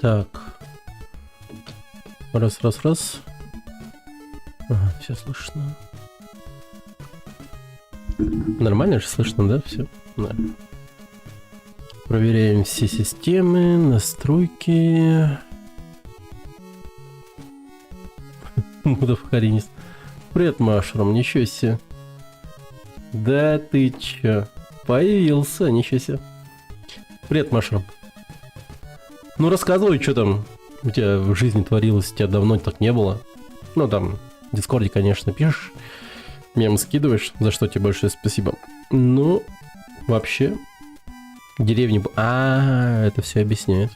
Так. Раз. Ага, все слышно. Нормально же слышно, да? Все? Да. Проверяем все системы, настройки. Мудов Харинис. Привет, Машрум, ничего себе. Да ты чё? Появился, ничего себе. Привет, Машрум. Ну рассказывай, что там у тебя в жизни творилось, у тебя давно так не было. Ну там, в Дискорде, конечно, пишешь, мем скидываешь, за что тебе большое спасибо. Ну, вообще, деревни... это все объясняет.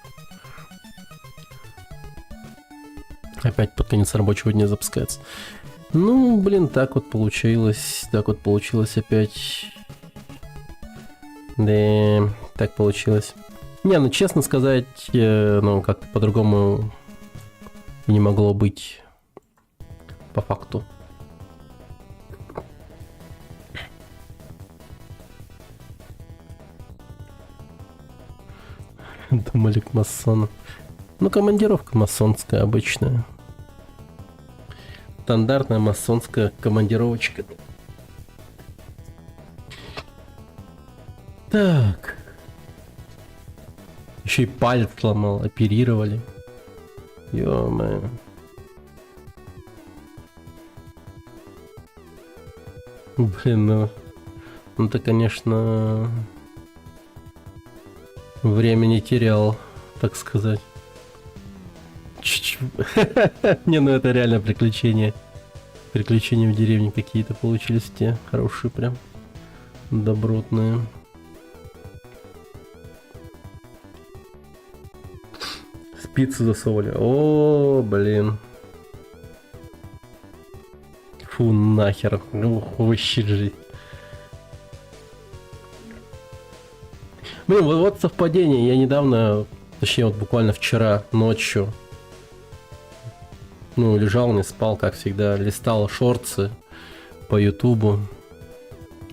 Опять под конец рабочего дня запускается. Ну, блин, так вот получилось опять. Да, так получилось. Не, ну честно сказать, ну как-то по-другому не могло быть по факту. Думали к масону. Ну, командировка масонская обычная. Стандартная масонская командировочка. Так. Еще и палец сломал, оперировали. Ё-моё. Блин, ну ты, конечно, время не терял, так сказать. Не, ну это реально приключения. Приключения в деревне какие-то получились те хорошие прям. Добротные. Спицы засовывали. О, блин. Фу, нахер. Ну, вообще жизнь. Блин, вот совпадение. Я недавно, точнее, вот буквально вчера ночью, ну, лежал, не спал, как всегда, листал шорты по ютубу.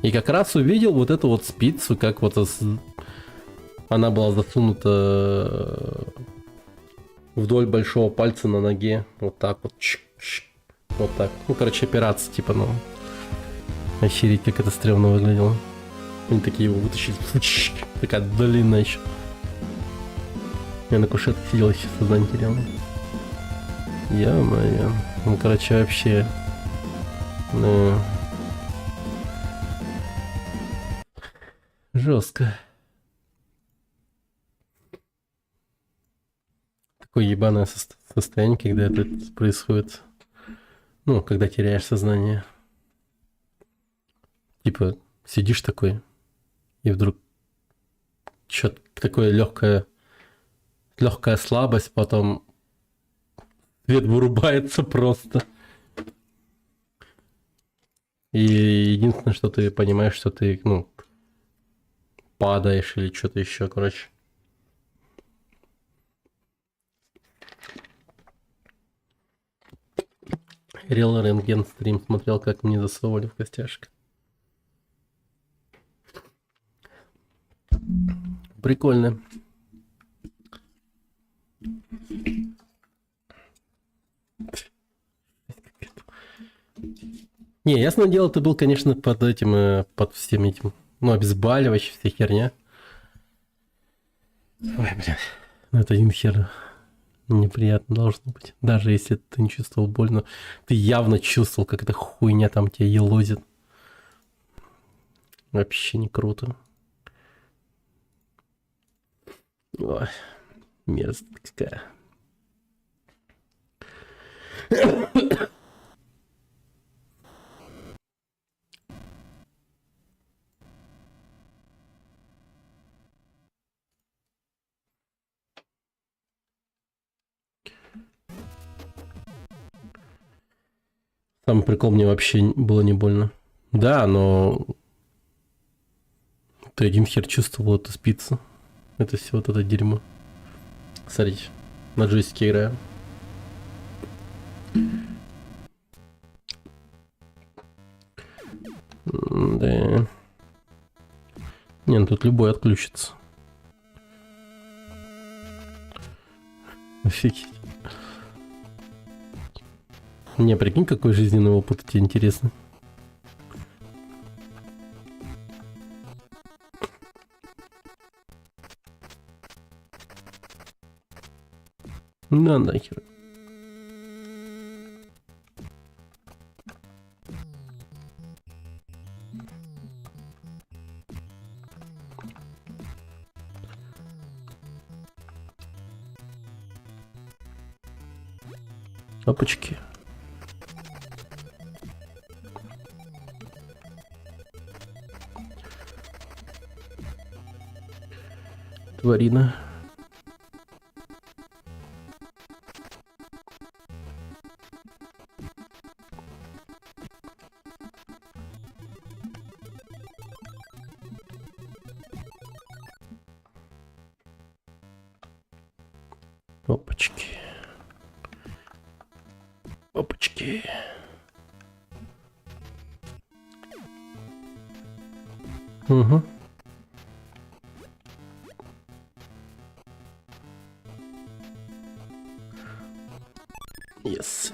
И как раз увидел вот эту вот спицу, как вот она была засунута вдоль большого пальца на ноге. Вот так вот. Вот так. Ну, короче, операция, типа, ну. Охереть, как это стрёмно выглядело. Они такие его вытащили. Такая длинная еще. Я на кушетке сидел, еще сознание терял. Ё-моё. Ну, короче, вообще... Ну... Жестко. Такое ебаное состояние, когда это происходит. Ну, когда теряешь сознание. Типа, сидишь такой, и вдруг что-то такое легкая слабость, потом свет вырубается просто. И единственное, что ты понимаешь, что ты, ну, падаешь или что-то еще, короче. Реал рентген стрим смотрел, как мне засовывали в костяшко. Прикольно. Не, ясное дело, ты был, конечно, под этим, под всем этим, ну, обезболивающей, вся херня. Ой, блин, ну это один хер неприятно должно быть. Даже если ты не чувствовал боль, но ты явно чувствовал, как эта хуйня там тебя елозит. Вообще не круто. Ой. Мерзость какая. Самый прикол, мне вообще было не больно. Да, но ты один хер чувствовал эту спицу. Это все вот это дерьмо. Смотрите, на джойстике играю. Да. Не, ну тут любой отключится. Офигеть. Не, прикинь, какой жизненный опыт тебе интересно. На нахер. Опачки. Тварина. Опачки. Опачки. Угу. Yes.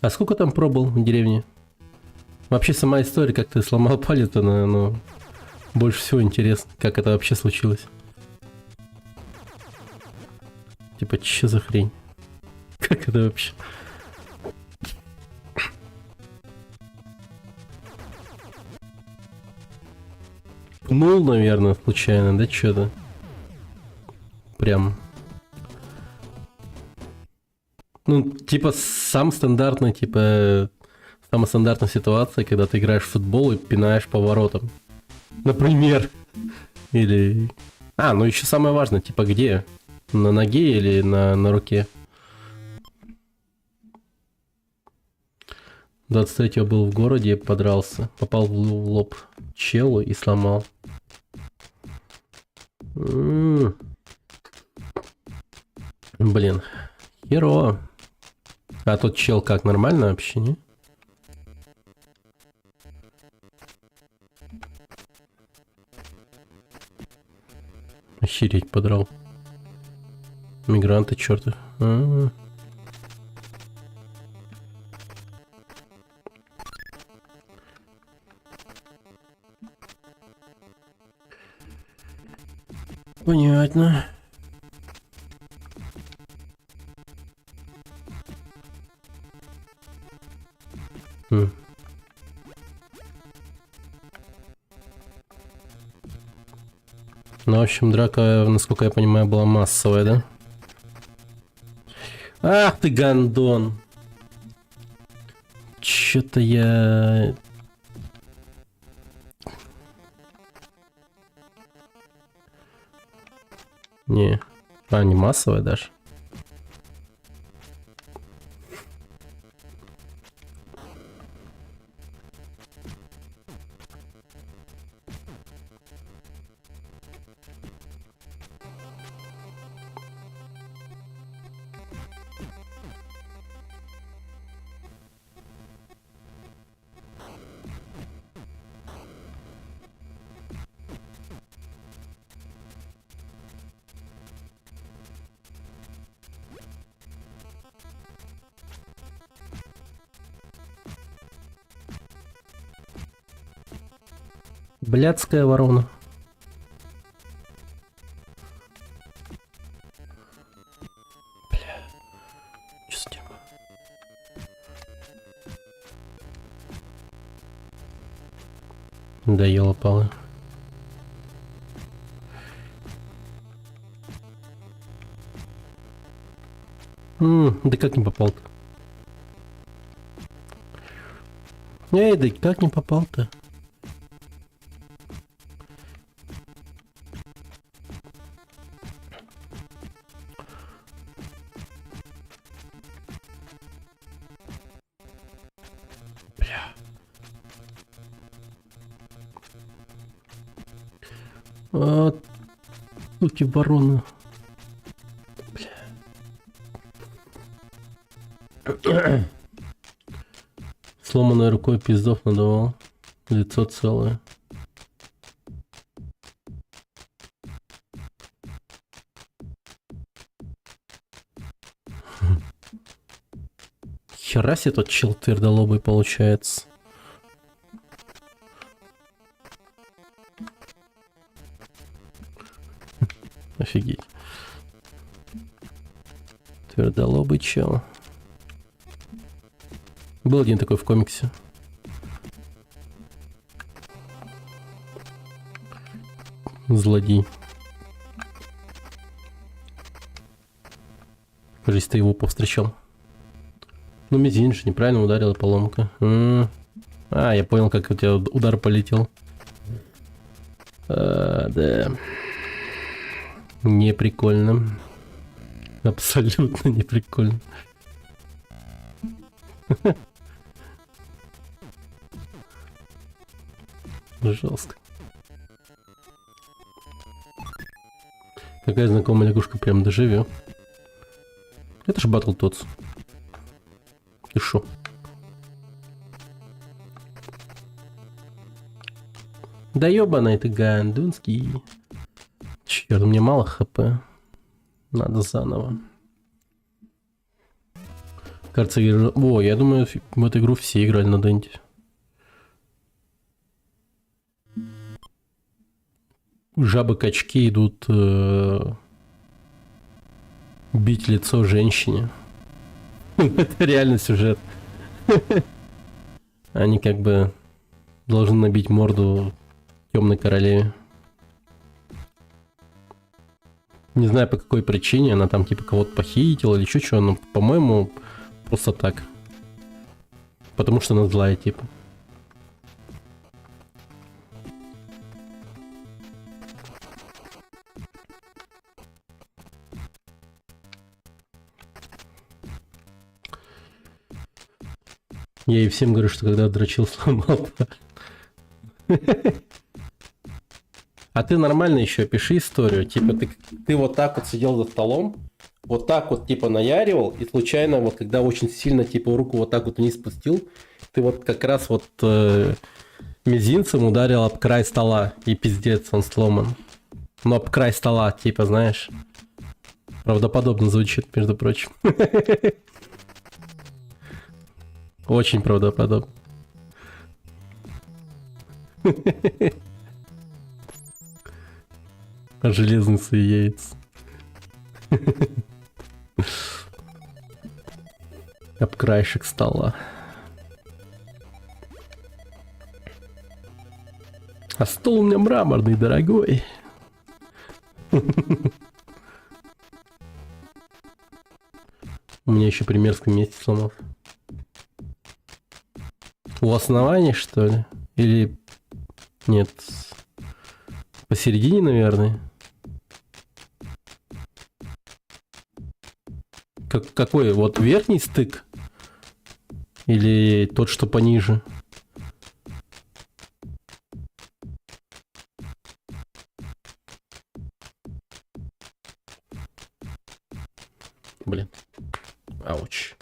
А сколько там пробыл в деревне? Вообще сама история, как ты сломал палец, она, ну, больше всего интересно, как это вообще случилось. Типа, че за хрень? Как это вообще? Пнул, наверное, случайно, да, что-то? Прям. Ну, типа, самая стандартная ситуация, когда ты играешь в футбол и пинаешь поворотом. Например. Или... А, ну еще самое важное, типа, где? На ноге или на руке? 23-го был в городе, подрался. Попал в лоб челу и сломал. Блин. Херово. А тот чел как, нормально вообще, не? Охереть, подрал. Мигранты, чертов. Понятно. Ну, в общем, драка, насколько я понимаю, была массовая, да? Ах ты, гандон! Чё-то я... Не. А, не массовая даже. Блядская ворона. Бля. Что с ним? Да елопалы. Да как не попал-то? Эй, да как не попал-то? Бля. Суки, вороны. Бля. Сломанной рукой пиздов надавал. Лицо целое. Хера себе тот чел твердолобый получается. Офигеть. Твердолобый чел. Был один такой в комиксе. Злодей. Кажется, ты его повстречал. Ну, мизинец же неправильно ударила поломка. Я понял, как у тебя удар полетел. Да. Не прикольно. Абсолютно не прикольно. Жестко. Какая знакомая лягушка прям доживет. Это ж Battletoads. Ты шо? Да ёбаный ты гандунский. Черт, мне мало хп. Надо заново. Кажется, я думаю, в эту игру все играли на Денте. Жабы-качки идут бить лицо женщине. Это реально сюжет. Они как бы должны набить морду темной королеве. Не знаю по какой причине, она там типа кого-то похитила или еще что, но по-моему просто так. Потому что она злая типа. Я и всем говорю, что когда дрочил, сломал. А ты нормально еще опиши историю. Типа ты вот так вот сидел за столом, вот так вот типа наяривал, и случайно вот когда очень сильно типа руку вот так вот вниз спустил, ты вот как раз вот мизинцем ударил об край стола, и пиздец, он сломан. Ну об край стола, типа, знаешь. Правдоподобно звучит, между прочим. Очень правдоподобно. Железница и яиц. Об краешек стола. А стол у меня мраморный, дорогой. У меня еще при мерзком месте сломался. У основания, что ли? Или... Нет. Посередине, наверное. Какой? Вот верхний стык? Или тот, что пониже? Блин. Ауч.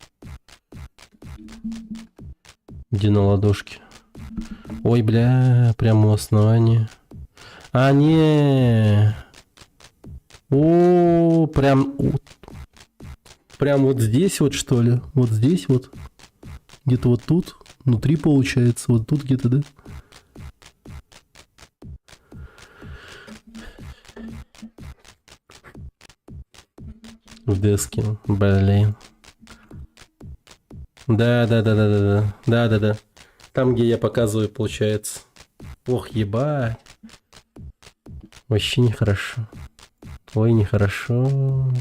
Где на ладошке? Ой, бля, прямо у основания. А, не. О, прям вот здесь вот, что ли? Вот здесь вот. Где-то вот тут. Внутри получается. Вот тут где-то, да? В деске. Блин. Да. Там, где я показываю, получается. Ох, ебать. Вообще нехорошо. Ой, нехорошо.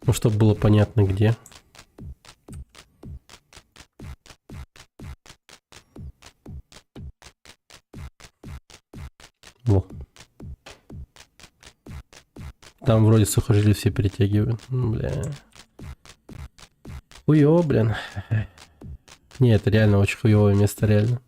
Ну, чтобы было понятно, где. Во. Там вроде сухожилия все перетягивают. Бля. Хуёво, блин. Не, это реально очень хуёвое место, реально.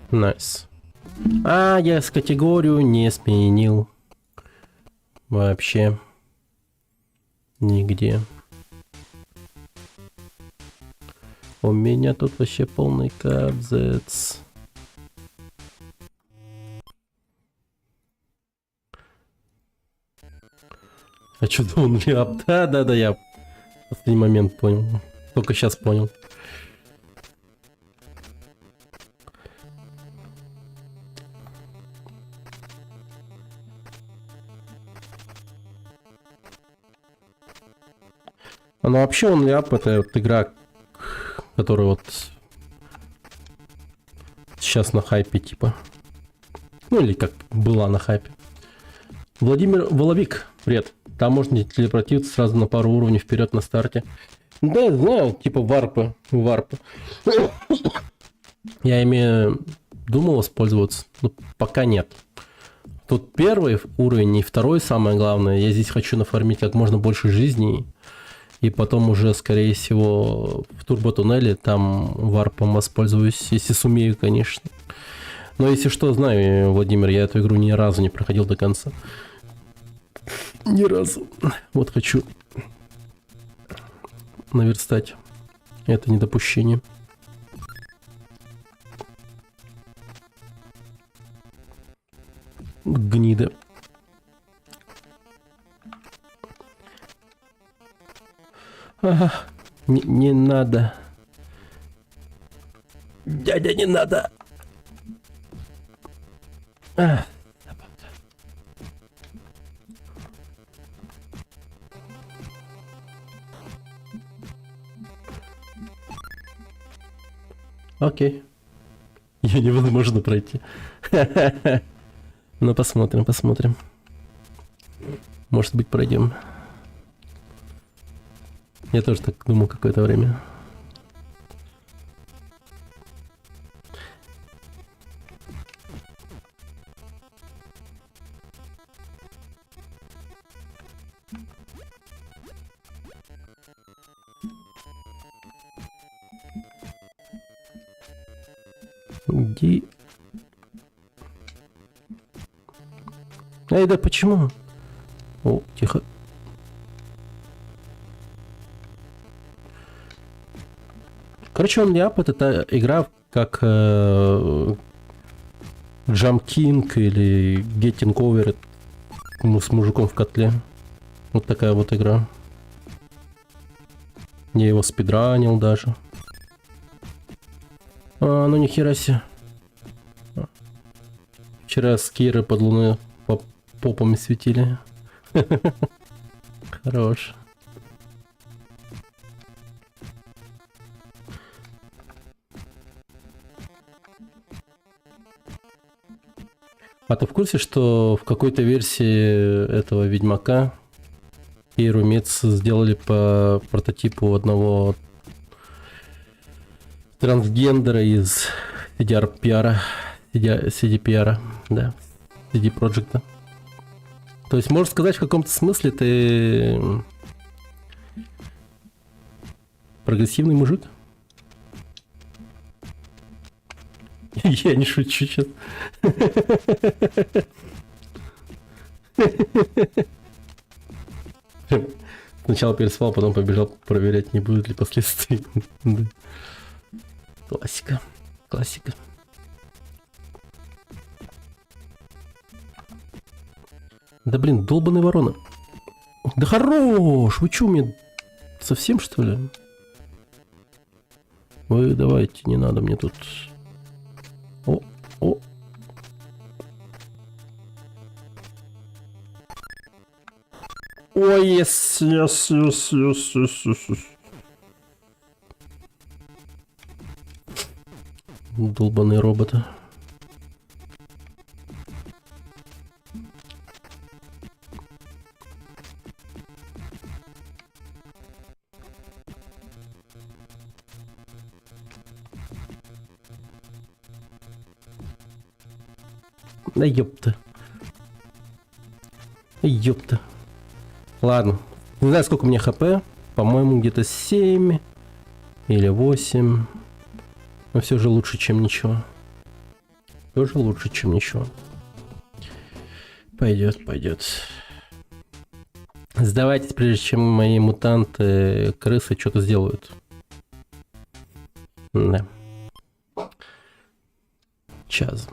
Найс. А, я с категорию не сменил. Вообще. Нигде. У меня тут вообще полный капзец. А что он ляп? Да, я в последний момент понял. Только сейчас понял. Ну вообще он ляп, это вот игра, которая вот сейчас на хайпе типа. Ну или как была на хайпе. Владимир Воловик, привет. Там можно телепортироваться сразу на пару уровней вперед на старте. Да, я знаю, типа варпы. Я ими думал воспользоваться, но пока нет. Тут первый уровень и второй, самое главное. Я здесь хочу нафармить как можно больше жизней. И потом уже, скорее всего, в турботуннеле там варпом воспользуюсь, если сумею, конечно. Но если что, знаю, Владимир, я эту игру ни разу не проходил до конца. Ни разу. Вот хочу наверстать это недопущение. Гнида. Ага, не надо. Дядя, не надо. Окей. Ее невозможно пройти. Ну, посмотрим. Может быть, пройдем. Я тоже так думал какое-то время. Иди. Эй, да почему? О, тихо. Короче, он ляп, это игра как Jump King или Getting Over с мужиком в котле. Вот такая вот игра. Я его спидранил даже. А, ну нихера себе. Вчера скиры под луной по попами светили. Хорош. А ты в курсе, что в какой-то версии этого Ведьмака и Румец сделали по прототипу одного трансгендера из CDR-PR, да, CD Projekt. То есть, можно сказать, в каком-то смысле ты Прогрессивный мужик? Я не шучу сейчас. Сначала переспал, потом побежал проверять, не будут ли последствий. Классика. Классика. Да блин, долбаный ворона. Да хорош! Вы чё, мне совсем что ли? Вы давайте, не надо мне тут... О, о. Ой, yes. Долбаные роботы. Да ёпта. Ёпта. Ладно. Не знаю, сколько у меня хп. По-моему, где-то 7 или 8. Но все же лучше, чем ничего. Тоже лучше, чем ничего. Пойдет, пойдет. Сдавайтесь, прежде чем мои мутанты, крысы что-то сделают. Да. Час.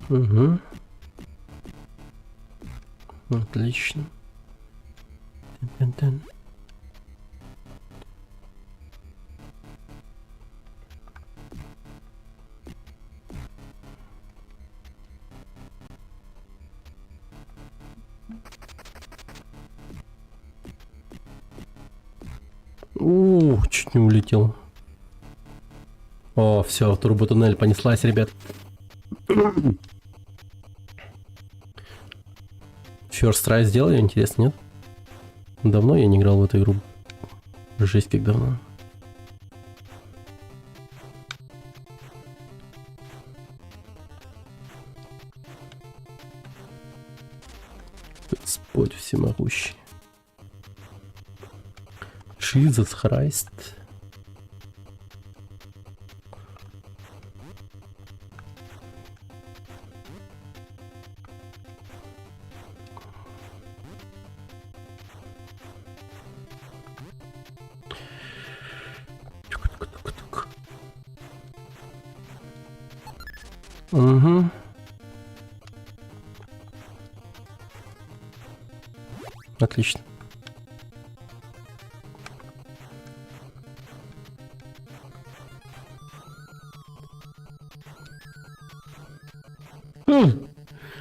Угу. Отлично. Тын-тын-тын. Чуть не улетел. О, все, турботуннель понеслась, ребят. First try сделали, интересно, нет? Давно я не играл в эту игру. Жесть, как давно. Господь всемогущий. Jesus Christ. Угу. Отлично.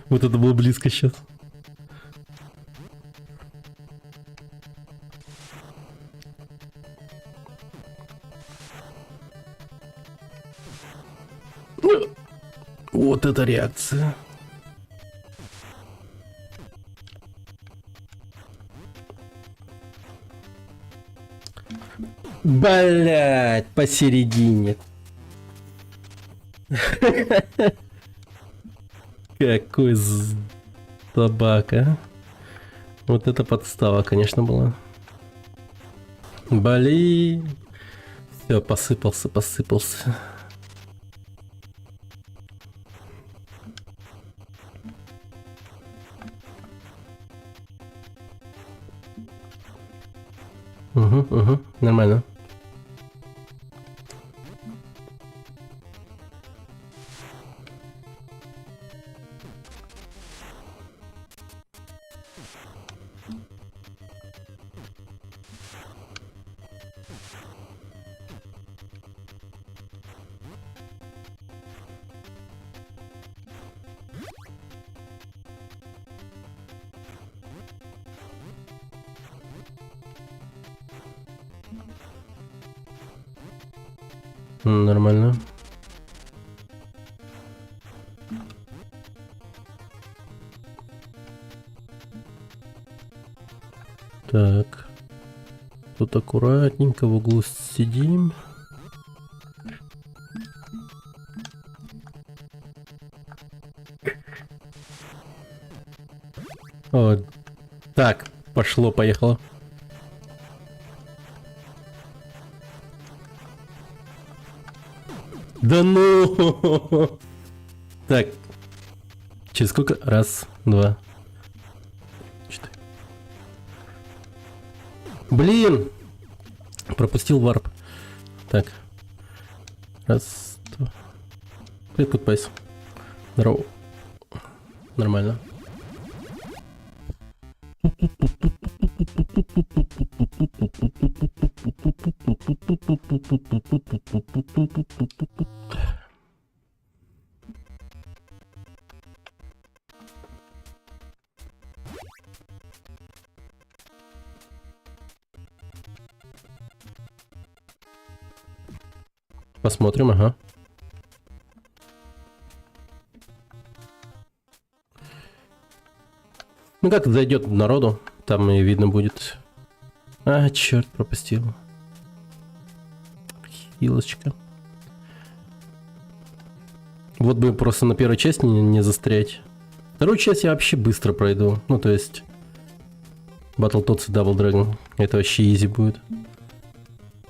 Вот это было близко сейчас. Вот это реакция. Блять, посередине. Какой собака. Вот это подстава, конечно, была. Блин. Все, посыпался. Угу, нормально. Нормально. Так. Тут аккуратненько в углу сидим. О, так, пошло-поехало. Да ну! Так. Через сколько? Раз, два, четыре. Блин! Пропустил варп. Так. Раз, два. Привет, Кутпайс. Здорово. Нормально. Посмотрим, ага. Ну как зайдет народу, там и видно будет. А, черт, пропустил. Хилочка. Вот бы просто на первой части не застрять. Вторую часть я вообще быстро пройду. Ну, то есть... Battletoads и Double Dragon. Это вообще изи будет.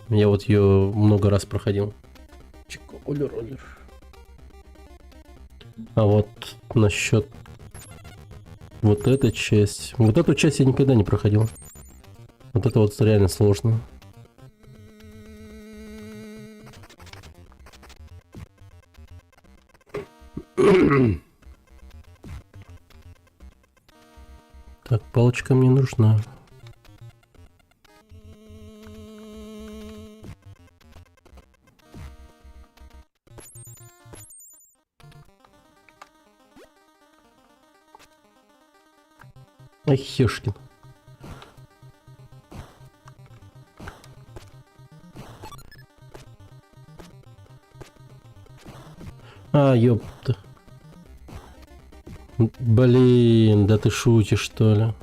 Я вот ее много раз проходил. Олер. А вот насчет... Вот эта часть... Вот эту часть я никогда не проходил. Вот это вот реально сложно. Так, палочка мне нужна. Ай, Хешкин. А, ёпта. Блин, да ты шутишь, что ли?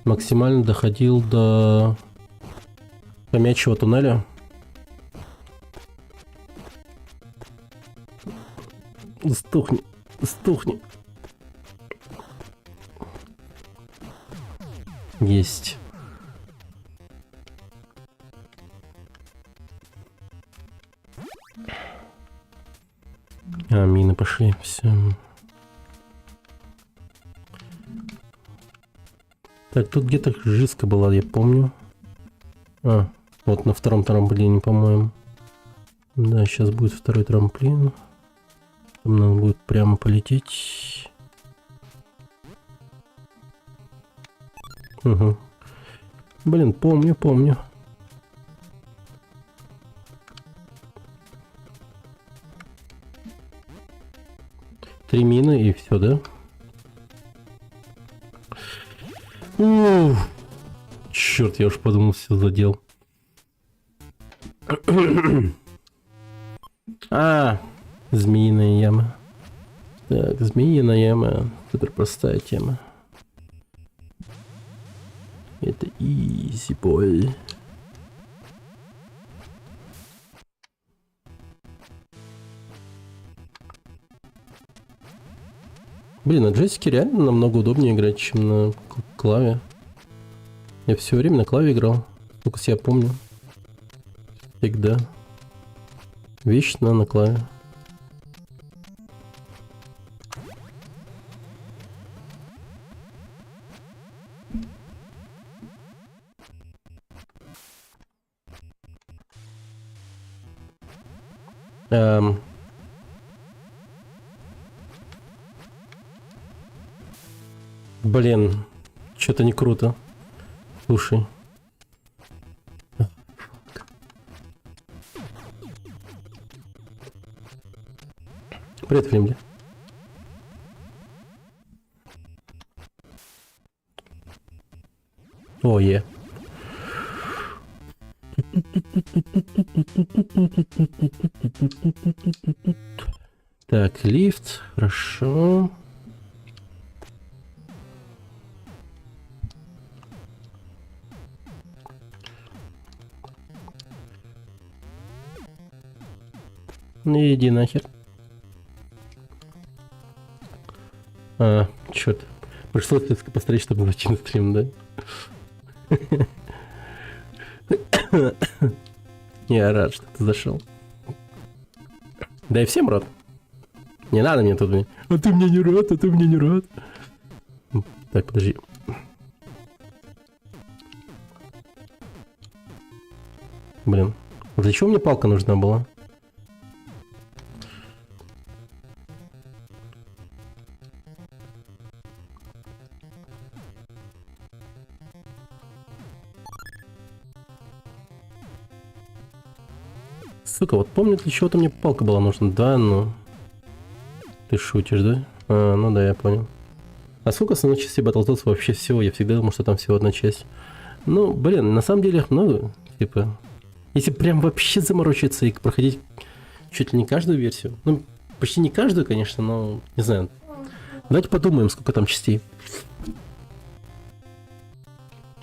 Максимально доходил до хомячьего туннеля. Сдохни, сдохни. Есть. А, мины пошли, все. Так, тут где-то жизка была, я помню. А, вот на втором трамплине, по-моему. Да, сейчас будет второй трамплин. Там надо будет прямо полететь. Угу. Блин, помню. Три мины и все, да? Черт, я уж подумал, все задел. А, змеиная яма. Так, змеиная яма. Супер простая тема. Это easy boy. Блин, на джойстике реально намного удобнее играть, чем на клаве. Я все время на клаве играл, сколько себя помню. Всегда. Вечно на клаве. Блин, что-то не круто. Слушай. Привет, Флимли. О, е. Так, лифт, хорошо. Ну иди нахер. А, черт. Пришлось посмотреть, чтобы зайти на стрим, да? Я рад, что ты зашел. Да и всем рад. Не надо мне тут. А ты мне не рад, а ты мне не рад. Так, подожди. Блин. Для чего мне палка нужна была? Сука, вот помню, для чего-то мне палка была нужна. Да, ну. Ты шутишь, да? А, ну да, я понял. А сколько основной части Battletoads вообще всего? Я всегда думал, что там всего одна часть. Ну, блин, на самом деле их много. Типа, если прям вообще заморочиться и проходить чуть ли не каждую версию. Ну, почти не каждую, конечно, но не знаю. Давайте подумаем, сколько там частей.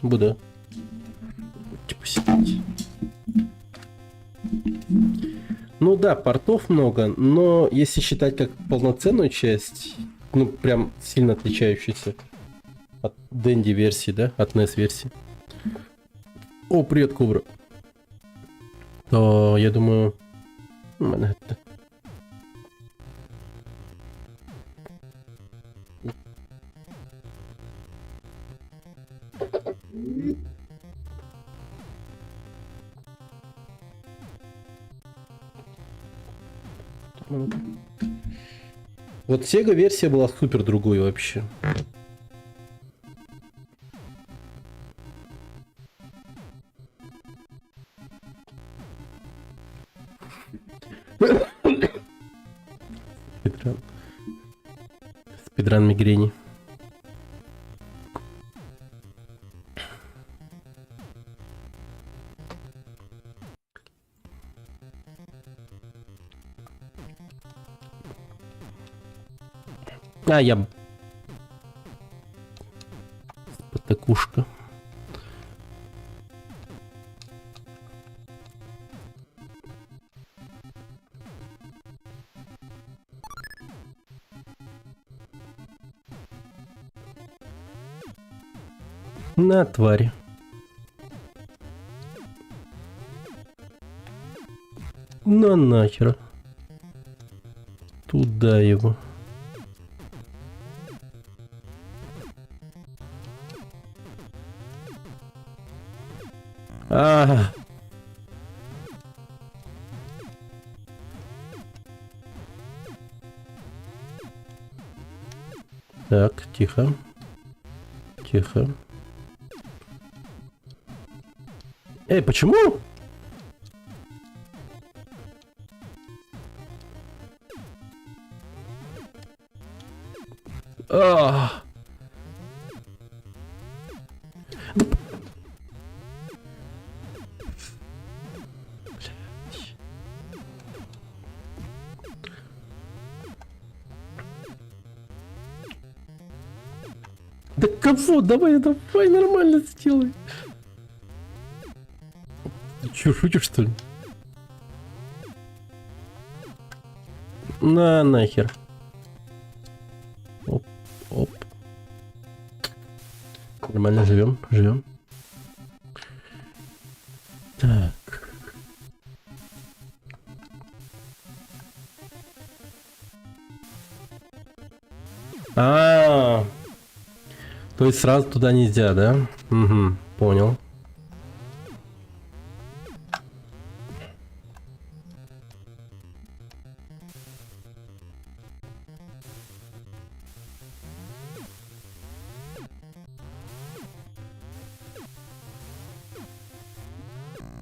Буду. Типа сидеть. Ну да, портов много, но если считать как полноценную часть, ну прям сильно отличающуюся от Денди версии, да, от NES версии. О, привет, Кобра. То я думаю... Вот Sega версия была супер другой вообще. Спидран. Спидран мигрени. А, я... Потакушка. На, твари. На нахер. Туда его. А. Так, тихо. Тихо. Эй, почему? А. Да кого? Давай нормально сделай. Ты чё, шутишь, что ли? На нахер. Оп, оп. Нормально живем, живем. Так. А, то есть сразу туда нельзя, да? Угу, понял.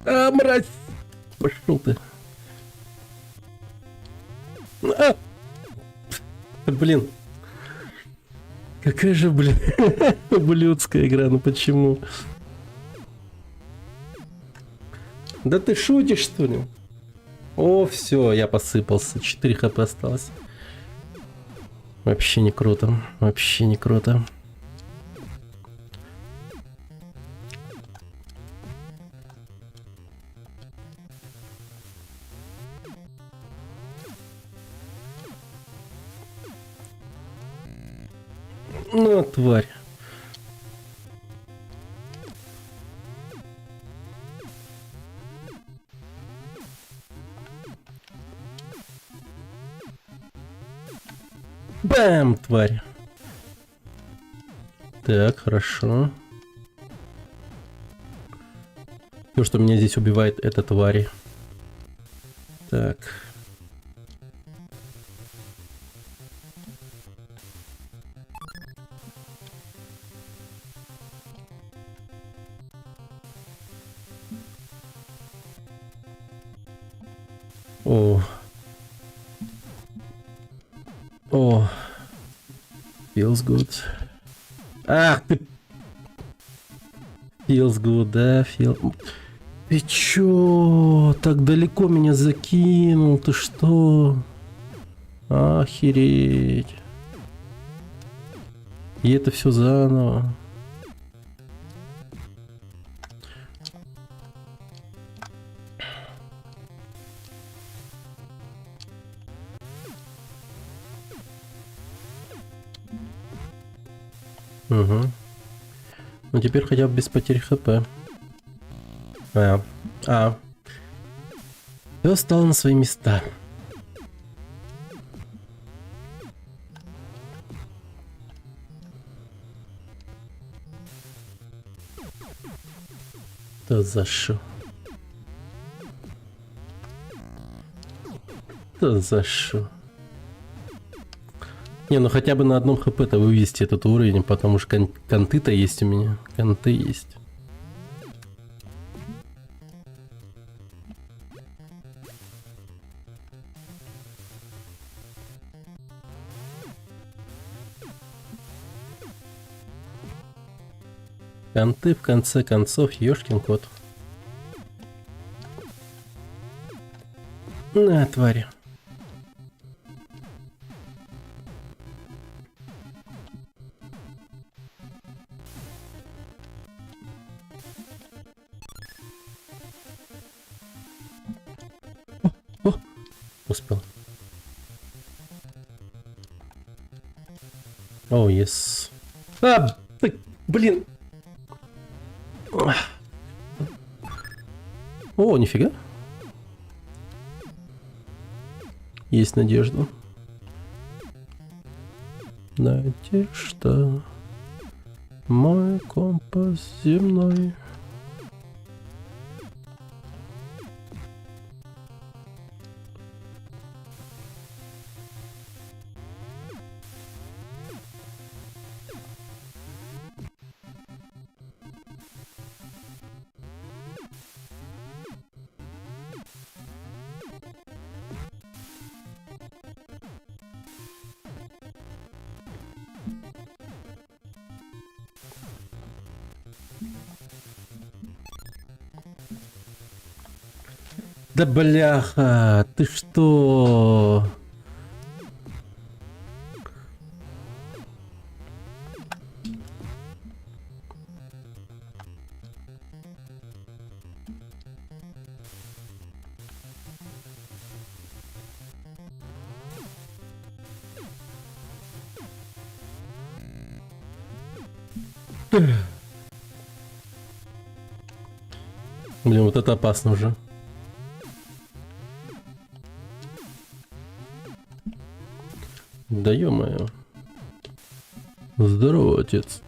А, мразь! Пошел ты. А! Блин. Какая же, блин, ублюдская игра, ну почему? Да ты шутишь, что ли? О, все, я посыпался. 4 хп осталось. Вообще не круто. Вообще не круто. Ну, тварь. Бэм, тварь. Так, хорошо. Все, что меня здесь убивает, это твари. Так. О. О. Feels good. Ах ты. Feels good, да, Ты чё? Так далеко меня закинул, ты что? Охереть. И это все заново. Угу. Ну теперь хотя бы без потери хп. Все стало на свои места. Да за шо? Да за шо? Не, ну хотя бы на одном хп-то вывести этот уровень, потому что конты-то есть у меня. Конты есть. Конты в конце концов, ёшкин кот. На, твари. О, успел. О, yes. А, ты, блин. О, нифига. Есть надежда. Надежда. Мой компас земной. Да бляха, ты что? Блин, вот это опасно уже. Да ё-моё. Здорово, отец.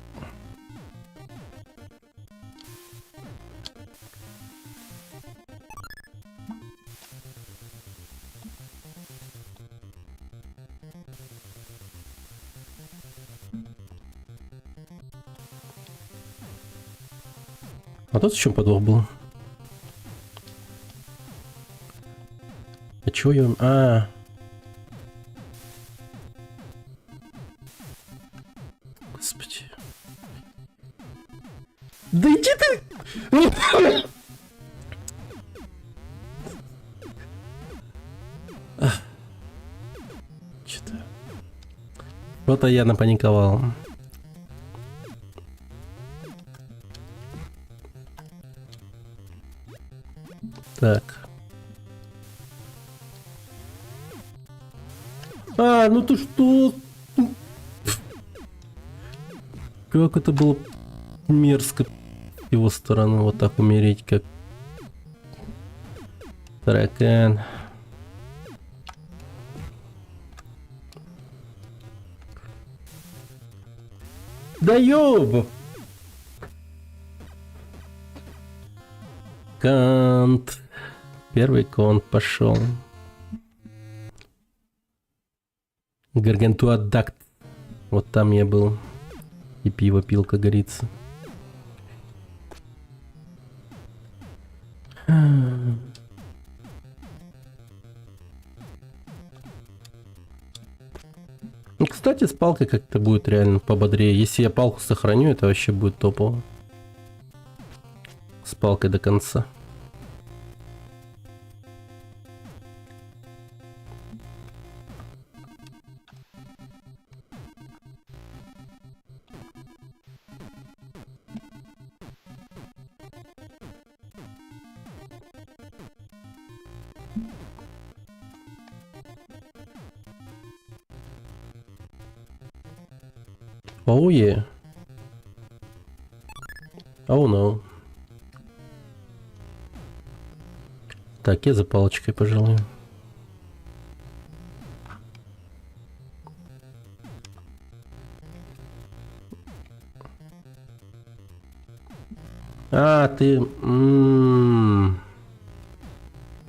А тут в чем подвох был? А чё я... А, господи. Да иди ты! Вот-то я напаниковал. Так. А, ну ты что? Как это было мерзко с его стороны вот так умереть, как таракан. Да ёб! Кант. Первый конт пошел. Гаргантуадакт. Вот там я был. И пиво пил, как говорится. Ну, кстати, с палкой как-то будет реально пободрее. Если я палку сохраню, это вообще будет топово. С палкой до конца. Oh yeah. Oh no. Так, я за палочкой, пожалуй. А, ты...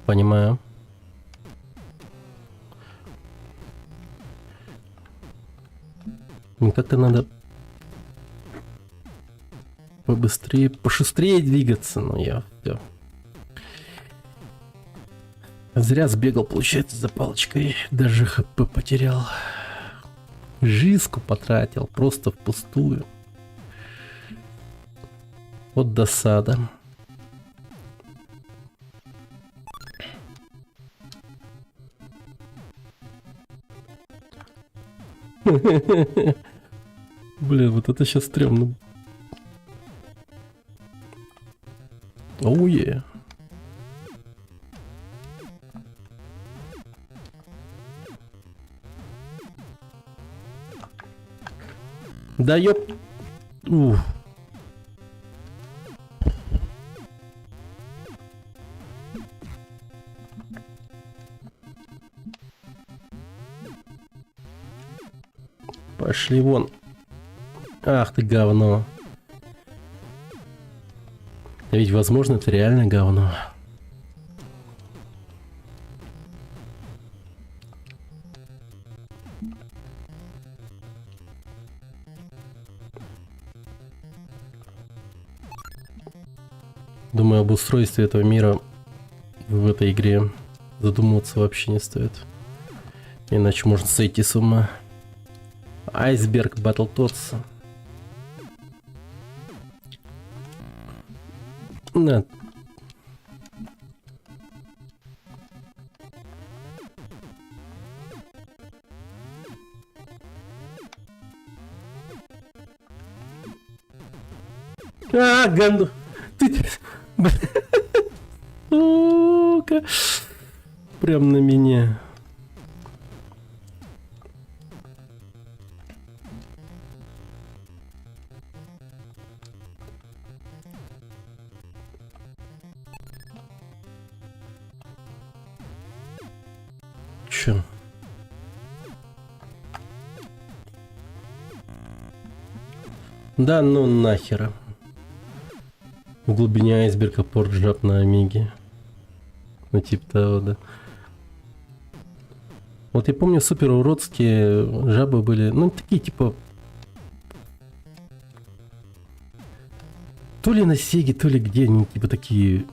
Понимаю. Мне как-то надо побыстрее, пошустрее двигаться, но я все. Зря сбегал, получается, за палочкой. Даже ХП потерял. Жизнку потратил, просто впустую. Вот досада. Блин, вот это сейчас стрёмно. Оу е. Да ёп. Ух. Пошли вон. Ах ты говно. А ведь возможно это реально говно. Думаю, об устройстве этого мира в этой игре задумываться вообще не стоит. Иначе можно сойти с ума. Айсберг Battletoads. На. А, ганду. Ты... Сука. Прям на меня. Чё? Да ну нахера. В глубине айсберга порт жаб на Омеге. Ну типа того, да. Вот я помню, супер уродские жабы были, ну такие типа... То ли на Сеге, то ли где они типа такие...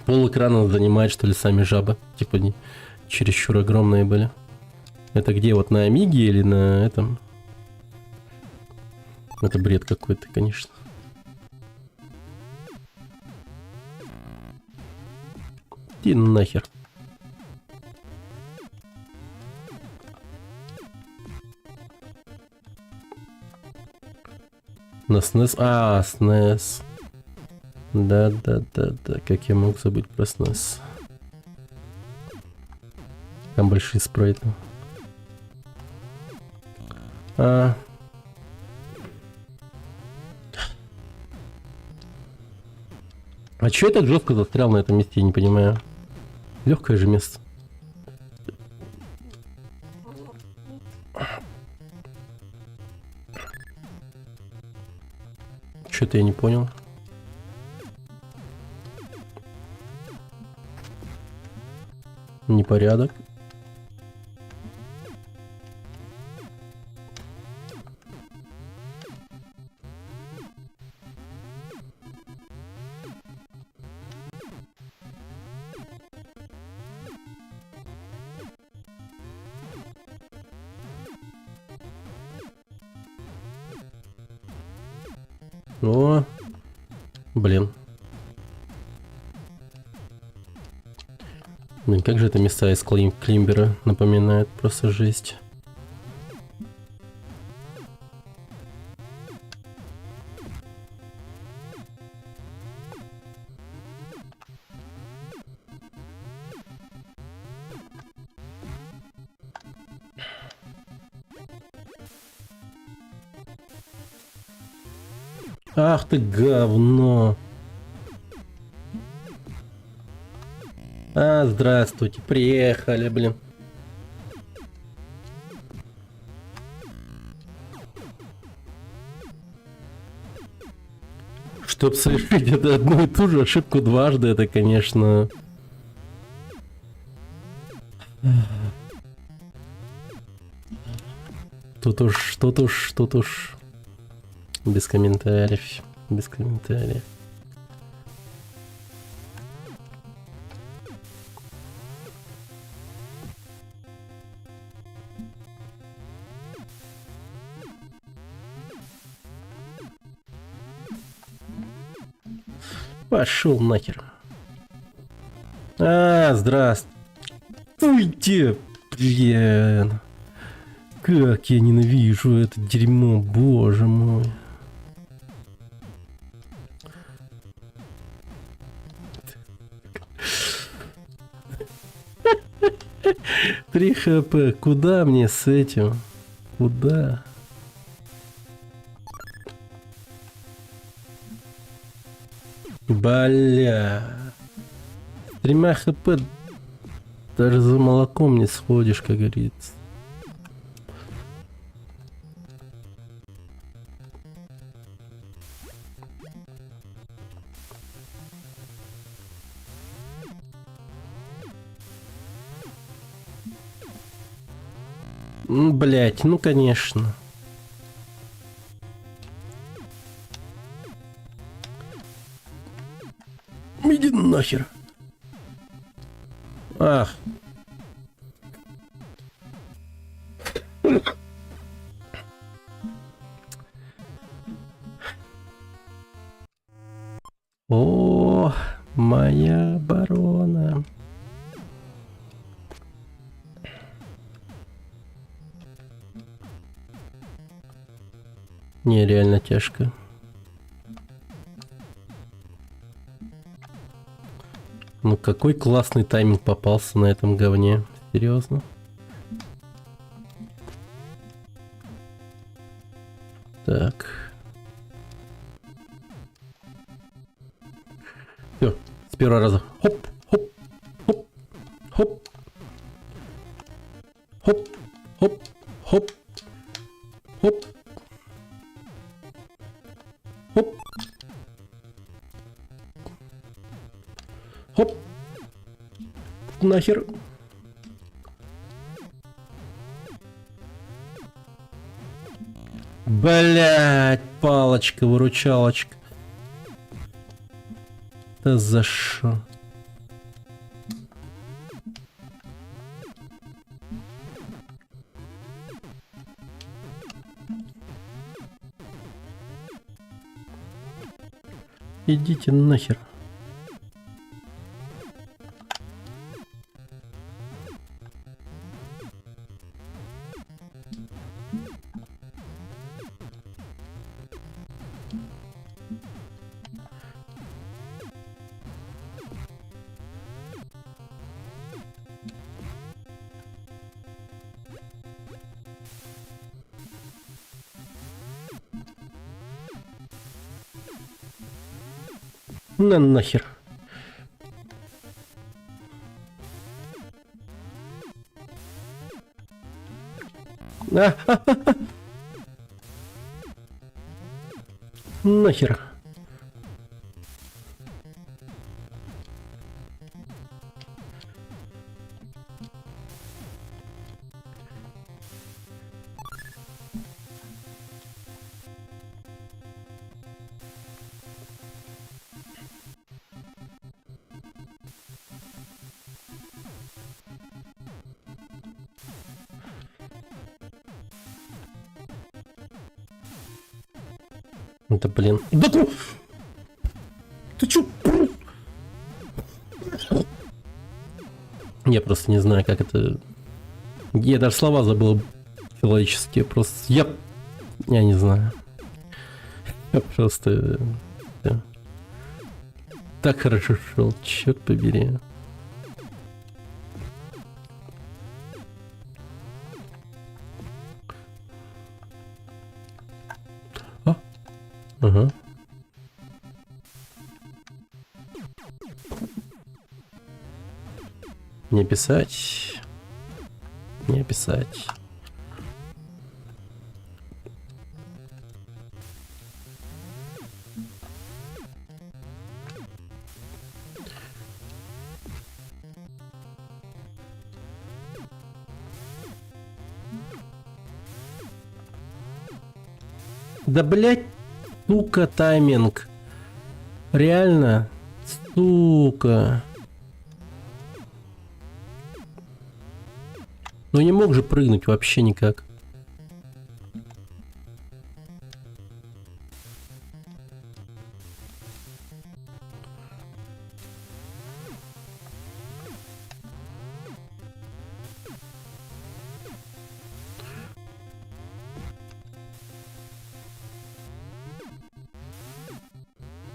Пол экрана занимает, что ли, сами жабы. Типа не чересчур огромные были. Это где, вот на Омеге или на этом? Это бред какой-то, конечно. Иди нахер. На SNES. А, SNES. Да. Как я мог забыть про SNES? Там большие спрайты. А чё я так жестко застрял на этом месте, я не понимаю. Легкое же место. Что-то я не понял. Непорядок. О, блин. Блин, как же это места из Климбера напоминает, просто жесть. Ах ты говно. А, здравствуйте, приехали, блин. Чтоб совершить это одну и ту же ошибку дважды, это, конечно... Тут уж... Без комментариев. Без комментариев. Пошел нахер. А, здравствуйте. Блин. Как я ненавижу это дерьмо, боже мой. 3 хп. Куда мне с этим? Куда? Бля. 3 хп. Даже за молоком не сходишь, как говорится. Блять, ну конечно. Иди нахер. Ах. О, моя оборона. Не, реально тяжко. Ну какой классный тайминг попался на этом говне. Серьезно. Так. Все, с первого раза. Хоп, хоп, хоп, хоп. Хоп, хоп, хоп, хоп. Хоп. Хоп. Нахер. Блять, палочка-выручалочка. Да за шо? Идите нахер. На нахер. Нахер. Да блин. Да ты чё? Я просто не знаю, как это... Я даже слова забыл человеческие. Просто... Я не знаю. Я просто... Да. Так хорошо шел, черт побери. Ага. Не писать. Не писать. Да блять, сука, тайминг. Реально, сука. Ну не мог же прыгнуть вообще никак.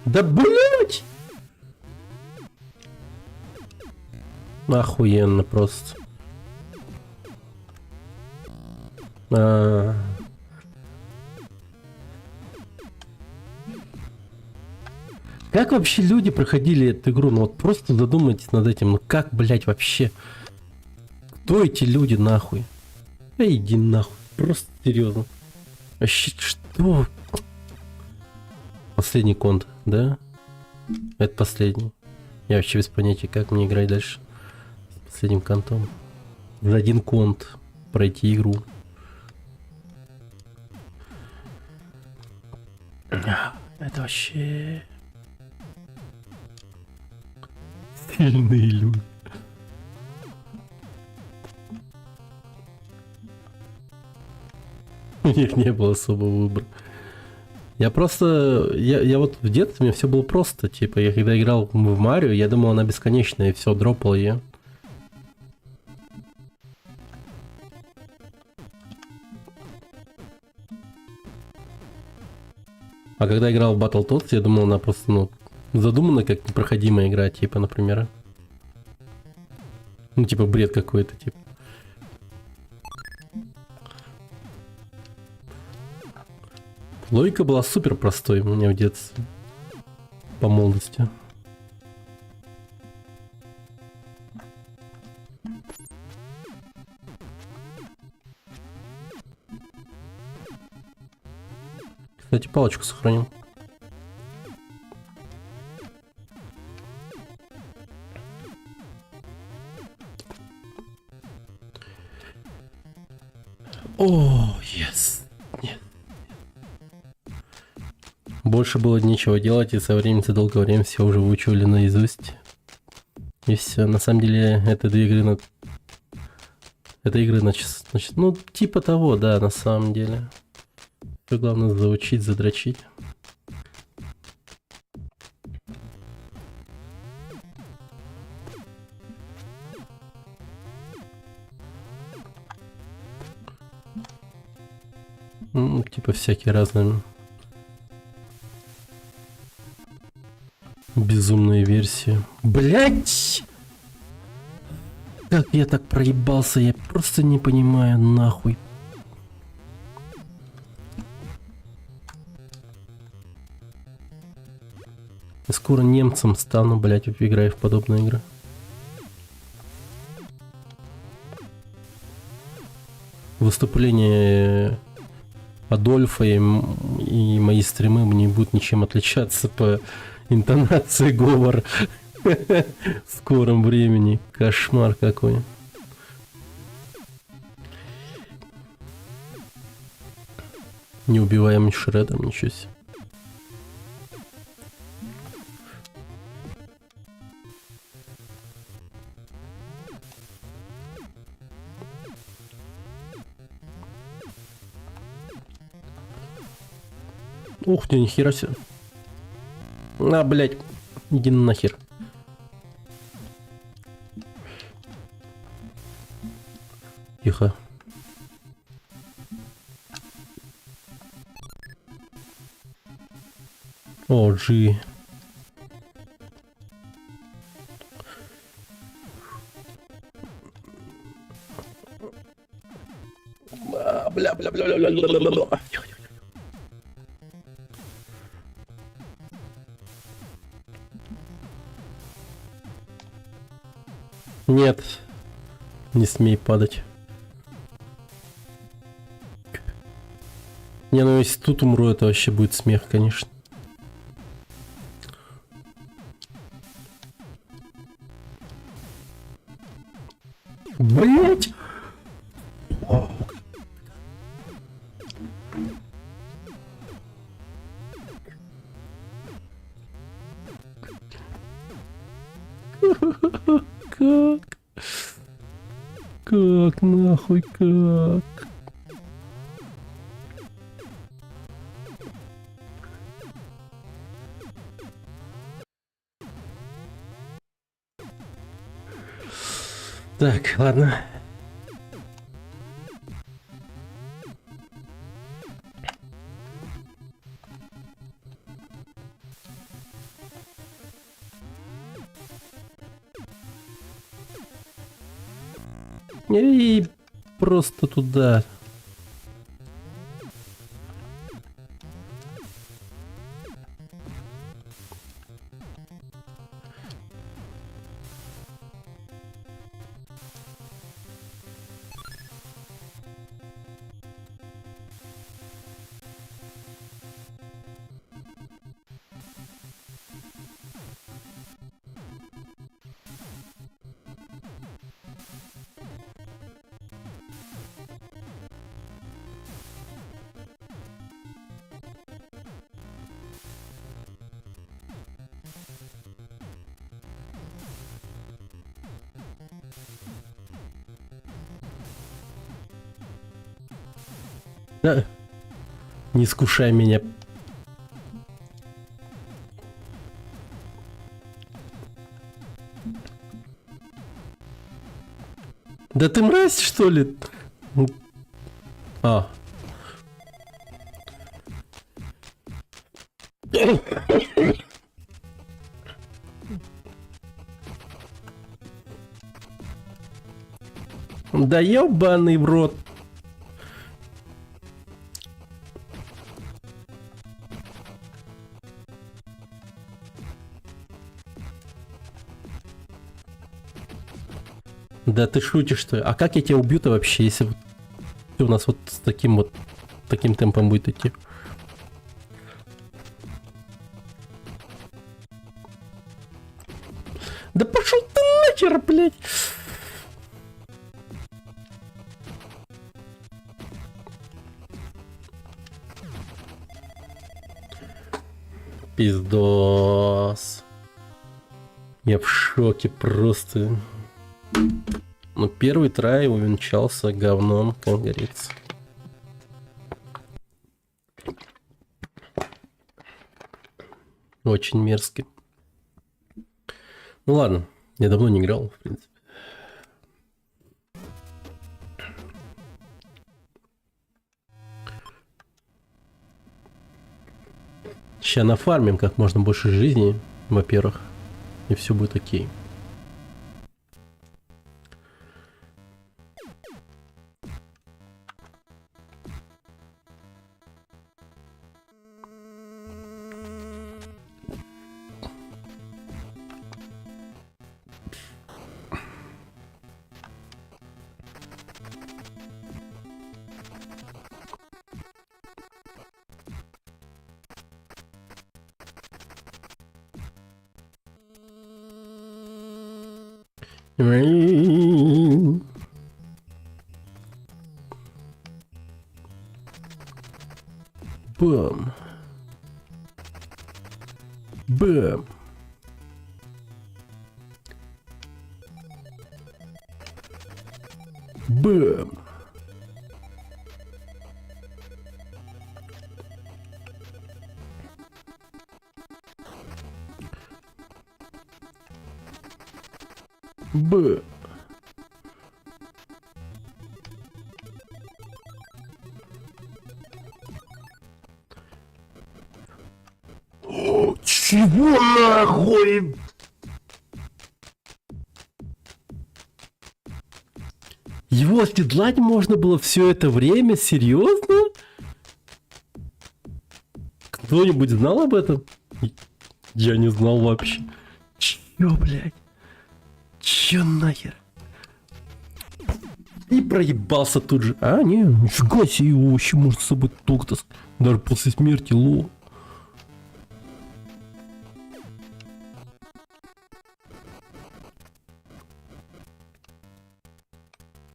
Да блять! Охуенно просто. Как вообще люди проходили эту игру? Ну вот просто задумайтесь над этим. Ну как, блять, вообще? Кто эти люди нахуй? Да иди нахуй. Просто серьезно. Вообще, что? Последний конт, да? Это последний. Я вообще без понятия, как мне играть дальше. С последним контом. За один конт пройти игру. Это вообще... Сильные люди. У них не было особого выбора. Я просто... Я вот в детстве, мне все было просто. Типа, я когда играл в Марио, я думал, она бесконечная, и все, дропал ее. А когда играл в Battletoads, я думал, она просто, ну, задумана как непроходимая игра, типа, например. Ну, типа, бред какой-то, типа. Логика была супер простой у меня в детстве. По молодости. Кстати, палочку сохранил. О, yes. Нет. Больше было нечего делать, и со временем, за долгое время все уже выучили наизусть. И все. На самом деле, это две игры на... Это игры, значит, ну, типа того, да, на самом деле. Все главное заучить, задрочить. Ну, типа всякие разные безумные версии. Блять! Как я так проебался, я просто не понимаю, нахуй. И скоро немцем стану, блядь, играя в подобные игры. Выступление Адольфа и мои стримы не будут ничем отличаться по интонации говора в скором времени. Кошмар какой. Неубиваемый Шреддер, ничего себе. Ух ты, нихера себе. А, блядь, иди нахер. Тихо. О, Джи. Бля. Нет, не смей падать. Не, ну если тут умру, это вообще будет смех, конечно. Блять! Как? Как нахуй, как? Так, ладно. И просто туда. Да. Не искушай меня. Да ты мразь, что ли? А. Да ёбаный в рот. Да ты шутишь, что ли? А как я тебя убью-то вообще, если у нас вот с таким темпом будет идти? Да пошел ты нахер, блядь! Пиздос. Я в шоке просто. Ну, первый трай увенчался говном, как говорится. Очень мерзкий. Ну ладно, я давно не играл, в принципе. Сейчас нафармим как можно больше жизни, во-первых, и все будет окей. Бам. Бам. Бам. Б. Чего нахуй? Его оседлать можно было все это время? Серьезно? Кто-нибудь знал об этом? Я не знал вообще. Чё, блядь? Чё нахер? И проебался тут же. А, не, нифига себе, его вообще можно с собой толк таскать. Даже после смерти, лол.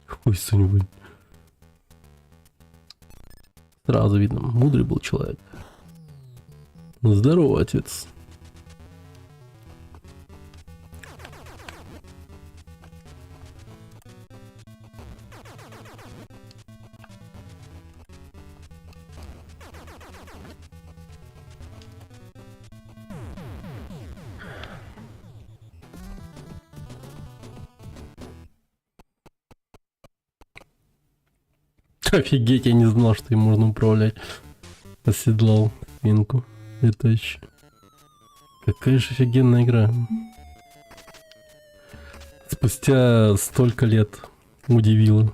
Хуй что-нибудь. Сразу видно, мудрый был человек. Здорово, отец. Офигеть, я не знал, что им можно управлять. Оседлал свинку. Это еще. Какая же офигенная игра. Спустя столько лет удивила.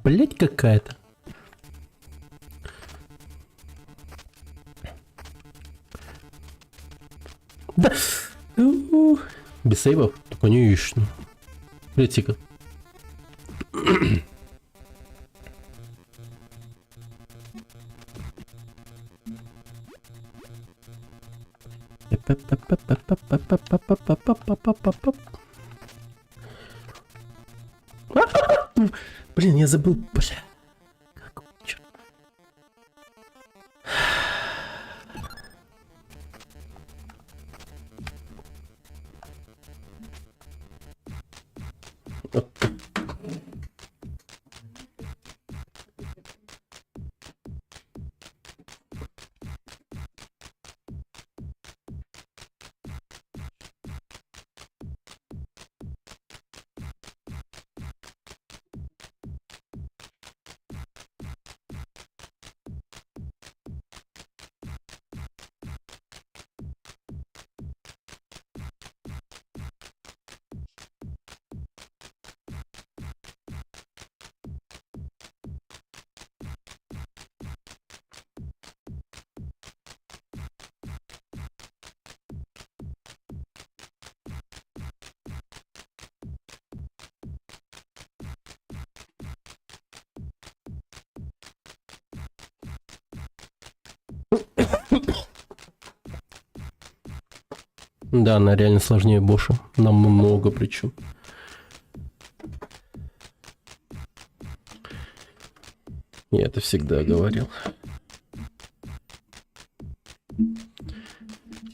Блять, какая-то. Да. Без сейвов? Конечно. Лети-ка. Блин, я забыл, бля. Как черт. Да, она реально сложнее Боша. Намного причем. Я это всегда говорил.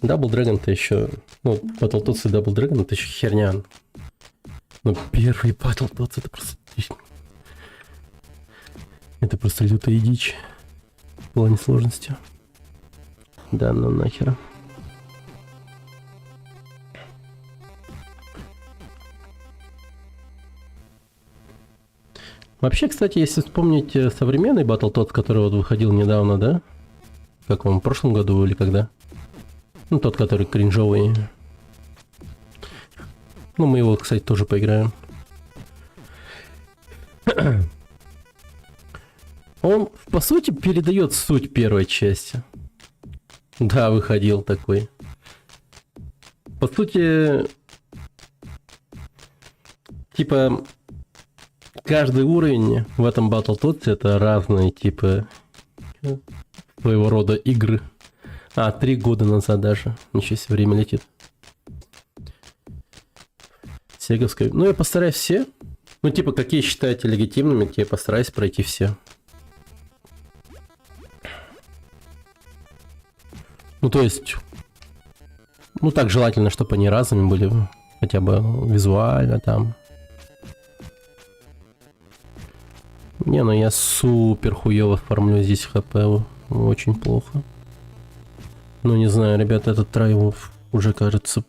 Double Dragon-то еще... Ну, Battletoads и Double Dragon это еще херня. Но первый Battletoads это просто... Это просто лютая дичь. В плане сложности. Да, ну нахера. Вообще, кстати, если вспомнить современный Battletoads, который вот выходил недавно, да? Как он, в прошлом году или когда? Ну, тот, который кринжовый. Ну, мы его, кстати, тоже поиграем. Он, по сути, передает суть первой части. Да, выходил такой. По сути, типа, каждый уровень в этом Battletoads это разные типы своего рода игры. 3 года назад даже. Ничего себе, время летит. Сеговская. Ну, я постараюсь все. Ну, типа, какие считаете легитимными, те постараюсь пройти все. Ну, то есть... Ну, так желательно, чтобы они разными были. Хотя бы визуально там. Не, ну я супер хуёво формлю здесь хп. Очень плохо. Ну, не знаю, ребята, этот трайвов уже кажется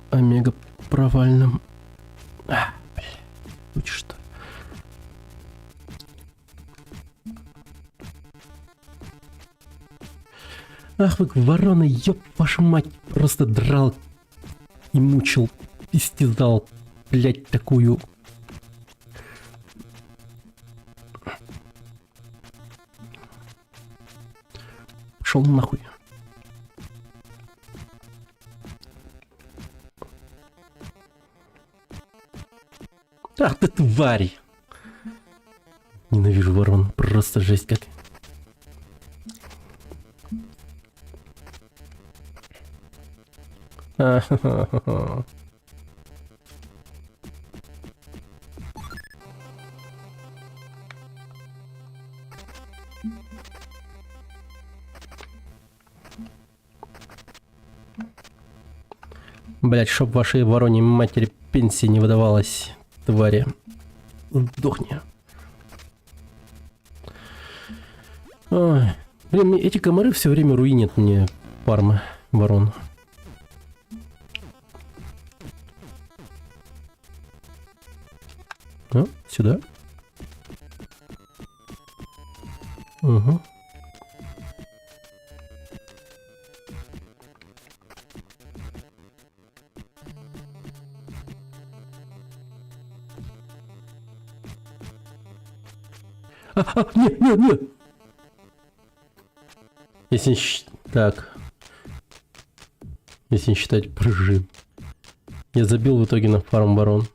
омега провальным. Бля, будь что. Ах вы, ворона, ёб вашу мать, просто драл и мучил, истязал, блять, такую. Пошел нахуй. Ах ты тварь! Ненавижу ворон, просто жесть как. А-ха-ха-ха. Блять, чтоб вашей вороне матери пенсии не выдавалась, твари. Сдохни. Ой. Блин, эти комары все время руинят мне фармы ворон. Сюда. Угу. Нет, нет, нет. Если так. Если не считать прыжи. Я забил в итоге на фарм барон.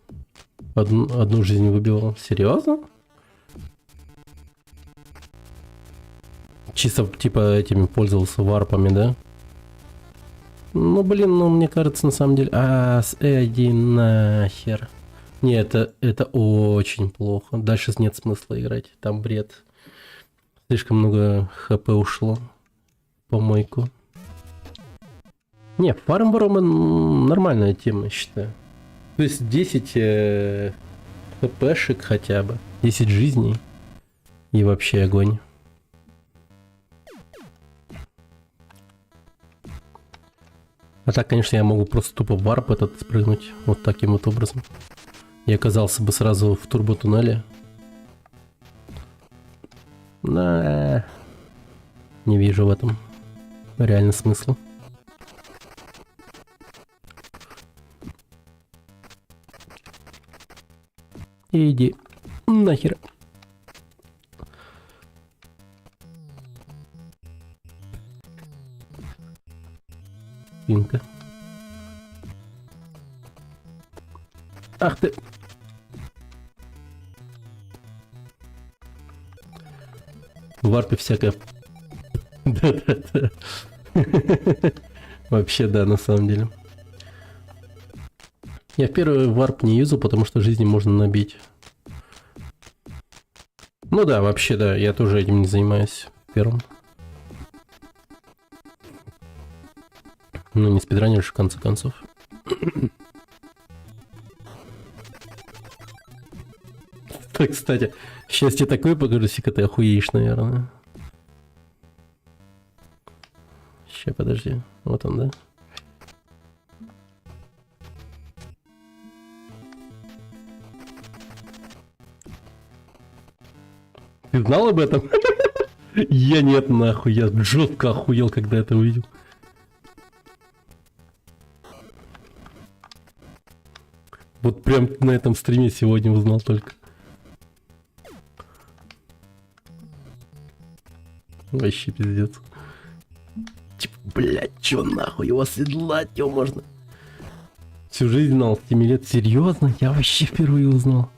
Одну жизнь выбивал. Серьезно? Чисто типа этими пользовался варпами, да? Ну блин, ну мне кажется на самом деле... иди нахер. Не, это очень плохо. Дальше нет смысла играть. Там бред. Слишком много хп ушло. Помойку. Не, фарм барон нормальная тема, считаю. То есть 10 хпшек хотя бы. 10 жизней. И вообще огонь. А так, конечно, я могу просто тупо в варп этот спрыгнуть. Вот таким вот образом. И оказался бы сразу в турботуннеле. Не вижу в этом реально смысла. Иди нахер. Пинка. Ах ты. В варпе всякое. Да-да-да. Вообще да, на самом деле. Я в первый варп не юзал, потому что жизни можно набить. Ну да, вообще да, я тоже этим не занимаюсь в первом. Ну не спидранишь в конце концов. Так, кстати, сейчас тебе такое покажу, Сика, ты охуеешь, наверное. Сейчас, подожди. Вот он, да? Ты знал об этом? Я нет, нахуй. Я жестко охуел, когда это увидел. Вот прям на этом стриме сегодня узнал только. Вообще пиздец. Типа, блядь, чё нахуй его седлать, его можно? Всю жизнь знал, 7 лет. Серьезно? Я вообще впервые узнал.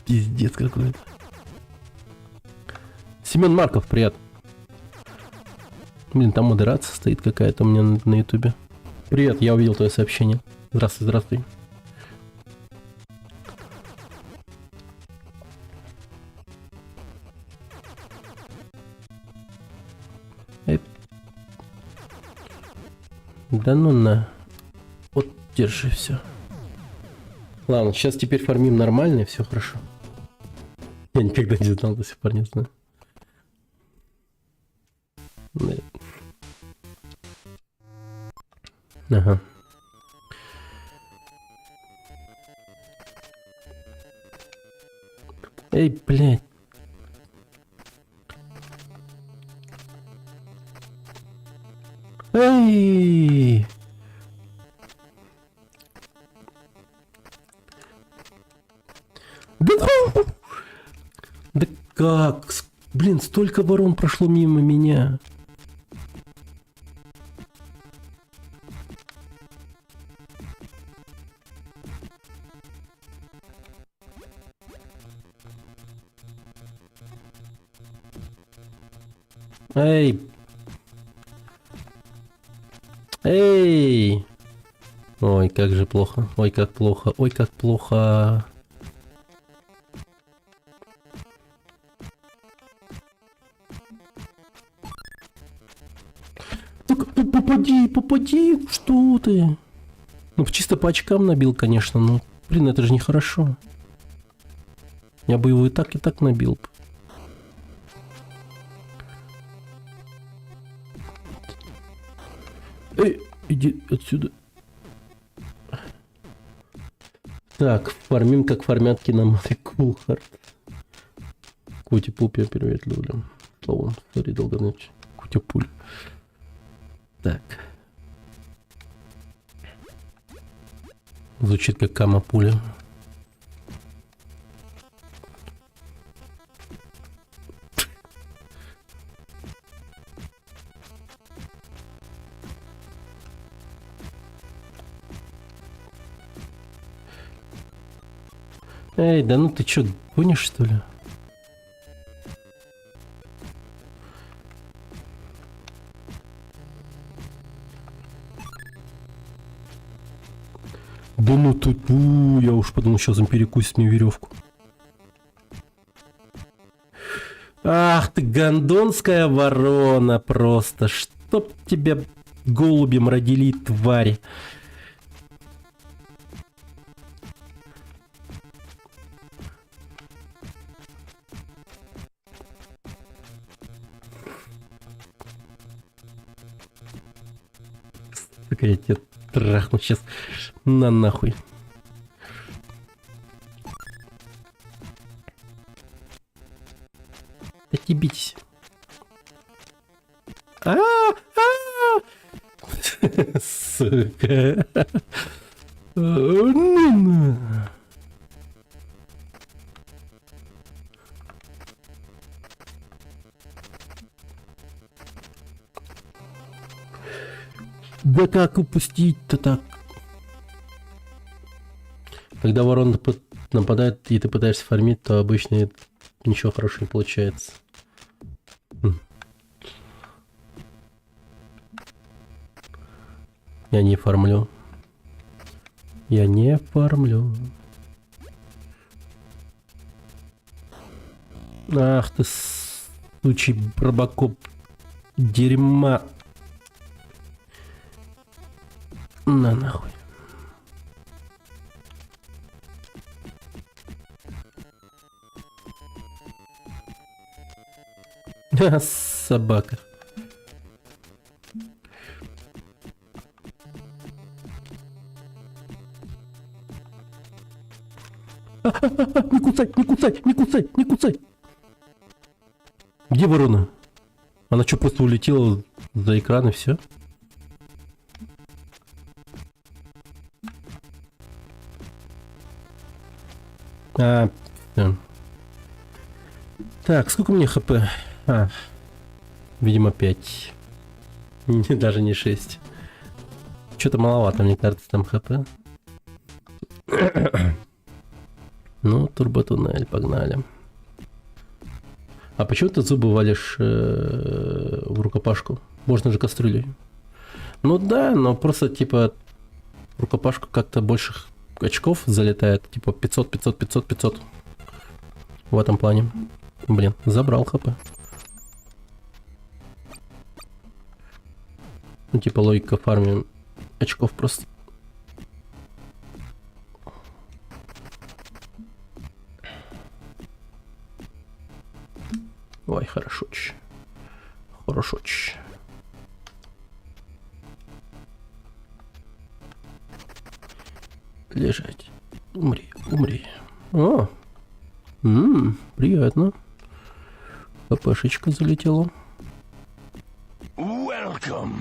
Пиздец какой-то. Семен Марков, привет. Блин, там модерация стоит какая-то у меня на ютубе. Привет, я увидел твое сообщение. Здравствуй, здравствуй. Да ну на. Вот, держи все. Ладно, сейчас теперь фармим нормально, и все хорошо. Я никогда не знал, до сих пор не знаю. Нет. Ага. Эй, блядь. Эй! Да, да как? Блин, столько ворон прошло мимо меня. Эй! Эй! Ой, как же плохо. Ой, как плохо. Ой, как плохо. Так, попади, попади, что ты? Ну, чисто по очкам набил, конечно, но, блин, это же нехорошо. Я бы его и так набил. Эй, иди отсюда. Так, фармим, как фармят киноматы Кулхард. Кути-пупи, привет, людям. Словом, сори, долго ночь. Кути-пуль. Так. Звучит как кама-пуля. Эй, да ну ты чё, гонишь что ли? Да ну тут, я уж подумал, сейчас он перекусит мне веревку. Ах ты, гондонская ворона просто. Чтоб тебя голубем родили, твари. Сука, я тебя трахну сейчас на нахуй. Отъебитесь. Сука. Да как упустить-то так? Когда ворона нападает и ты пытаешься фармить, то обычно ничего хорошего не получается. Я не фармлю. Я не фармлю. Ах ты, сучий робокоп. Дерьма. На нахуй. Собака. Не кусай, не кусай, не кусай, не кусай. Где ворона? Она что, просто улетела за экран и все? Всё. Так, сколько у меня хп? Видимо 5. Даже не 6. Что-то маловато, мне кажется, там хп. Ну, турботуннель, погнали. А почему ты зубы валишь в рукопашку? Можно же кастрюлей. Ну да, но просто типа в рукопашку как-то больше очков залетает. Типа 500, 500, 500, 500. В этом плане. Блин, забрал хп. Ну типа логика фарме очков просто. Ой, хорошо. Хорошо. Лежать. Умри, умри. О! Приятно. ХПшечка залетела. Welcome.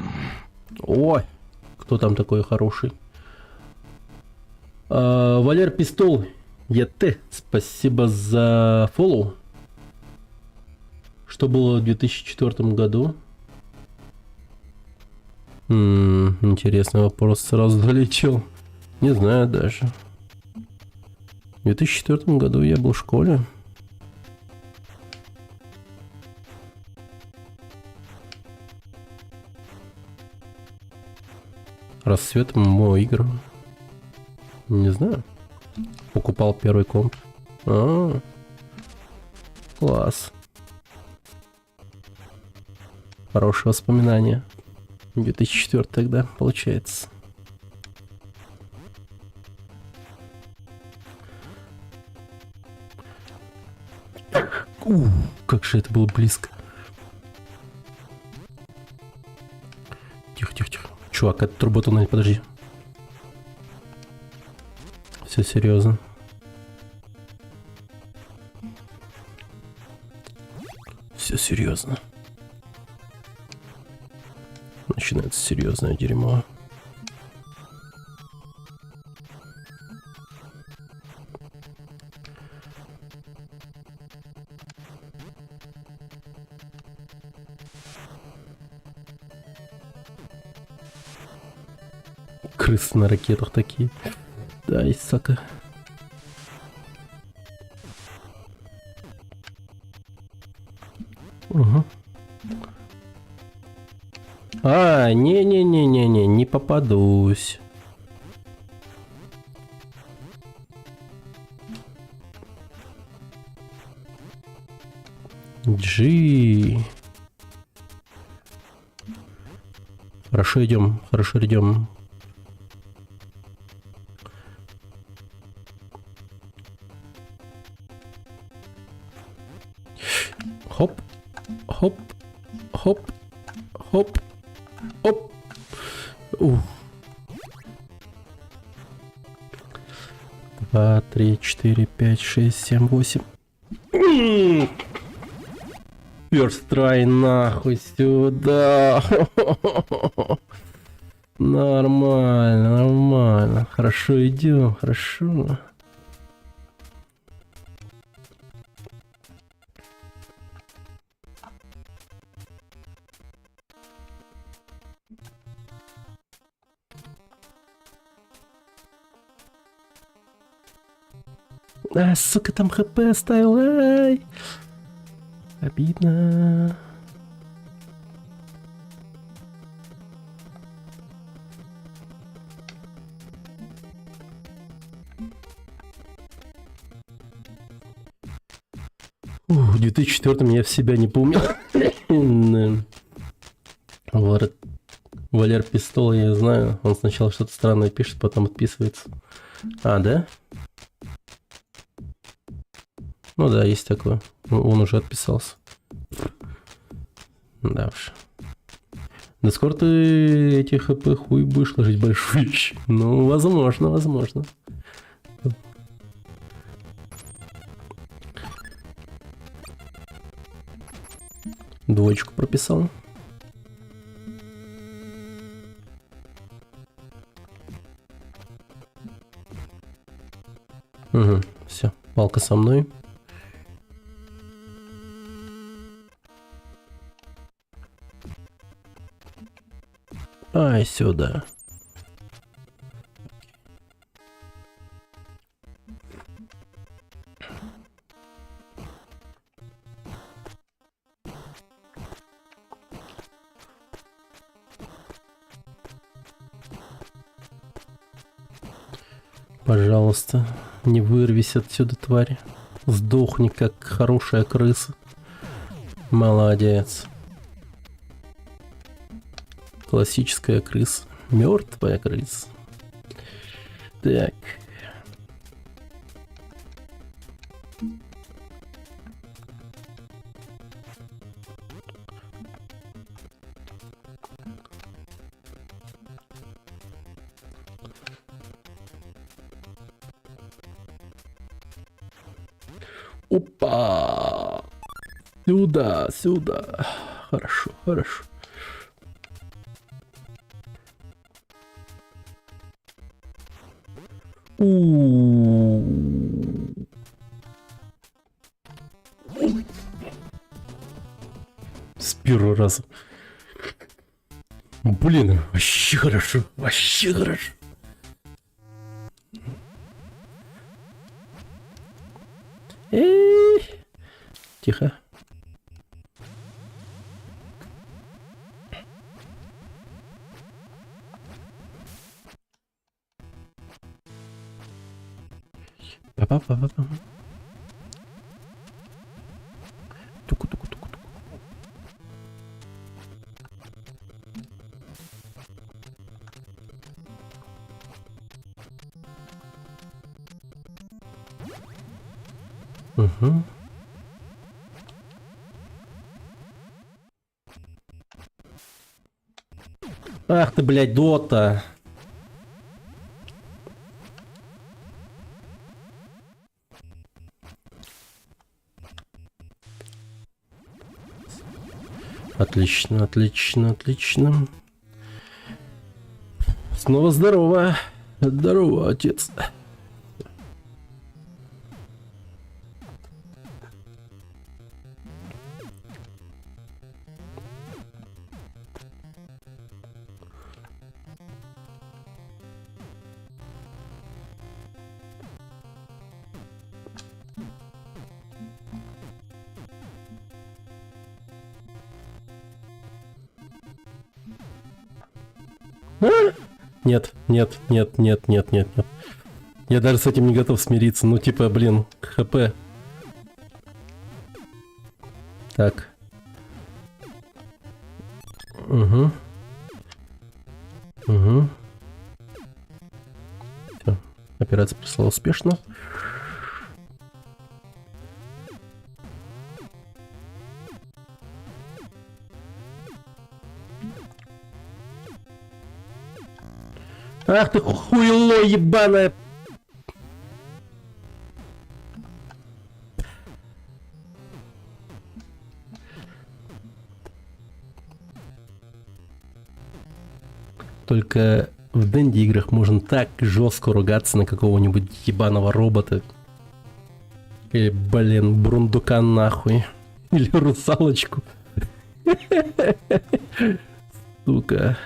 Ой! Кто там такой хороший? Валер Пистол. ЕТ. Спасибо за фоллоу. Что было в 2004 году? Интересный вопрос, сразу долетел. Не знаю даже. В 2004 году я был в школе. Расцвет ММО игр. Не знаю. Покупал первый комп. Класс. Хорошие воспоминания. 2004 тогда, получается. Как же это было близко. Тихо, тихо, тихо. Чувак, это турботуннель, подожди. Все серьезно. Все серьезно. Начинается серьезное дерьмо. Крысы на ракетах такие. Да, и сака. Угу. Не-не-не-не-не, не попадусь. Джи. Хорошо идем, хорошо идем. Хоп, хоп, хоп, хоп, хоп. 2, 3, 4, 5, 6, 7, 8. First try нахуй сюда. Нормально, нормально. Хорошо идем, хорошо. Сука, там хп оставил, ай. Обидно. В 2004 я в себя не помню. Валер Пистол, я знаю. Он сначала что-то странное пишет, потом отписывается. А, да? Ну да, есть такое. Он уже отписался. Да уж. Да скоро ты эти хп хуй будешь ложить большую вещь. Ну, возможно, возможно. Двоечку прописал. Угу, все, палка со мной. Ай, сюда. Пожалуйста, не вырвись отсюда, тварь. Сдохни, как хорошая крыса. Молодец. Классическая крыса. Мертвая крыса. Так. Опа! Сюда, сюда. Хорошо, хорошо. С первого раза. Блин, вообще хорошо, вообще хорошо. Тихо. Па-па-па-па-па. Туку-туку-туку-туку. Угу. Ах ты, блядь, дота. Отлично, отлично, отлично. Снова здорово. Здорово, отец. Нет, нет, нет, нет, нет, нет, нет. Я даже с этим не готов смириться. Ну, типа, блин, хп. Так. Угу. Угу. Все. Операция прошла успешно. Ах ты хуйло ебаное! Только в Дэнди играх можно так жестко ругаться на какого-нибудь ебаного робота. Или, блин, бурундука нахуй. Или русалочку. Сука.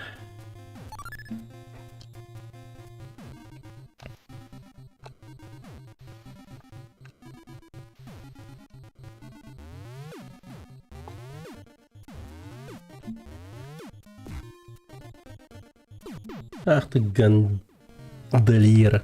Ах ты гандольер.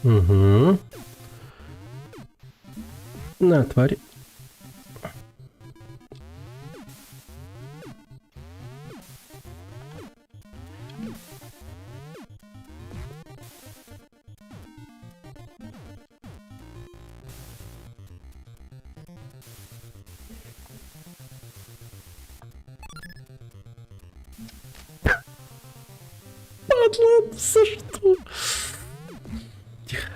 Угу. На, тварь. ладно, за что? Тихо.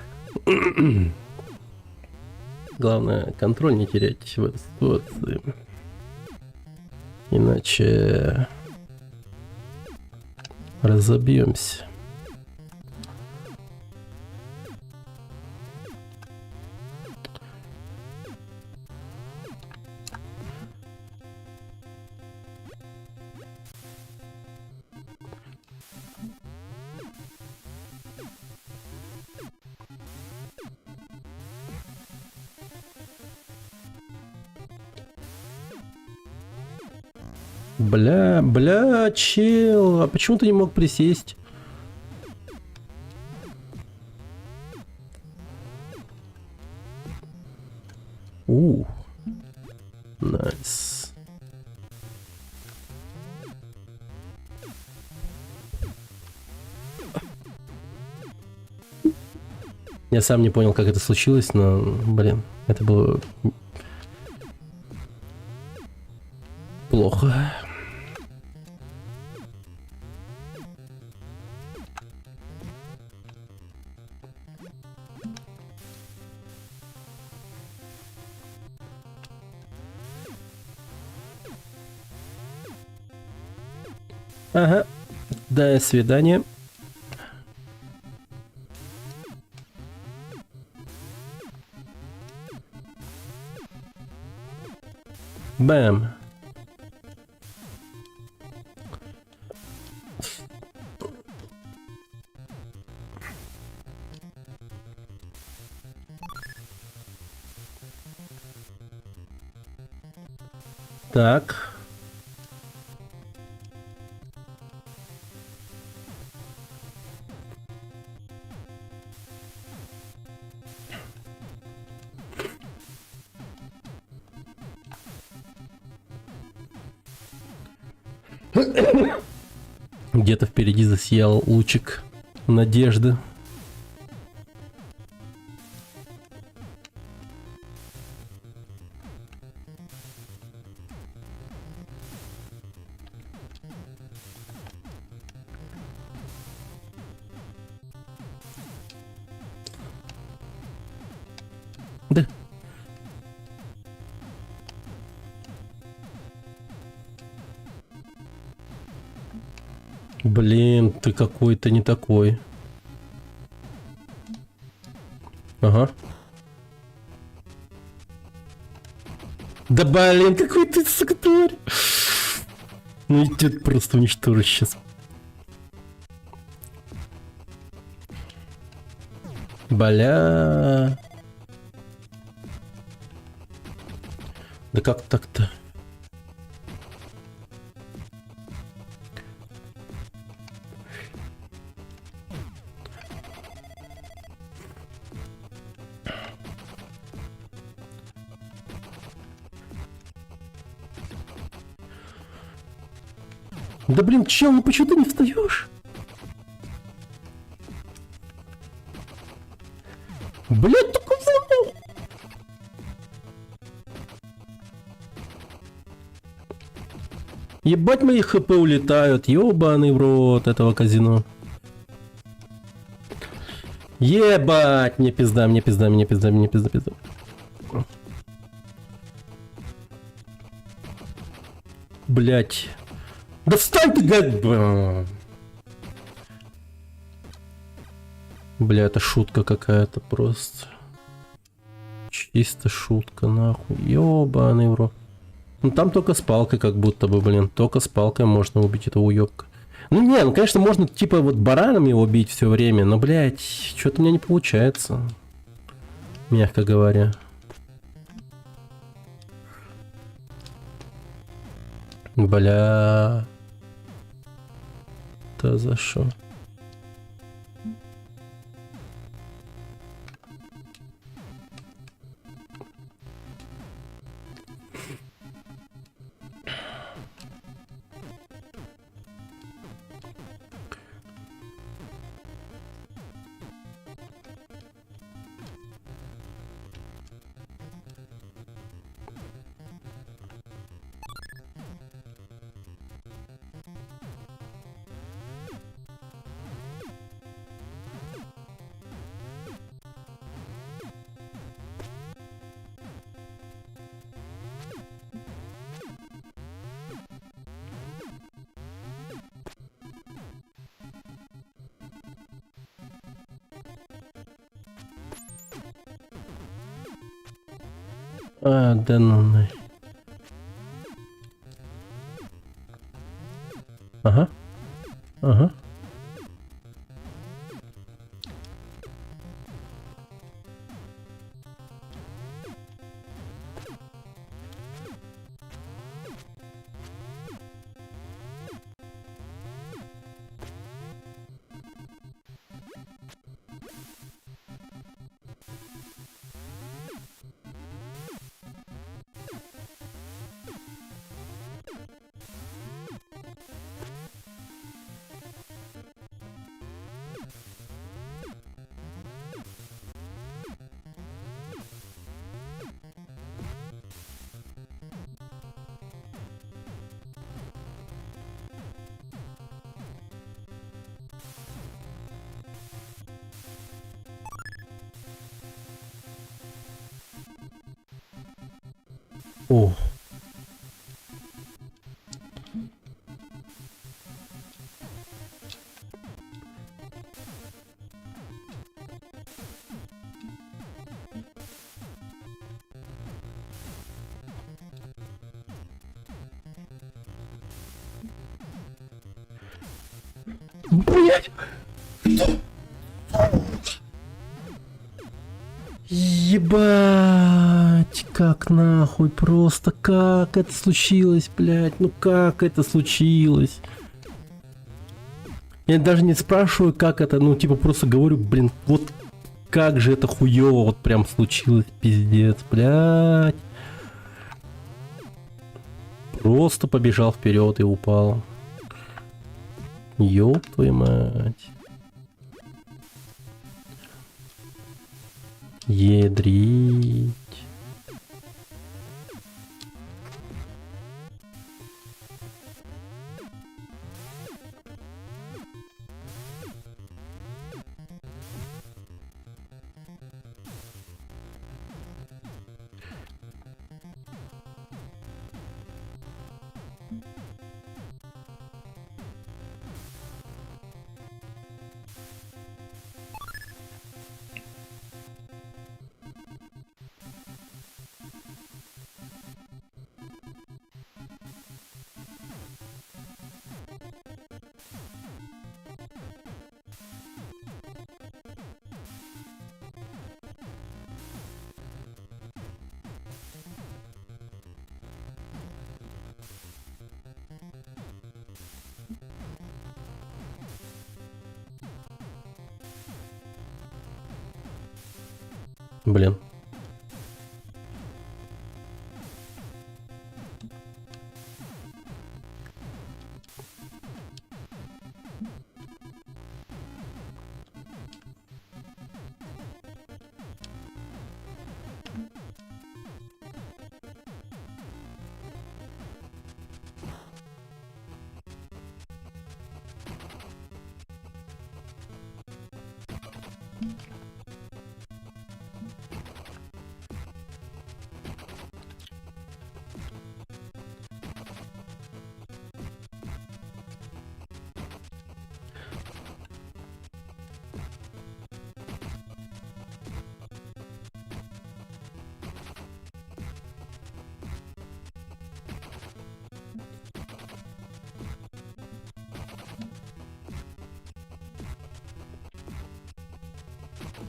Главное, контроль не терять в этой ситуации. Иначе разобьемся. Бля, чел, а почему ты не мог присесть? Найс. Я сам не понял, как это случилось, но, блин, это было плохо. Ага, до свидания. Бэм. Так. Где-то впереди засиял лучик надежды. Да. Блин, ты какой-то не такой. Ага. Да блин, какой ты сактор. Ну идет просто уничтожить сейчас. Бля. Да как так-то? Да блин, чел, ну почему ты не встаешь? Блять, такой забыл. Ебать, мои хп улетают, ёбаный в рот этого казино. Ебать, мне пизда, мне пизда, мне пизда, мне пизда, пизда. Блять. Да встань ты, гад! Бля, это шутка какая-то просто. Чисто шутка, нахуй. Ёбаный в рот. Ну там только с палкой как будто бы, блин. Только с палкой можно убить этого уёбка. Ну не, ну конечно можно типа вот баранами его бить все время, но, блядь, что-то у меня не получается. Мягко говоря. Бля. Да за что? А, да ну нафиг. Ага. Ага. О. Блять! Ебать! Как нахуй? Просто как это случилось, блять? Ну как это случилось? Я даже не спрашиваю, как это, ну типа просто говорю, блин, вот как же это хуёво вот прям случилось, пиздец, блять. Просто побежал вперед и упал. Ёб твою мать. Ядрить. Блин.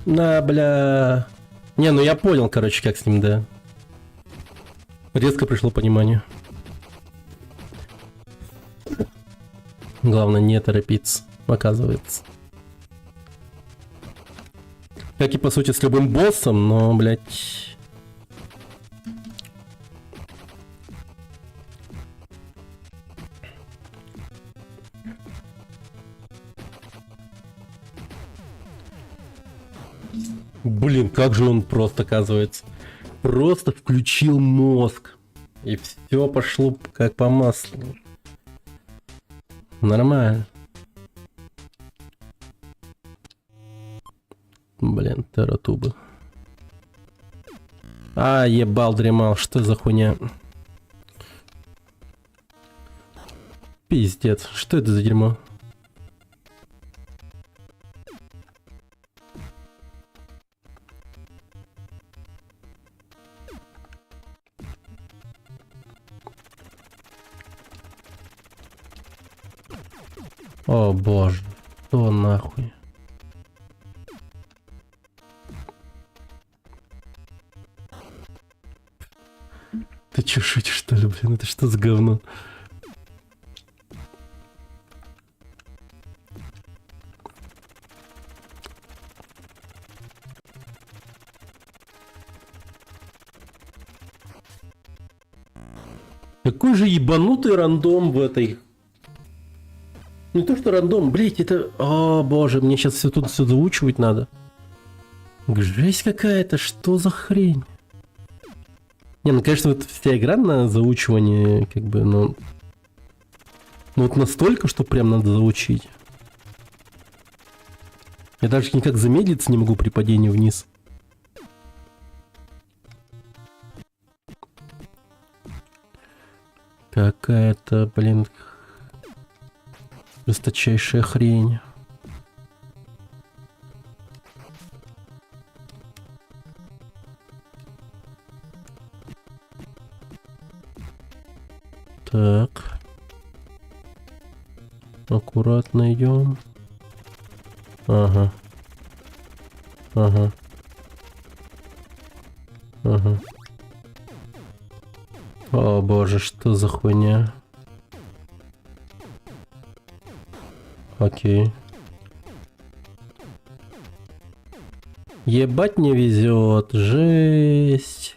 На, бля. Не, ну я понял, короче, как с ним, да. Резко пришло понимание. Главное не торопиться, оказывается. Как и по сути с любым боссом, но, блядь... Блин, как же он просто, оказывается. Просто включил мозг. И все пошло как по маслу. Нормально. Блин, таратубы. А, ебал, дремал, что за хуйня? Пиздец, что это за дерьмо? О боже, что нахуй? Ты чё шутишь, что ли, блин? Это что за говно? Какой же ебанутый рандом в этой... Не то что рандом, блять, это... О боже, мне сейчас все тут все заучивать надо. Жесть какая-то, что за хрень? Не, ну конечно, вот вся игра на заучивание, как бы, но... Ну вот настолько, что прям надо заучить. Я даже никак замедлиться не могу при падении вниз. Какая-то, блин, жесточайшая хрень. Так. Аккуратно идем. Ага. Ага. Ага. О боже, что за хуйня? Окей. Ебать не везет, жесть.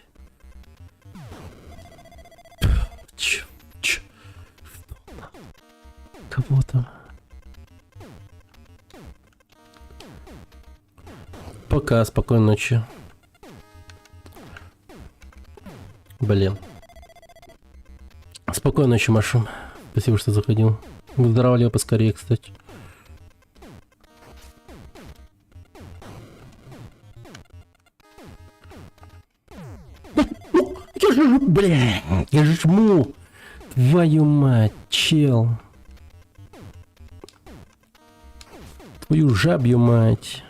Кого-то. Пока, спокойной ночи. Блин. Спокойной ночи, Машум. Спасибо, что заходил. Выздоравливай поскорее, кстати. Я же, бля, я же жму. Твою мать, чел. Твою жабью мать.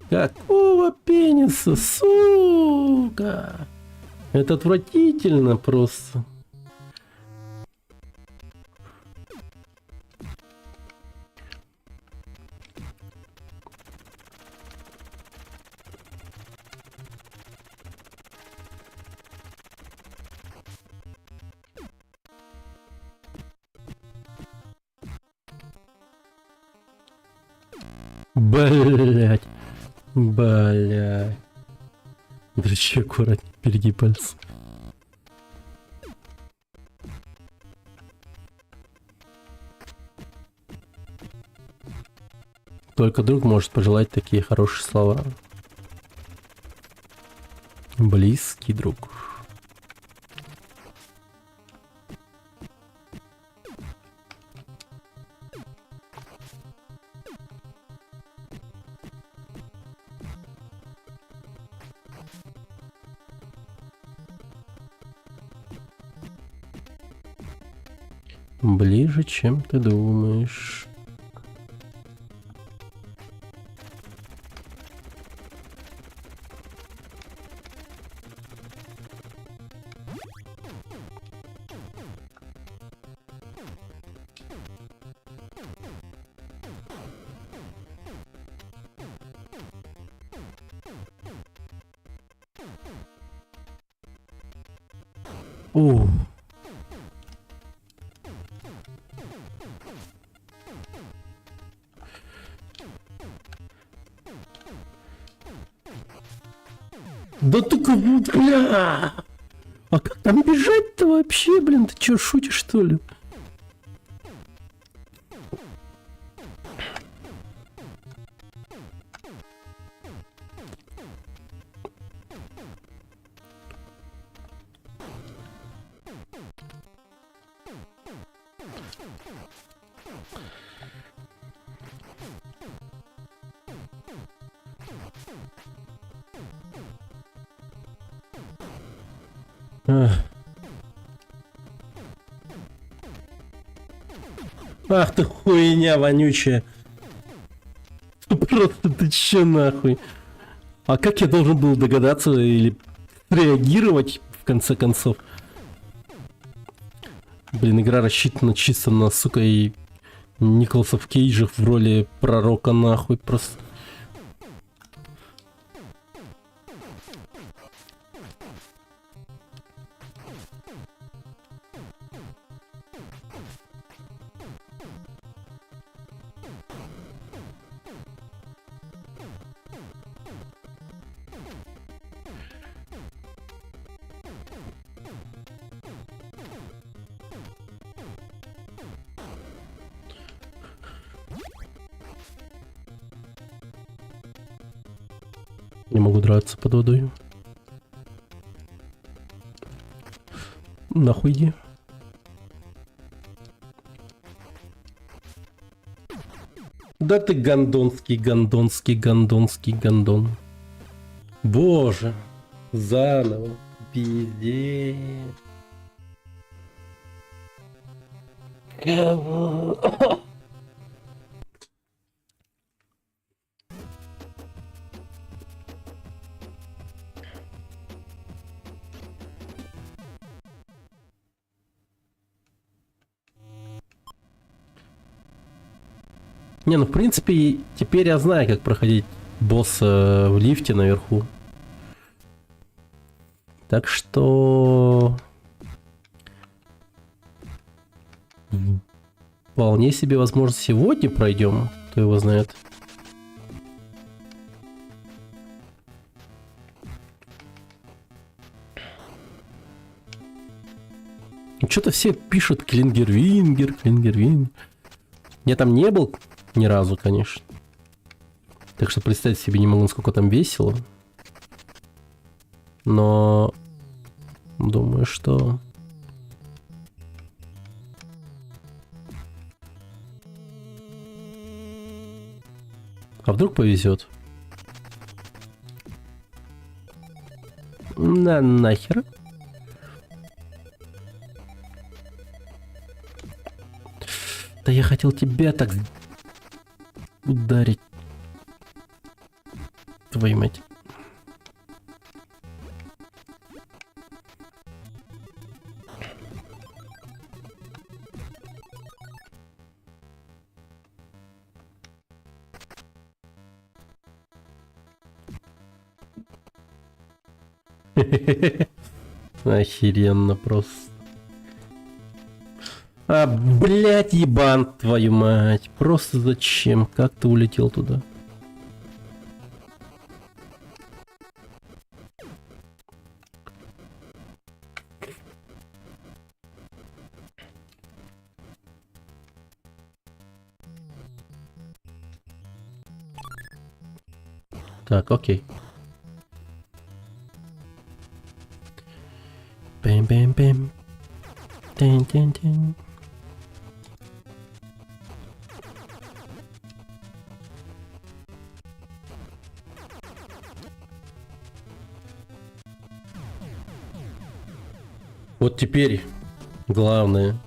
Какого пениса, сука? Это отвратительно просто. Блять. Блять. Дрочи аккуратнее, впереди пальцы. Только друг может пожелать такие хорошие слова. Близкий друг. Ближе, чем ты думаешь. О. Да ты кого, бля! А как там бежать-то вообще, блин? Ты чё, шутишь, что ли? Ах ты хуйня вонючая. Просто ты че нахуй? А как я должен был догадаться или реагировать в конце концов? Блин, игра рассчитана чисто на, сука, и Николасов Кейджев в роли пророка нахуй просто. Не могу драться под водой. Нахуй иди. Да ты гондонский, гондонский, гондонский, гондон. Боже. Заново. Пиздец. Не, ну в принципе, теперь я знаю, как проходить босса в лифте наверху. Так что... Вполне себе, возможно, сегодня пройдем. Кто его знает. Что-то все пишут Клингер-Вингер, Клингер-Вингер. Я там не был ни разу, конечно. Так что представить себе не могу, насколько там весело. Но... Думаю, что... А вдруг повезет? Нахер? Да я хотел тебя так ударить. Твою мать. Охеренно просто. А, блядь, ебан, твою мать. Просто зачем? Как ты улетел туда? Так, окей. Бэм-бэм-бэм. Тин-тин-тин. Вот теперь главное.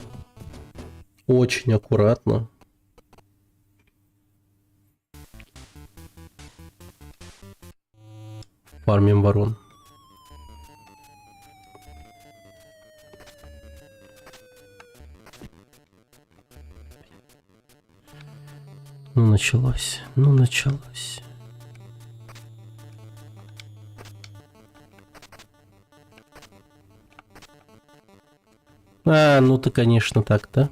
Очень аккуратно. Фармим ворон. Ну началось, ну началось. А, ну ты, конечно, так, да?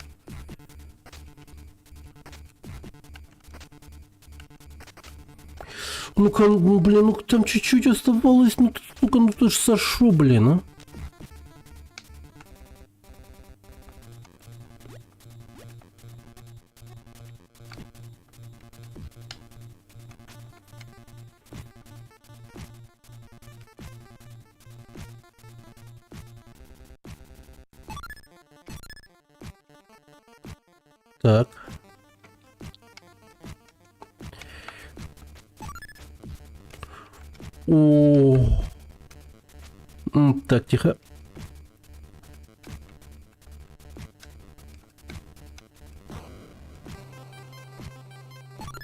Ну-ка, ну, блин, ну там чуть-чуть оставалось, ну-ка, ну ты ж Сашу, блин, а? Так. О. Так, тихо.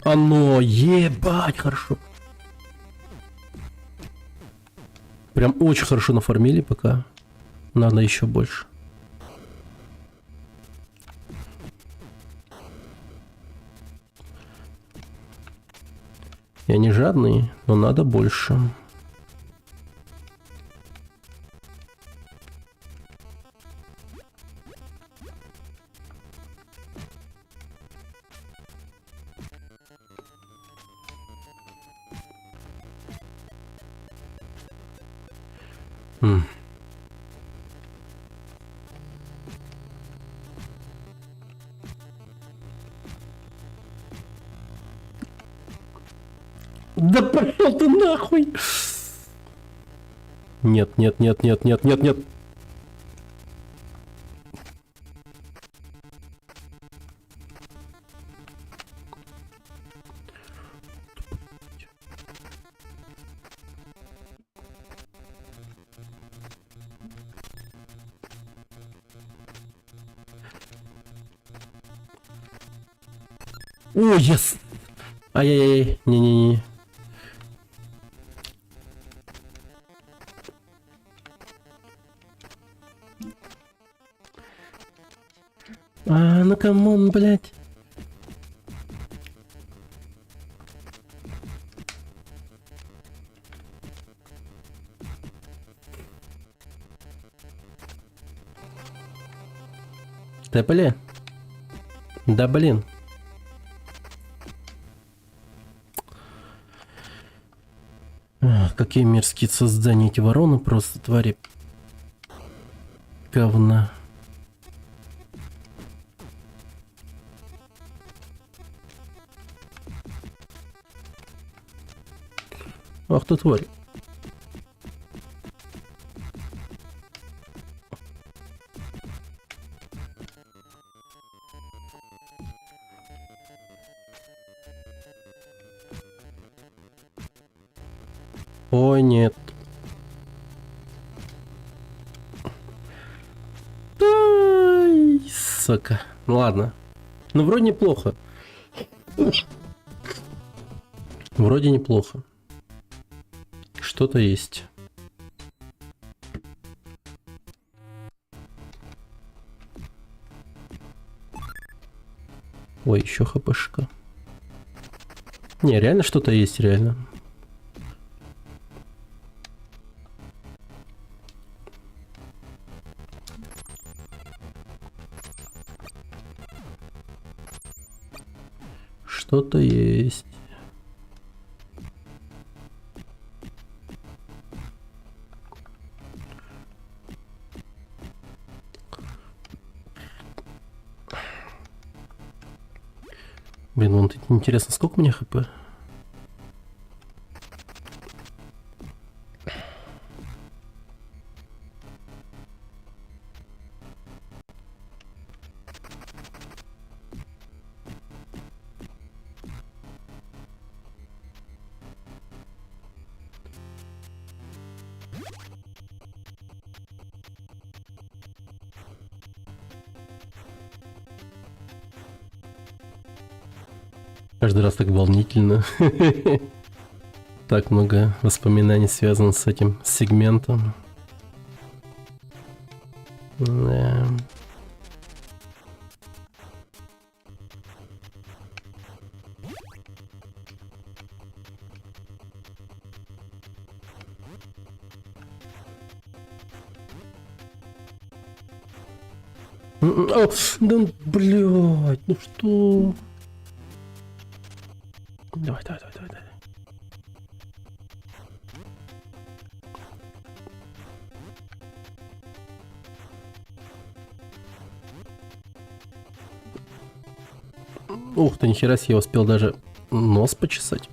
Оно, ебать, хорошо. Прям очень хорошо нафармили пока. Надо еще больше. Я не жадный, но надо больше. Да пошел ты нахуй! Нет, нет, нет, нет, нет, нет, нет. О, yes! Ай-яй-яй, не-не-не. Ну камон, блядь. Да блин. Да блин. Какие мерзкие создания эти вороны, просто твари говна. Ах ты тварь. Ой, нет. Ай, сука. Ну ладно. Ну вроде неплохо. Вроде неплохо. Что-то есть. Ой, еще хпшка. Не, реально что-то есть, реально. Что-то есть. Блин, вон интересно, сколько у меня хп? Каждый раз так волнительно. Так много воспоминаний связано с этим сегментом. Да. О, да, блядь, ну что? Давай, давай, давай, давай, давай. Ух ты, нихера себе, я успел даже нос почесать.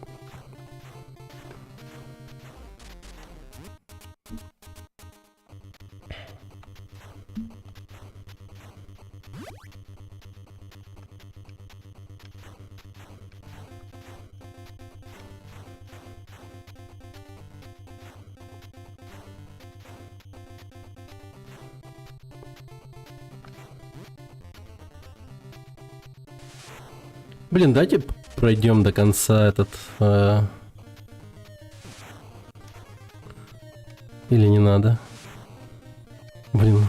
Блин, давайте пройдем до конца этот... Или не надо? Блин,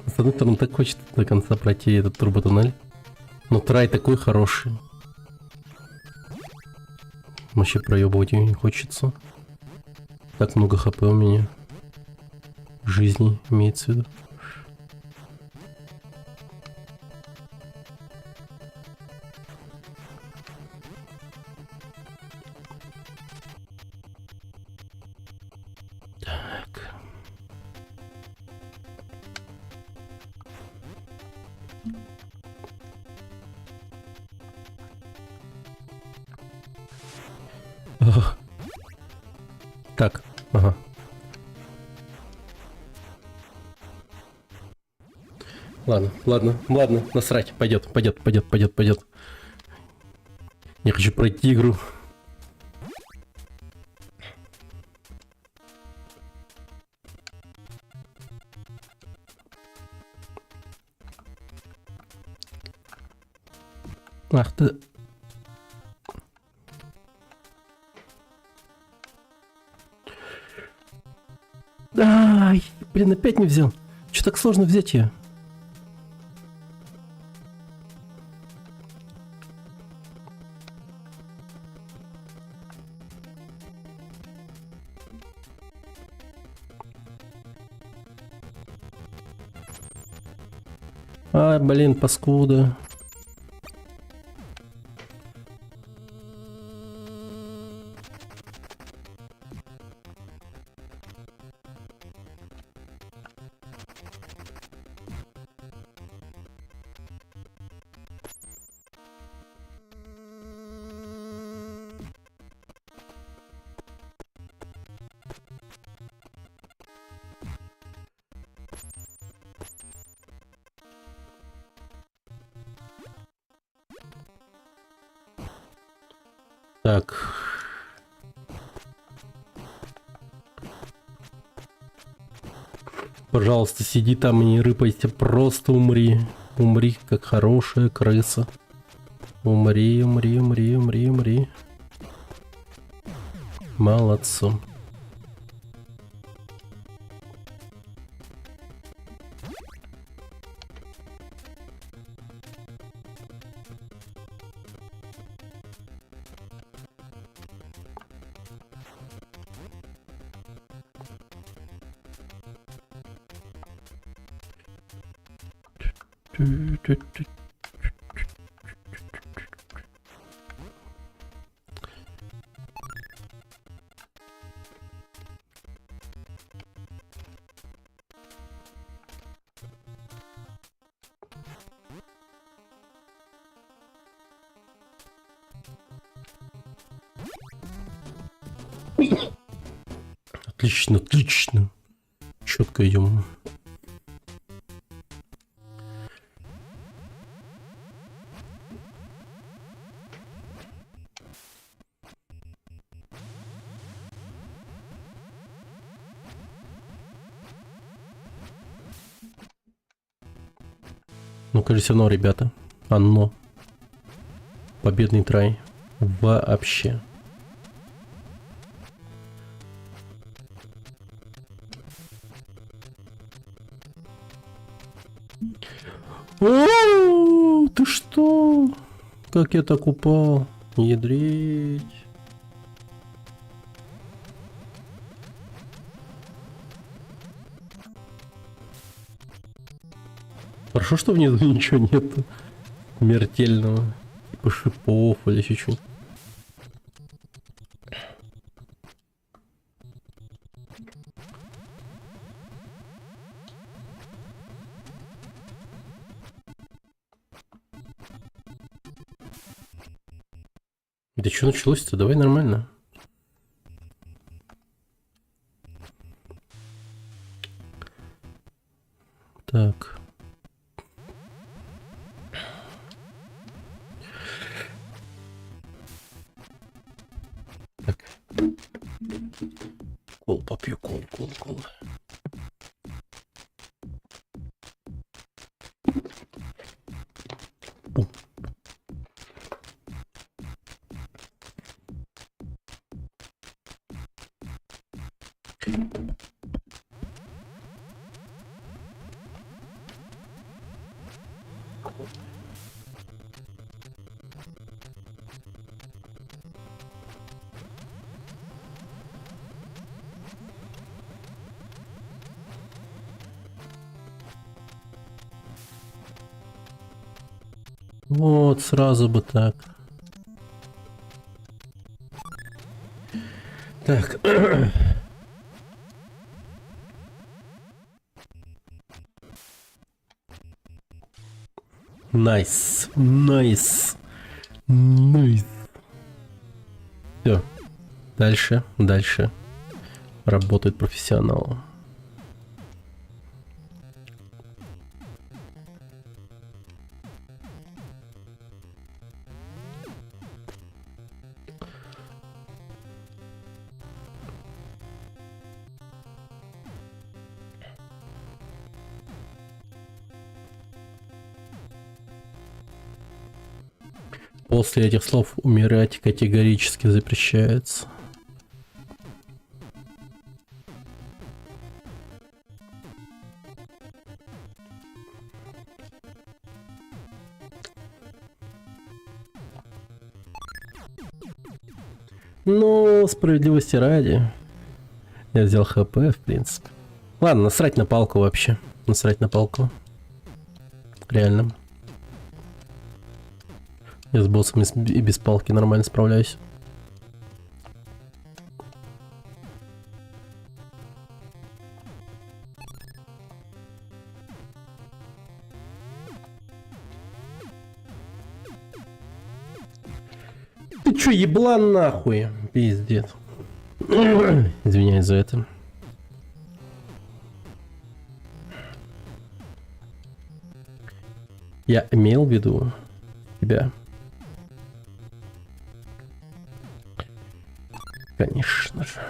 с одной стороны так хочется до конца пройти этот турботуннель. Но трай такой хороший. Вообще проебывать ее не хочется. Так много хп у меня. Жизни имеется в виду. Так. Так, ага. Ладно, насрать, пойдет. Я хочу пройти игру. Ах ты. Ай, блин, опять не взял. Че так сложно взять ее? Ай, блин, паскуда. Так. Пожалуйста, сиди там и не рыпайся, просто умри. Умри, как хорошая крыса. Умри. Молодцом. Отлично. Четко идем. Ну, кажется, оно, ребята. Оно. Победный трай. Вообще. О, ты что? Как я так упал? Ядреть. Хорошо, что внизу ничего нету смертельного. Типа шипов или еще что-нибудь. Да что началось-то? Давай нормально. Так. Так. Кол попью, кол. Вот, сразу бы так. Так. Найс. Найс. Найс. Все. Дальше. Дальше. Работает профессионал. После этих слов умирать категорически запрещается. Ну, справедливости ради. Я взял ХП, в принципе. Ладно, насрать на палку вообще. Насрать на палку. Реально. Я с боссами и без палки нормально справляюсь. Ты чё, еблан нахуй? Пиздец. Извиняюсь за это. Я имел в виду тебя. Конечно же.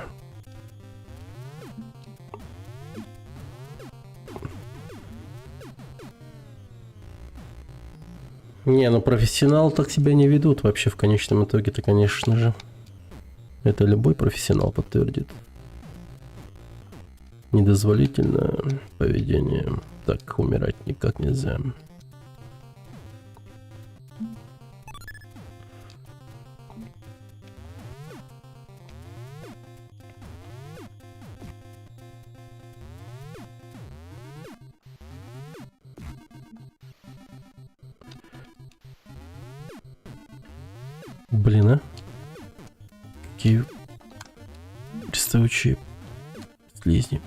Не, ну профессионал так себя не ведут вообще в конечном итоге-то, конечно же. Это любой профессионал подтвердит. Недозволительное поведение. Так умирать никак нельзя. Блин, а? Какие приставучие слизни.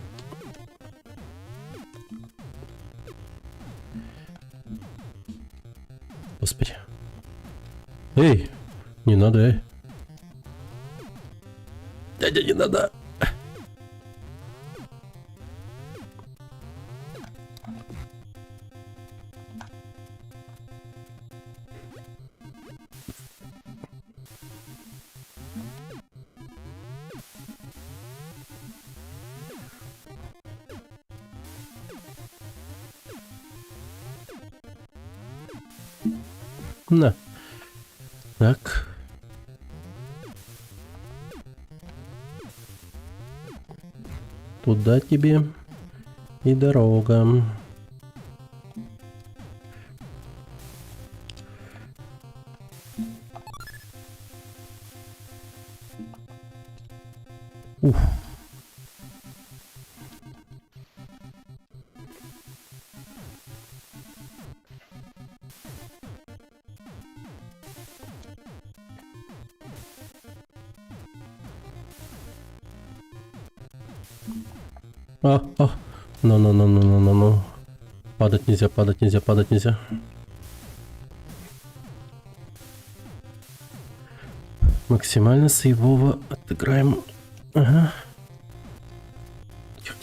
Господи. Эй, не надо, эй. Дядя, не надо. На. Так. Туда тебе и дорога. Уф. Ну. Падать нельзя, падать нельзя, падать нельзя. Максимально сейвово отыграем. Ага. Тихо.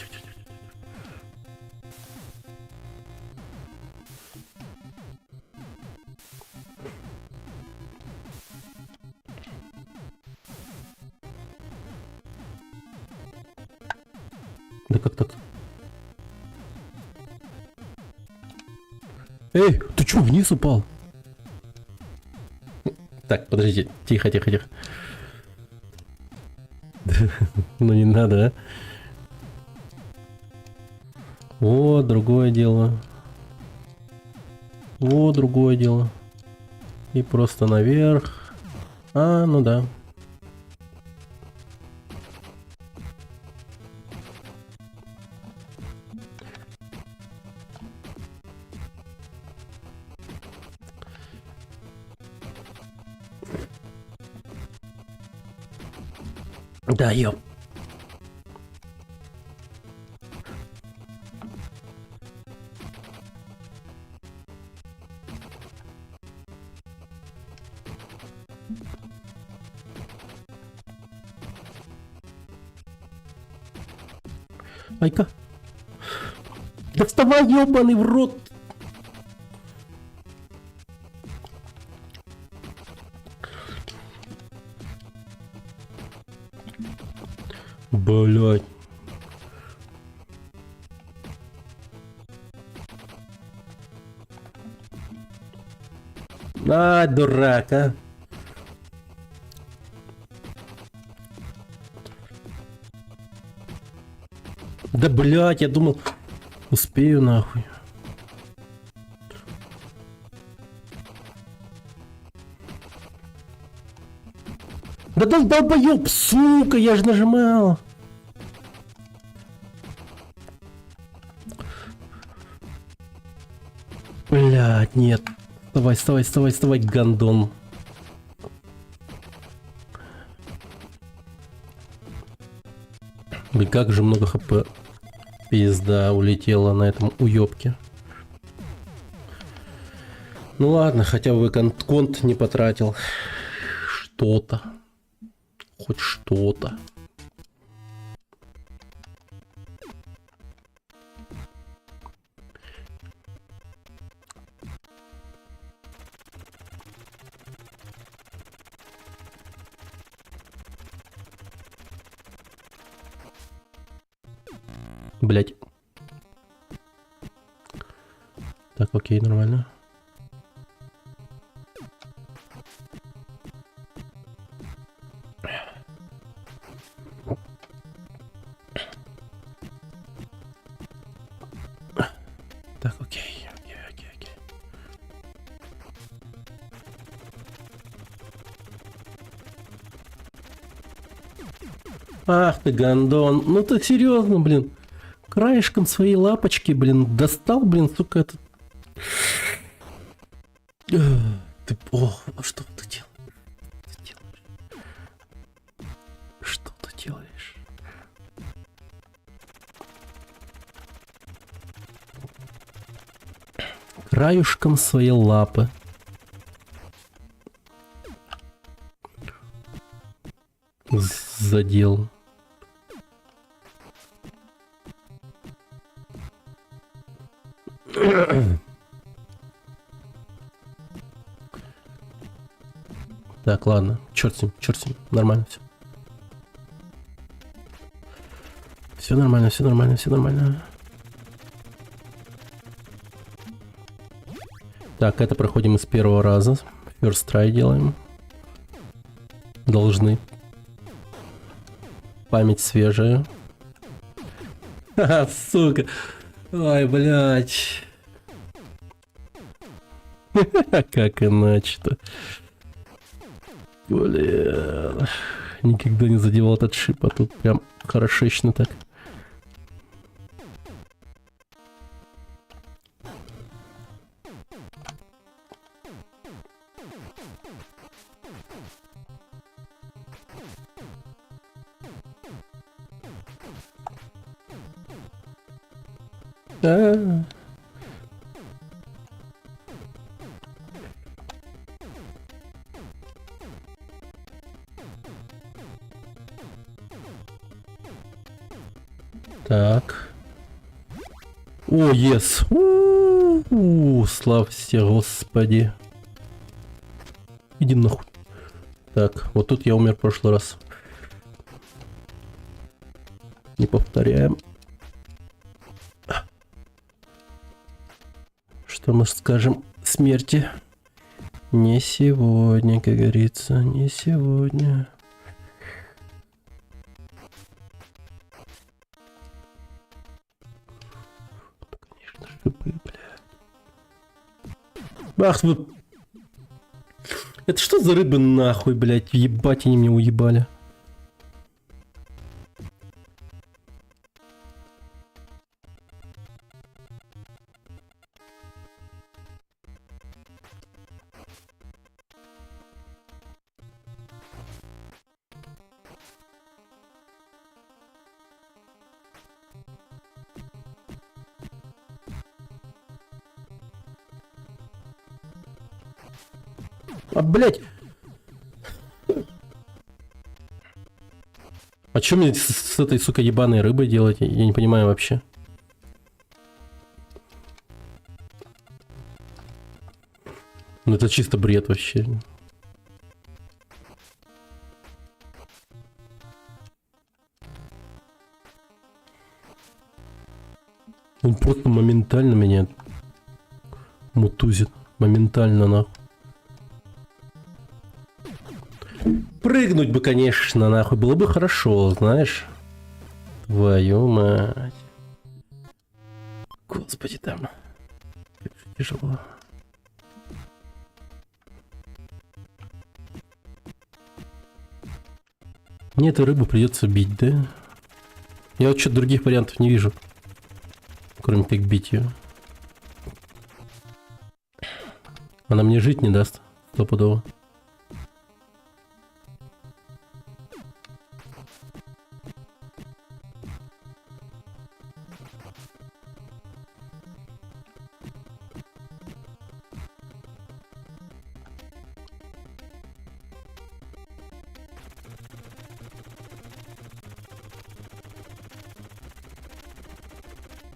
Да как так? Эй, ты чё, вниз упал? Так, подождите, тихо. Ну не надо, а? О, другое дело. И просто наверх. А, ну да. Да, ёп. Айка. Да вставай, ёбаный в рот. Блять. А, дурак, а. Да блять, я думал, успею нахуй. Да долбоёб, сука, я же нажимал. Блять, нет. Вставай, вставай, вставай, вставай, гандон. Блин, как же много хп. Пизда улетела на этом уёбке. Ну ладно, хотя бы конт не потратил. Что-то. Хоть что-то. Блять. Так, окей, нормально. Так, окей, окей, окей, окей. Ах ты, гандон. Ну ты серьезно, блин. Краешком своей лапочки, блин, достал, блин, сука, этот... Ты... О, что ты делаешь? Что ты делаешь? Краюшком своей лапы. Задел. Так, ладно. Черт с ним. Нормально все. Все нормально, все нормально, все нормально. Так, это проходим из первого раза. First try делаем. Должны. Память свежая. Ха-ха, сука. Ой, блядь. Как иначе-то? Блин. Никогда не задевал этот шип, а тут прям хорошечно так. А-а-а. Так. О, ес. Славься, Господи. Иди нахуй. Так, вот тут я умер в прошлый раз. Не повторяем. Что мы скажем смерти? Не сегодня, как говорится, не сегодня. Конечно, шипы, бля. Ах вы... Это что за рыбы нахуй, блядь? Ебать, они меня уебали. А, блядь! А что мне с этой, сука, ебаной рыбой делать? Я не понимаю вообще. Ну это чисто бред вообще. Он просто моментально меня мутузит. Моментально нахуй. Прыгнуть бы, конечно, нахуй. Было бы хорошо, знаешь. Твою мать. Господи, там. Как же тяжело. Мне эту рыбу придется бить, да? Я вот что-то других вариантов не вижу. Кроме как бить ее. Она мне жить не даст. Стопудово.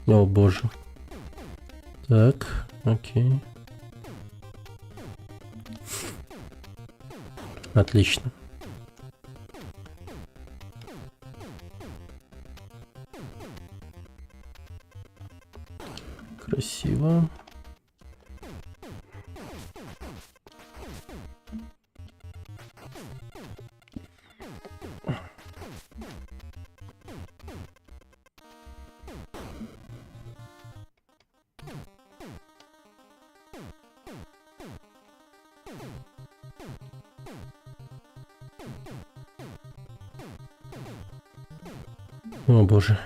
О боже. Так, окей. Отлично. Красиво. О боже.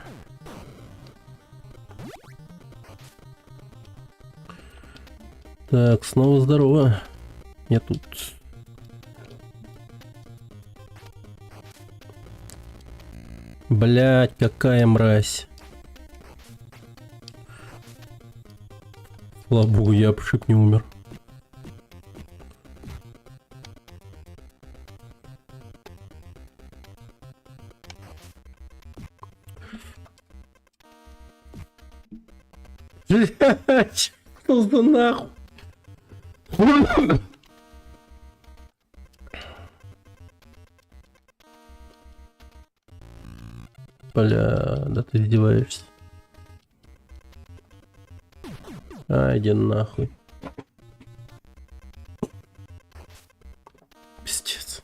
Так, снова здорово. Я тут. Блять, какая мразь. Слава богу, я обшиб не умер. Блять, что за нахуй? Бля, да ты издеваешься. А, иди нахуй. Пиздец.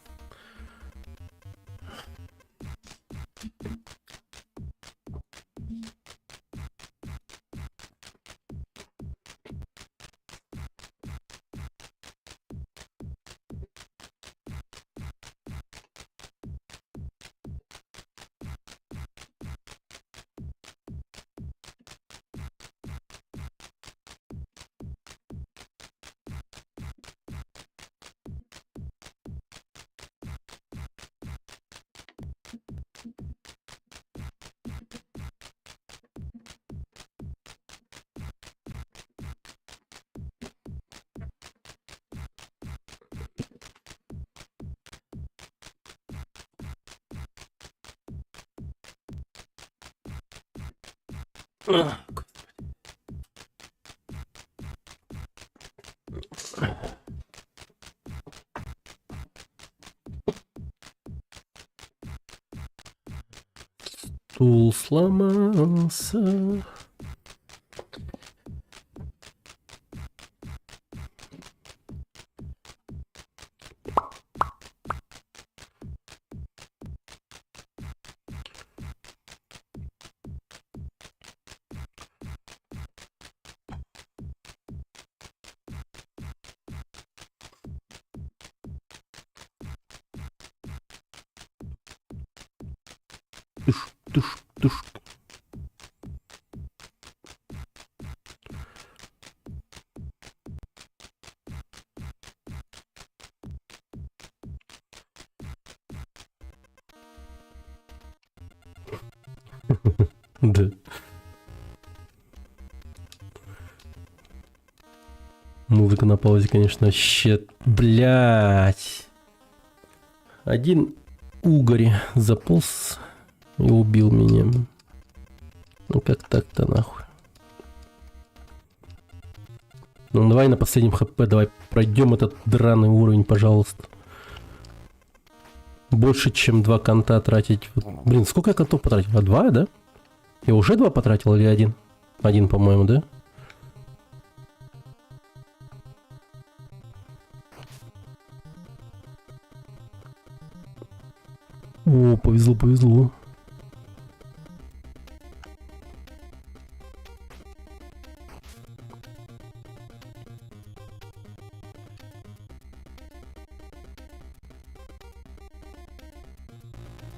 Стул сломался. Туш, туш, туш. Да. Музыка на паузе, конечно, вообще... Блять. Один угорь заполз и убил меня. Ну как так-то нахуй. Ну давай на последнем хп, давай пройдем этот драный уровень, пожалуйста. Больше, чем 2 конта тратить. Блин, сколько я контов потратил? 2, да? Я уже 2 потратил или 1? 1, по-моему, да? О, повезло, повезло.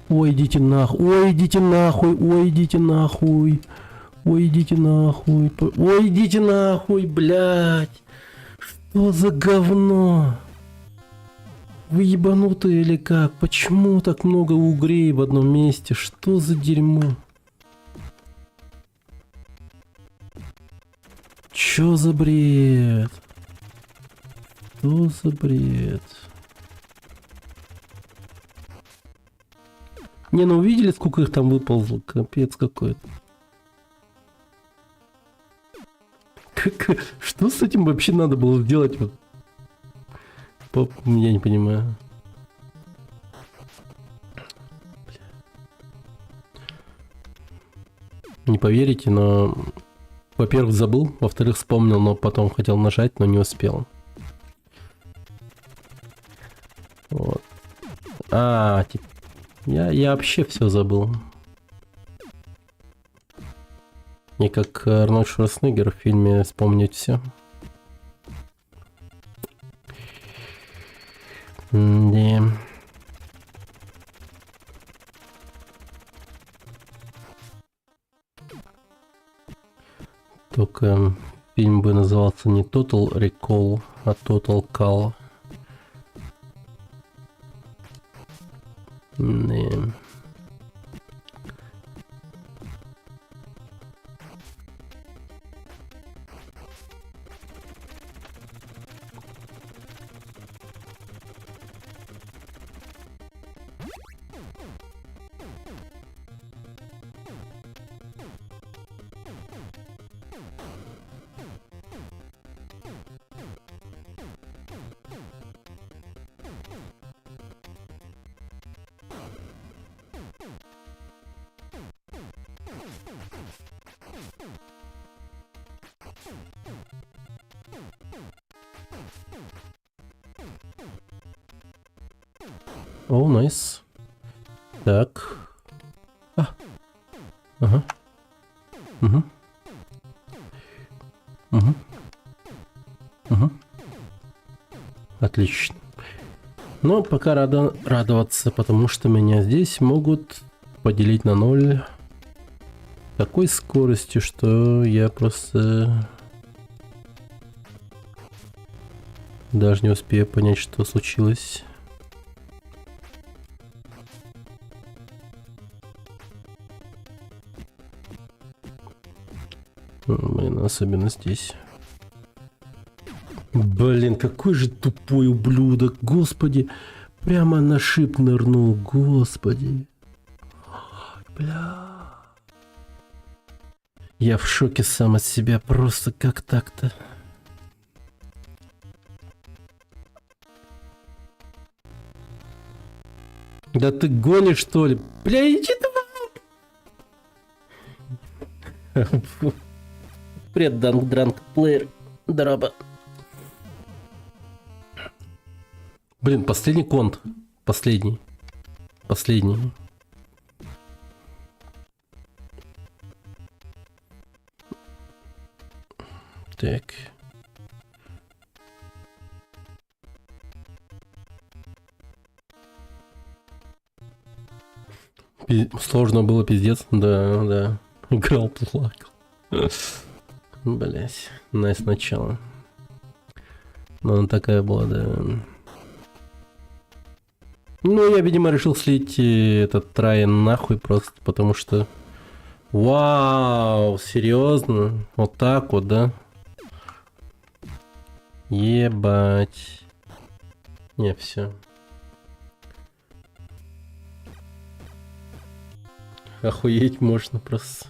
Ой, идите нахуй, ой, идите нахуй, ой, идите нахуй. Ой, идите нахуй, ой, идите нахуй, блядь. Что за говно? Вы ебанутые или как? Почему так много угрей в одном месте? Что за дерьмо? Чё за бред? Что за бред? Не, ну увидели, сколько их там выползло? Капец какой-то. Что с этим вообще надо было сделать? Вот? Я не понимаю. Не поверите, но... Во-первых, забыл, во-вторых, вспомнил, но потом хотел нажать, но не успел. Вот. Типа... Я вообще все забыл. Не как Арнольд Шварценеггер в фильме «Вспомнить все». Да. Только фильм бы назывался не Total Recall, а Total Call. Да. О, найс. Так. Ага. Угу. Угу. Угу. Отлично. Но пока рада радоваться, потому что меня здесь могут поделить на 0 такой скоростью, что я просто даже не успею понять, что случилось. Блин, особенно здесь. Блин, какой же тупой ублюдок, господи. Прямо на шип нырнул, господи. Бля. Я в шоке сам от себя, просто как так-то. Да ты гонишь, что ли? Бля, иди ты. Привет, дранк плеер. Дроба. Блин, последний конт. Последний. Так. Сложно было, пиздец. Да. Играл, плакал. Блять, найс начало. Но она такая была, да. Ну, я, видимо, решил слить этот трай нахуй просто, потому что Вау, серьезно? Вот так вот, да? Ебать. Не, все. Охуеть можно просто.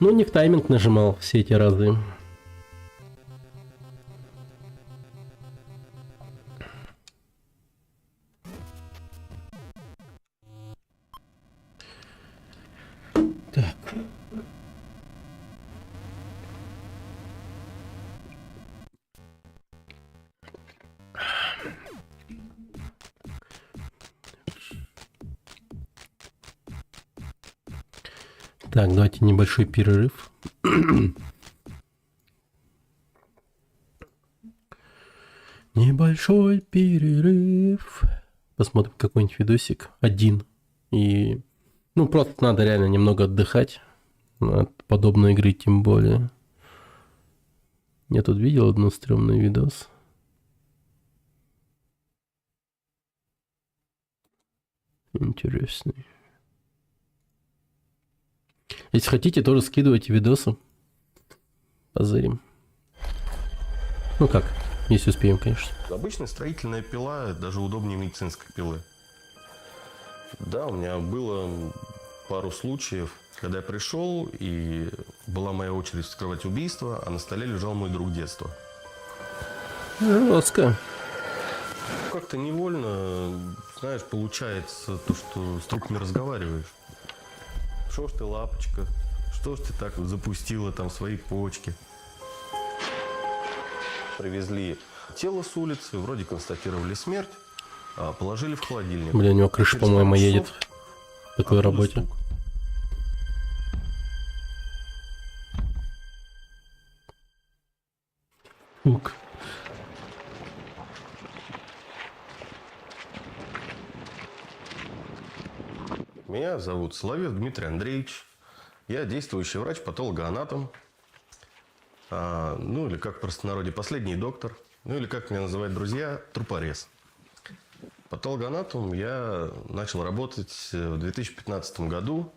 Ну, не в тайминг нажимал все эти разы. Так. Так, давайте небольшой перерыв. Небольшой перерыв. Посмотрим какой-нибудь видосик. Один. И... Ну, просто надо реально немного отдыхать. От подобной игры тем более. Я тут видел один стрёмный видос. Интересный. Если хотите, тоже скидывайте видосы. Позырим. Ну как, если успеем, конечно. Обычная строительная пила даже удобнее медицинской пилы. Да, у меня было пару случаев, когда я пришел, и была моя очередь вскрывать убийство, а на столе лежал мой друг детства. Жестко. Как-то невольно, знаешь, получается то, что с трупами разговариваешь. Что ж ты, лапочка, что ж ты так вот запустила там свои почки? Привезли тело с улицы, вроде констатировали смерть, а положили в холодильник. Бля, у него крыша, Через по-моему, пару едет часов в такой оттуда работе. стук. Ук. Меня зовут Соловьев Дмитрий Андреевич. Я действующий врач-патологоанатом. Ну, или как в простонародье, последний доктор. Ну, или как меня называют друзья, трупорез. Патологоанатом я начал работать в 2015 году,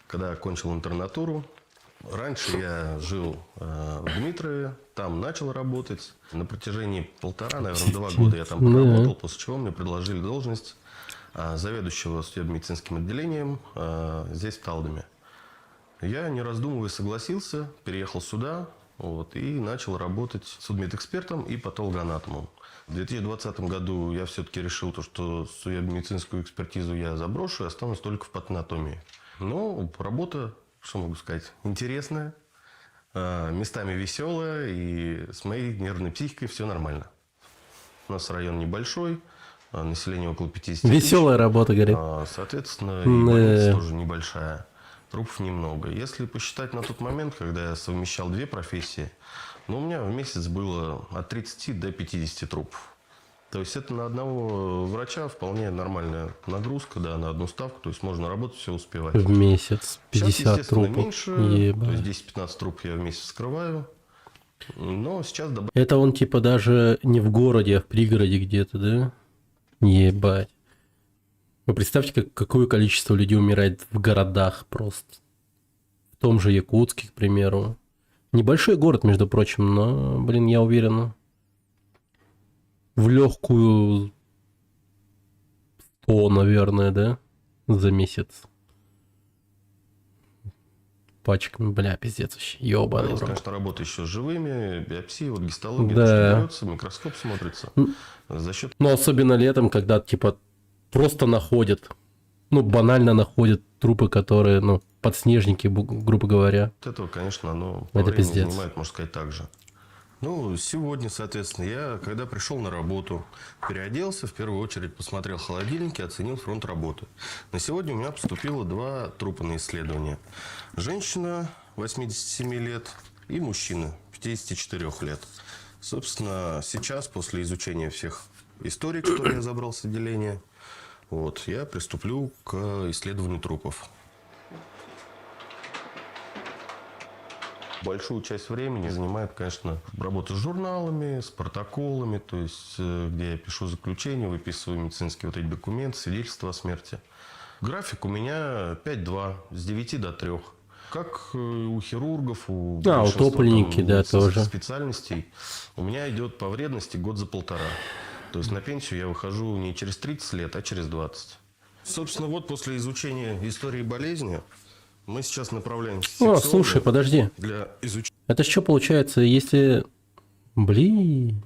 когда окончил интернатуру. Раньше я жил в Дмитрове, там начал работать. На протяжении 1,5, наверное, 2 года я там поработал, после чего мне предложили должность заведующего судебно-медицинским отделением здесь, в Талдоме. Я, не раздумывая, согласился, переехал сюда и начал работать судмедэкспертом и патологоанатомом. В 2020 году я все-таки решил, что судебно-медицинскую экспертизу я заброшу и останусь только в патанатомии. Но работа, что могу сказать, интересная, местами веселая, и с моей нервной психикой все нормально. У нас район небольшой, население около 50 тысяч. Веселая работа, говорит. Соответственно, и больница тоже небольшая. Трупов немного. Если посчитать на тот момент, когда я совмещал две профессии, у меня в месяц было от 30 до 50 трупов. То есть это на одного врача вполне нормальная нагрузка, да, на одну ставку. То есть можно работать, все успевать. В месяц 50 сейчас, трупов. Меньше, то есть 10-15 трупов я в месяц вскрываю. Но сейчас Это он типа даже не в городе, а в пригороде где-то, да? Ебать. Вы представьте, какое количество людей умирает в городах просто. В том же Якутске, к примеру. Небольшой город, между прочим, но, блин, я уверен, в легкую 100, наверное, да? За месяц. Пачками, бля, пиздец вообще, ёбаный рот. конечно, работа еще с живыми, биопсии, гистология, да. берется, микроскоп смотрится. За счет... Ну, особенно летом, когда, типа, просто находят, банально находят трупы, которые, подснежники, грубо говоря. Вот этого, конечно, оно это пиздец. занимает, можно сказать, так же. Сегодня, соответственно, я, когда пришел на работу, переоделся, в первую очередь посмотрел холодильник и оценил фронт работы. На сегодня у меня поступило 2 трупа на исследование. Женщина 87 лет и мужчина 54 лет. Собственно, сейчас, после изучения всех историй, которые я забрал с отделения, я приступлю к исследованию трупов. Большую часть времени занимает, конечно, работа с журналами, с протоколами, то есть где я пишу заключение, выписываю медицинские эти документы, свидетельства о смерти. График у меня 5-2, с 9 до 3. как у хирургов, у утопленники, да, тоже. специальностей, у меня идет по вредности год за полтора. То есть на пенсию я выхожу не через 30 лет, а через 20. Собственно, вот после изучения истории болезни мы сейчас направляемся в О, секционную слушай, подожди. для изучения. Это что получается, если... Блин.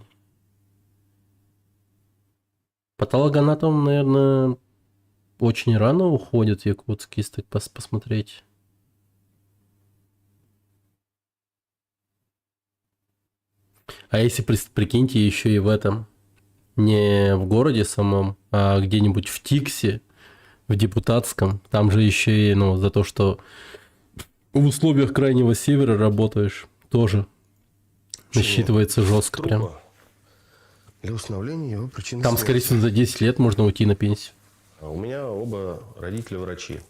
Патологоанатом, наверное, очень рано уходит в Якутск, если так посмотреть. А если, прикиньте, еще и в этом, не в городе самом, а где-нибудь в Тиксе, в депутатском, там же еще и, ну, за то, что в условиях крайнего севера работаешь, тоже насчитывается жестко прям. Для установления его причины Там, смерти. скорее всего, за 10 лет можно уйти на пенсию. У меня оба родителя врачи.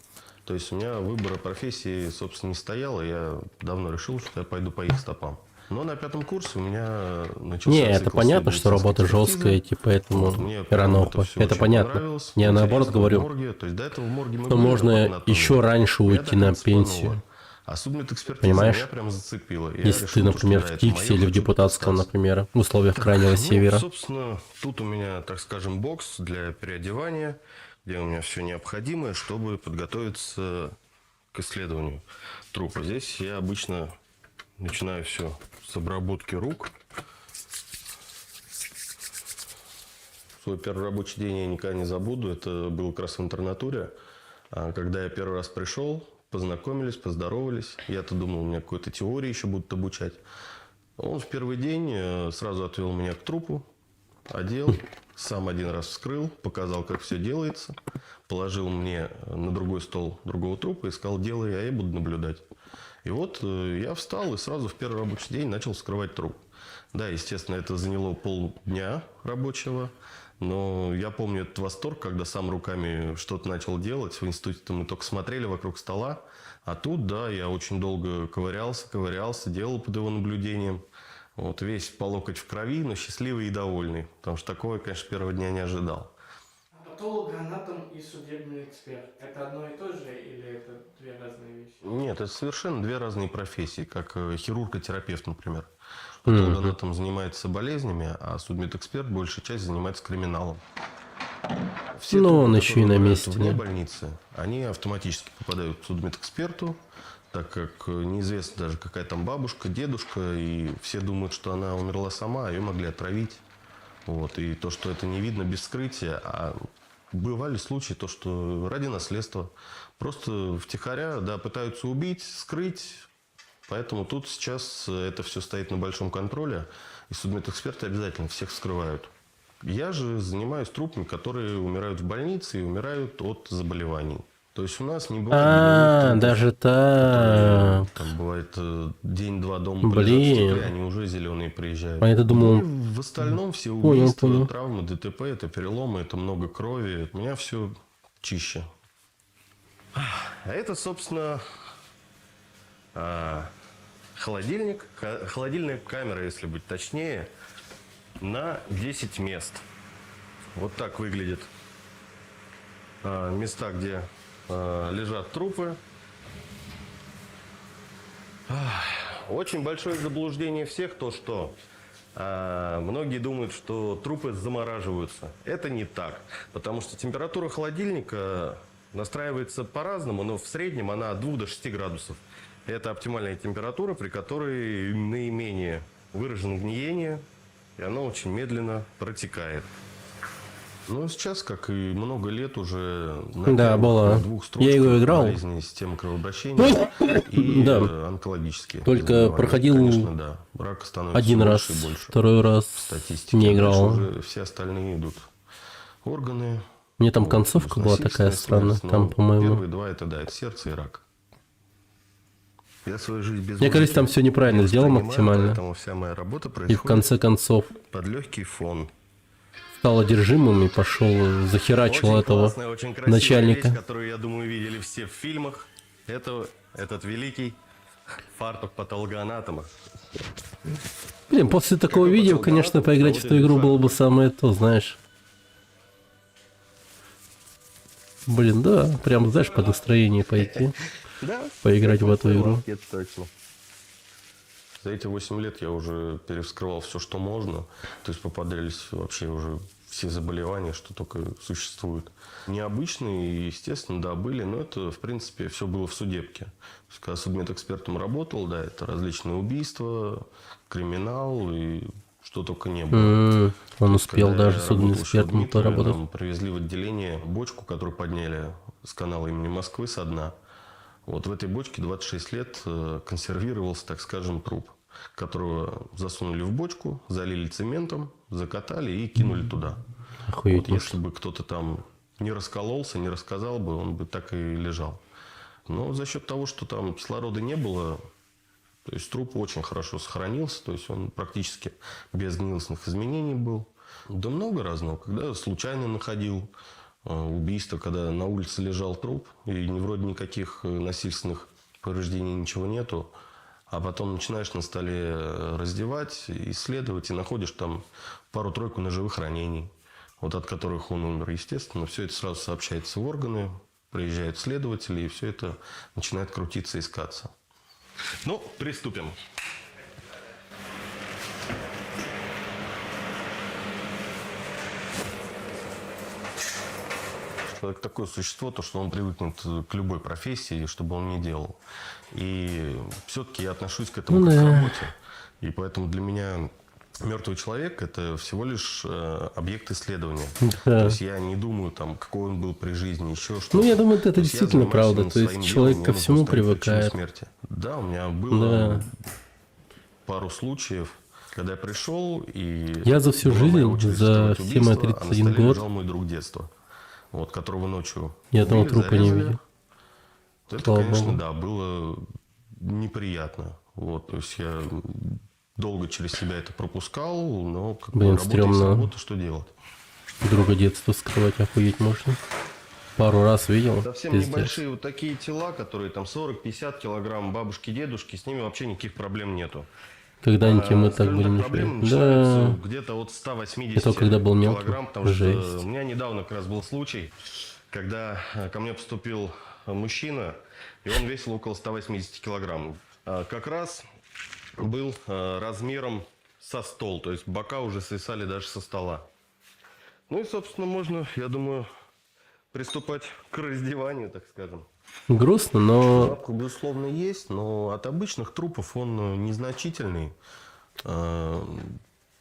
То есть у меня выбора профессии, собственно, не стояло. Я давно решил, что я пойду по их стопам. Но на 5-м курсе у меня начался Не, это цикл понятно, что работа экспертизы. жесткая, типа, поэтому Мне рано это уходить. всё Это очень понятно. понравилось. Я наоборот Интересно, говорю, в морге. То есть до этого в морге мы что были, можно работали на еще том. раньше Я уйти до на конца пенсию. планула. А судмедэкспертиза Понимаешь? меня прям зацепила. Я Если решил, ты, например, что да, в это Тиксе моё, или в хочу депутатском, остаться. например, в условиях крайнего севера. Собственно, тут у меня, так скажем, бокс для переодевания, где у меня все необходимое, чтобы подготовиться к исследованию трупа. Здесь я обычно начинаю все с обработки рук. Свой первый рабочий день я никогда не забуду. Это было как раз в интернатуре. Когда я первый раз пришел, познакомились, поздоровались. Я-то думал, у меня какой-то теории еще будут обучать. Он в первый день сразу отвел меня к трупу, одел, сам один раз вскрыл, показал, как все делается, положил мне на другой стол другого трупа и сказал: делай, а я буду наблюдать. И вот я встал и сразу в первый рабочий день начал вскрывать труп. Да, естественно, это заняло полдня рабочего, но я помню этот восторг, когда сам руками что-то начал делать. В институте мы только смотрели вокруг стола, а тут, да, я очень долго ковырялся, делал под его наблюдением. Вот весь по локоть в крови, но счастливый и довольный, потому что такого, конечно, первого дня не ожидал. Патологоанатом и судебный эксперт – это одно и то же или это две разные вещи? Нет, это совершенно две разные профессии, как хирург и терапевт, например. Патологоанатом занимается болезнями, а судмедэксперт большая часть занимается криминалом. Все Ну, трупы, он еще и которые на умирают месте, вне да? больницы, они автоматически попадают к судмедэксперту, так как неизвестно даже, какая там бабушка, дедушка, и все думают, что она умерла сама, а ее могли отравить. Вот. И то, что это не видно без вскрытия, а бывали случаи, то, что ради наследства просто втихаря, да, пытаются убить, скрыть. Поэтому тут сейчас это все стоит на большом контроле, и судмедэксперты обязательно всех вскрывают. Я же занимаюсь трупами, которые умирают в больнице и умирают от заболеваний. То есть у нас не бывает гнилых трупов, Даже которые, так. там бывает день-два дома Блин. полежат в тепле, они уже зеленые приезжают. А я-то думал... Ну и в остальном все убийства, Понял. травмы, ДТП, это переломы, это много крови. У меня все чище. А это, собственно, холодильник. Холодильная камера, если быть точнее, на 10 мест. Вот так выглядит места, где лежат трупы. Очень большое заблуждение всех то, что многие думают, что трупы замораживаются. Это не так, потому что температура холодильника настраивается по-разному, но в среднем она от 2 до 6 градусов. Это оптимальная температура, при которой наименее выражено гниение, и оно очень медленно протекает. Ну, сейчас, как и много лет уже, на Да, было. двух строчках Я его играл. болезни системы кровообращения и Да. онкологические Только заболевания. проходил Конечно, да. Рак становится один все раз, больше и больше. второй раз Статистики. не А дальше играл. уже все остальные идут. Органы. Мне там вот, концовка была такая насильственная странная, смерть, там, но по-моему. Первые два это, да, это сердце и рак. Я свою жизнь без Мне кажется, там музыки все неправильно не сделано воспринимаю, максимально. Поэтому вся моя работа И в происходит конце концов под легкий фон. стал одержимым и пошел, захерачил Очень этого классная, очень красивая начальника. вещь, которую, я думаю, видели все в фильмах. Это этот великий фартук патологоанатома. Блин, после такого Какой видео, патологоанатом конечно, поиграть в эту проводит игру фартук? было бы самое то, знаешь. Блин, да, прям, знаешь, по настроению пойти. Да. поиграть в эту игру. Это точно. За эти 8 лет я уже перевскрывал все, что можно. То есть попадались вообще уже все заболевания, что только существуют. Необычные, естественно, да, были, но это, в принципе, все было в судебке. То есть, когда судмедэкспертом работал, да, это различные убийства, криминал и что только не было. Он успел Когда даже я работал еще в судмедэкспертом Дмитрове, поработать. нам привезли в отделение бочку, которую подняли с канала имени Москвы со дна. Вот в этой бочке 26 лет консервировался, так скажем, труп, которого засунули в бочку, залили цементом, закатали и кинули туда. Охуеть. Вот если бы кто-то там не раскололся, не рассказал бы, он бы так и лежал. Но за счет того, что там кислорода не было, то есть труп очень хорошо сохранился, то есть он практически без гнилостных изменений был. Да много разного. Когда случайно находил убийство, когда на улице лежал труп, и вроде никаких насильственных повреждений, ничего нету, а потом начинаешь на столе раздевать, исследовать, и находишь там пару-тройку ножевых ранений, вот от которых он умер. Естественно, все это сразу сообщается в органы, приезжают следователи, и все это начинает крутиться, искаться. Ну, приступим. Человек такое существо, то, что он привыкнет к любой профессии, чтобы он не делал. И все-таки я отношусь к этому как к работе. И поэтому для меня мертвый человек – это всего лишь объект исследования. То есть я не думаю, там, какой он был при жизни, еще что-то. Ну, я думаю, это То есть действительно я правда. занимаюсь То есть своим человек делом, ко мне всему нужно установить причину привыкает. смерти. Да, у меня было пару случаев, когда я пришел, и Я за всю была моя жизнь, очередь за вскрывать все мои убийство, а на 31 столе год, лежал мой друг детства, вот, которого ночью ни одного убили, трупа не зарезали. видел. Это, Слава конечно, Богу. да, было неприятно. Вот, то есть я долго через себя это пропускал, но как бы Блин, работа есть стрёмно. работа, что делать? Друга детства скрывать охуеть можно. Пару раз видел. Совсем Пиздец. небольшие вот такие тела, которые там 40-50 килограмм, бабушки, дедушки, с ними вообще никаких проблем нету. Когда-нибудь мы так Скажем будем так, проблемы решать. начинаются Да. где-то от 180 Это когда был мелкий. килограмм, потому Жесть. что у меня недавно как раз был случай, когда ко мне поступил мужчина, и он весил около 180 килограмм. Как раз был размером со стол, то есть бока уже свисали даже со стола. Ну и, собственно, можно, я думаю, приступать к раздеванию, так скажем. Грустно, но Запах, безусловно, есть, но от обычных трупов он незначительный.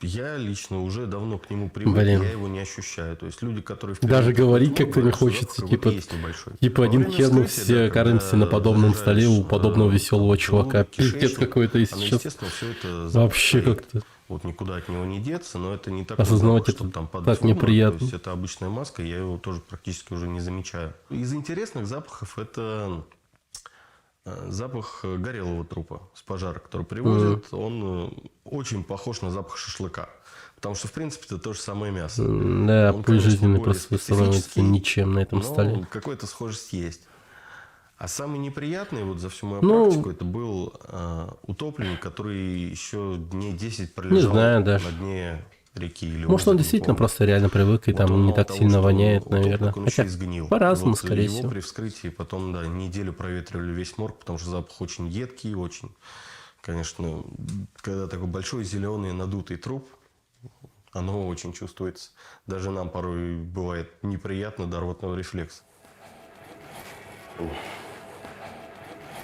Я лично уже давно к нему привык, Блин. я его не ощущаю. То есть люди, которые... даже говорить впервые как-то не говорят, что хочется. запах Типа, вот есть небольшой. типа Во один время хер, мы вскрытия, все да, окажемся когда на подобном столе у заряжаешь, подобного веселого чувака. желудок, Пиздец кишечник, какой-то, если оно, честно. естественно, все это Вообще стоит. как-то. Вот никуда от него не деться, но это не такой Осознавать запах, это что там падает так в обморок. неприятно. То есть это обычная маска, я его тоже практически уже не замечаю. Из интересных запахов это запах горелого трупа с пожара, который привозят. Он очень похож на запах шашлыка. Потому что, в принципе, это то же самое мясо. Да, Он, пусть конечно, жизненный более просто становится специфический, ничем на этом но столе. какая-то схожесть есть. А самый неприятный вот за всю мою Ну, практику это был утопленник, который еще дней 10 пролежал знаю даже. на дне реки или Может, озера, он не действительно помню. просто реально привык, и Вот там он не мало так того, сильно что воняет, утопленник, наверное. он Хотя еще и сгнил. по-разному, Вот скорее его всего. при вскрытии потом, да, неделю проветривали весь морг, потому что запах очень едкий, очень. Конечно, когда такой большой зеленый надутый труп, оно очень чувствуется. Даже нам порой бывает неприятно до рвотного рефлекса.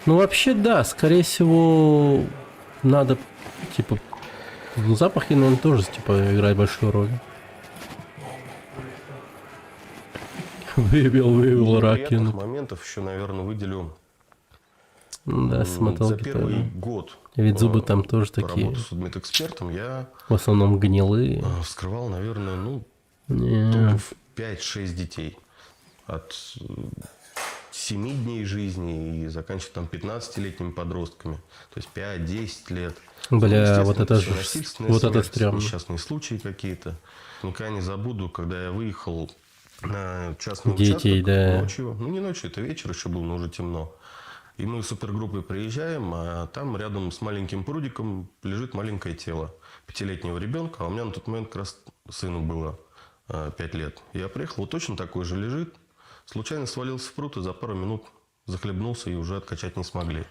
Ну, вообще, да, скорее всего, надо, типа, ну, запахи, наверное, тоже, типа, играют большую роль. Вывел Из неприятных ракину. моментов еще, наверное, выделю Да, за смоталки первый тоже. год. Ведь зубы там тоже по такие, работе с судмедэкспертом я в основном гнилые. вскрывал, наверное, Не. трупов 5-6 детей. От 7 дней жизни и заканчивая там 15-летними подростками. То есть 5-10 лет. Бля, Естественно, вот это всё же, насильственная вот это смерть, стрёмно. несчастные случаи какие-то. Никогда не забуду, когда я выехал на частный Детей, участок да. ночью. Ну, не ночью, это вечер еще был, но уже темно. И мы супергруппой приезжаем, а там рядом с маленьким прудиком лежит маленькое тело 5-летнего ребенка. А у меня на тот момент как раз сыну было 5 лет. Я приехал, вот точно такой же лежит. Случайно свалился в пруд и за пару минут захлебнулся и уже откачать не смогли.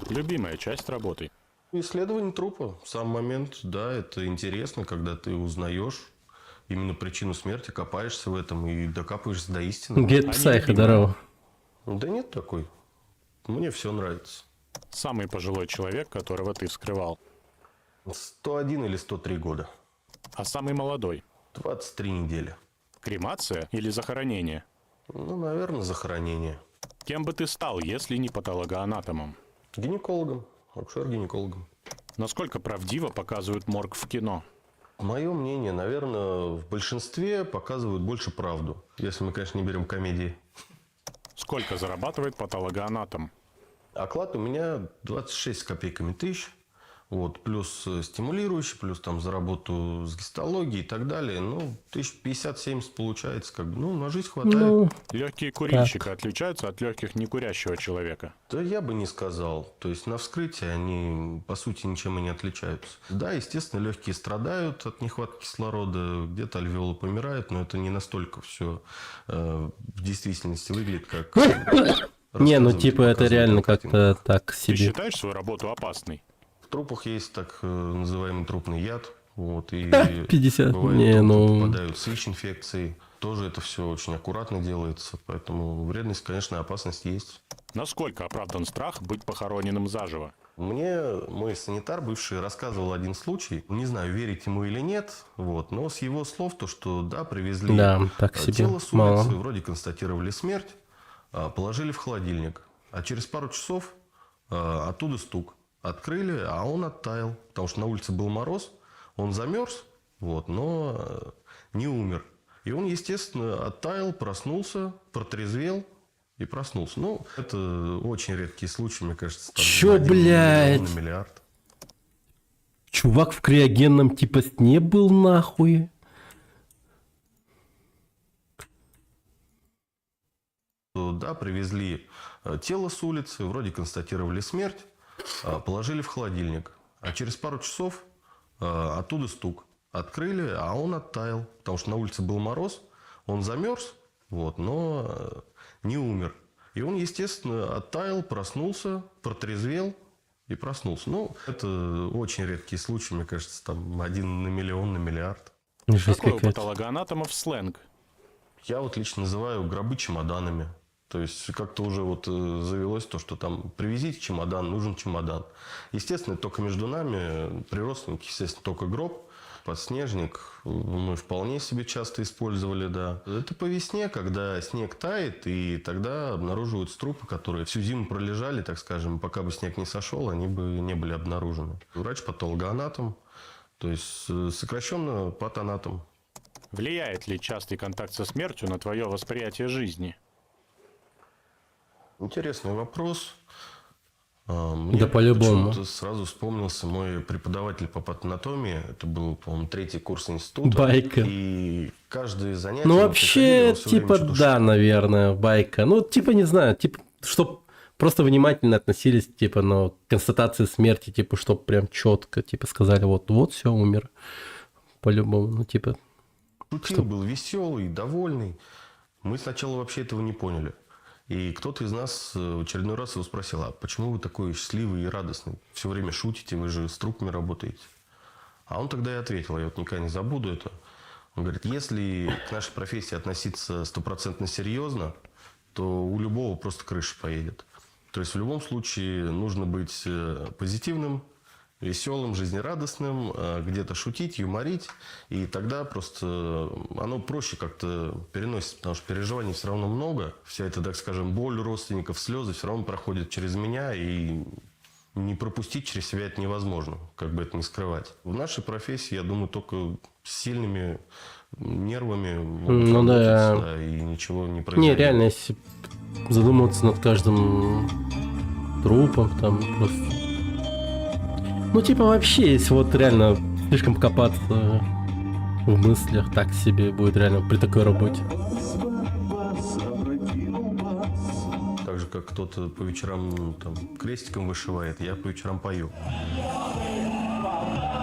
Любимая часть работы. Исследование трупа. Сам момент, да, это интересно, когда ты узнаешь именно причину смерти, копаешься в этом и докапываешься до истины. Get Psycho, здорово. Да нет такой. Мне все нравится. Самый пожилой человек, которого ты вскрывал. 101 или 103 года. А самый молодой. 23 недели. Кремация или захоронение? Ну, наверное, захоронение. Кем бы ты стал, если не патологоанатомом? Гинекологом, акушер-гинекологом. Насколько правдиво показывают морг в кино? Мое мнение, наверное, в большинстве показывают больше правду. Если мы, конечно, не берем комедии. Сколько зарабатывает патологоанатом? Оклад у меня 26 с копейками тысяч. Вот, плюс стимулирующий, плюс там за работу с гистологией и так далее. Ну, 1050-70 получается, как бы, ну, на жизнь хватает. Ну, Легкие курильщика отличаются от легких некурящего человека? Да я бы не сказал. То есть на вскрытии они, по сути, ничем и не отличаются. Да, естественно, легкие страдают от нехватки кислорода, где-то альвеолы помирают, но это не настолько все в действительности выглядит, как... не, ну рассказывают типа и это показывают реально на как-то картинках. так Ты себе. считаешь свою работу опасной? В трупах есть так называемый трупный яд. Вот, и 50, бывает, не, трупы ну... попадают с ВИЧ-инфекцией. Тоже это все очень аккуратно делается. Поэтому вредность, конечно, опасность есть. Насколько оправдан страх быть похороненным заживо? Мне мой санитар бывший рассказывал один случай. Не знаю, верить ему или нет. Вот, но с его слов то, что да, привезли Да, так себе, тело с улицы, мало. вроде констатировали смерть, положили в холодильник. А через пару часов оттуда стук. Открыли, а он оттаял. Потому что на улице был мороз, он замерз, вот, но не умер. И он, естественно, оттаял, проснулся, протрезвел и проснулся. Ну, это очень редкий случай, мне кажется. Там Чё, 1 блядь? миллион на миллиард. Чувак в криогенном типа сне был нахуй. Да, привезли тело с улицы, вроде констатировали смерть, положили в холодильник. А через пару часов оттуда стук. Открыли, а он оттаял. Потому что на улице был мороз, он замерз, вот, но не умер. И он, естественно, оттаял, проснулся, протрезвел и проснулся. Ну, это очень редкий случай, мне кажется, там 1 на миллион, на миллиард. Жесть Какой у какая-то. патологоанатомов сленг? Я вот лично называю гробы чемоданами. То есть как-то уже вот завелось то, что там привезите чемодан, нужен чемодан. Естественно, это только между нами, при родственниках, естественно, только гроб. Подснежник мы вполне себе часто использовали, да. Это по весне, когда снег тает, и тогда обнаруживаются трупы, которые всю зиму пролежали, так скажем, пока бы снег не сошел, они бы не были обнаружены. Врач-патологоанатом, то есть сокращенно патанатом. Влияет ли частый контакт со смертью на твое восприятие жизни? Интересный вопрос. Мне Да по-любому. почему-то сразу вспомнился мой преподаватель по патанатомии. Это был, по-моему, 3-й курс института. Байка. И каждое занятие... Ну мы вообще, приходили, он всё время типа, что-то да, наверное, байка. Ну, типа, не знаю, типа, чтоб просто внимательно относились, типа, но к констатации смерти, типа, чтоб прям четко, типа, сказали, вот все, умер. По-любому, ну, типа... шутил, был веселый, довольный. Мы сначала вообще этого не поняли. И кто-то из нас в очередной раз его спросил, а почему вы такой счастливый и радостный? Все время шутите, вы же с трупами работаете. А он тогда и ответил, я вот никогда не забуду это. Он говорит, если к нашей профессии относиться 100% серьезно, то у любого просто крыша поедет. То есть в любом случае нужно быть позитивным, веселым, жизнерадостным, где-то шутить, юморить. И тогда просто оно проще как-то переносится, потому что переживаний все равно много. Вся эта, так скажем, боль родственников, слезы все равно проходят через меня. И не пропустить через себя это невозможно, как бы это ни скрывать. В нашей профессии, я думаю, только с сильными нервами могут Ну да. работать, да, и ничего не произойдет. Не, реально, если задумываться над каждым трупом, там просто... Ну, типа, вообще, если вот реально слишком копаться в мыслях, так себе будет реально при такой работе. Так же, как кто-то по вечерам там, крестиком вышивает, я по вечерам пою.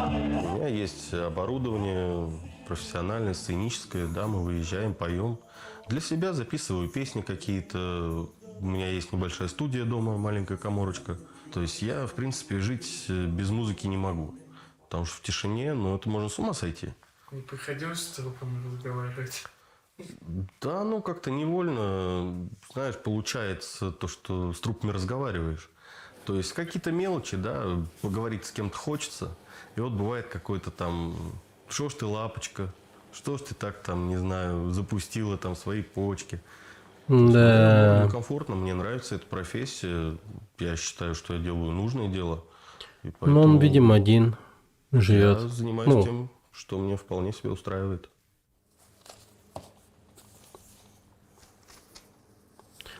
У меня есть оборудование профессиональное, сценическое, да, мы выезжаем, поем. Для себя записываю песни какие-то. У меня есть небольшая студия дома, маленькая каморочка. То есть я, в принципе, жить без музыки не могу. Потому что в тишине, ну, это можно с ума сойти. Не приходилось с трупом разговаривать? Да, ну, как-то невольно, знаешь, получается то, что с трупами разговариваешь. То есть какие-то мелочи, да, поговорить с кем-то хочется. И вот бывает какой-то там, что ж ты лапочка, что ж ты так там, не знаю, запустила там свои почки. Мне Да. довольно комфортно, мне нравится эта профессия. Я считаю, что я делаю нужное дело. И Ну, он, поэтому видимо, один я живет. занимаюсь Ну, тем, что мне вполне себе устраивает.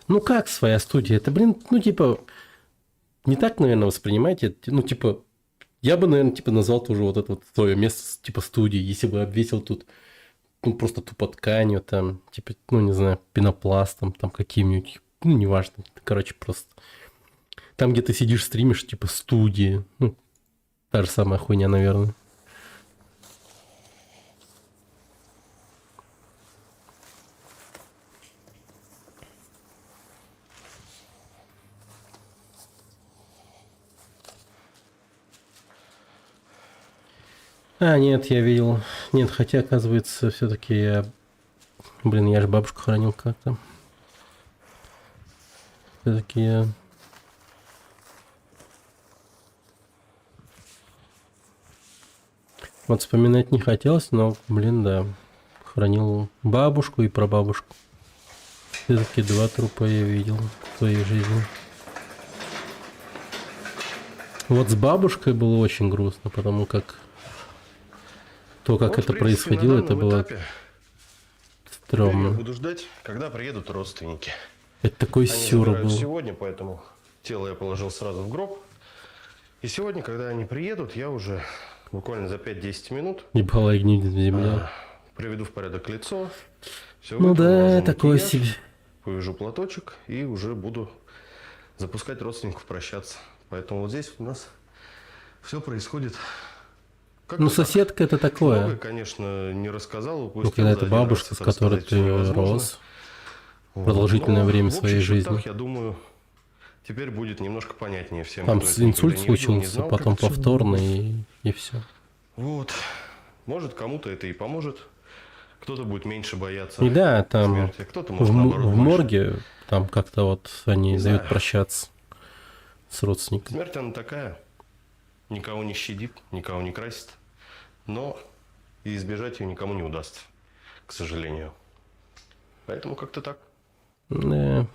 ну как своя студия? Это, блин, ну, типа, не так, наверное, воспринимаете. Ну, типа, я бы, наверное, типа, назвал тоже вот это вот твое место, типа, студии, если бы обвесил тут, ну, просто тупо тканью, там, типа, ну, не знаю, пенопластом, там, каким-нибудь, ну, неважно, короче, просто. Там, где ты сидишь, стримишь, типа, студии, ну, та же самая хуйня, наверное. А, нет, я видел. Нет, хотя, оказывается, все-таки я... Блин, я же бабушку хоронил как-то. Все-таки я... Вот вспоминать не хотелось, но, блин, да. Хоронил бабушку и прабабушку. Все-таки 2 трупа я видел в своей жизни. Вот с бабушкой было очень грустно, потому как то, как Вот, это в принципе, происходило, на это данном было этапе теперь я стрёмно. буду ждать, когда приедут родственники. Это такой Они сюр забирают был. сегодня, поэтому тело я положил сразу в гроб. И сегодня, когда они приедут, я уже буквально за 5-10 минут Ебала гнить в земле. приведу в порядок лицо. Все Ну да, такое себе. повяжу платочек и уже буду запускать родственников прощаться. Поэтому вот здесь у нас все происходит. Ну, как-то так. соседка это такое. Многое, конечно, не рассказал, упустил. Ну, когда За это один бабушка, раз с это которой рассказать всё ты невозможно. рос Вот. продолжительное Но время в своей общих жизни. чертах, я думаю, теперь будет немножко понятнее всем. Там кто это никогда инсульт не видел, не случился, знал, потом как это всё повторный, и все. Вот. Может, кому-то это и поможет. Кто-то будет меньше бояться И да, там смерти, кто-то, может, наоборот, в больше. морге там как-то вот они Не дают знаю. прощаться с родственниками. Смерть, она такая. Никого не щадит, никого не красит. Но и избежать ее никому не удастся, к сожалению. Поэтому как-то так. Да.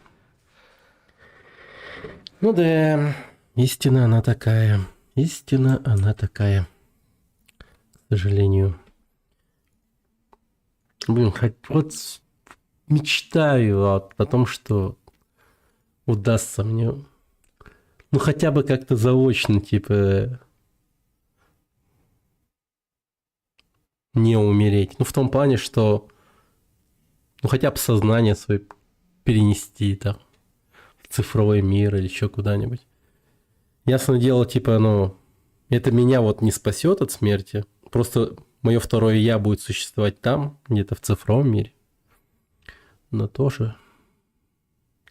Ну да, истина она такая. Истина она такая. К сожалению. Блин, вот мечтаю о том, что удастся мне, ну хотя бы как-то заочно, типа, не умереть. Ну в том плане, что, ну хотя бы сознание свое перенести там в цифровой мир или еще куда-нибудь. Ясно дело, типа, ну, это меня вот не спасет от смерти. Просто мое второе я будет существовать там, где-то в цифровом мире. Но тоже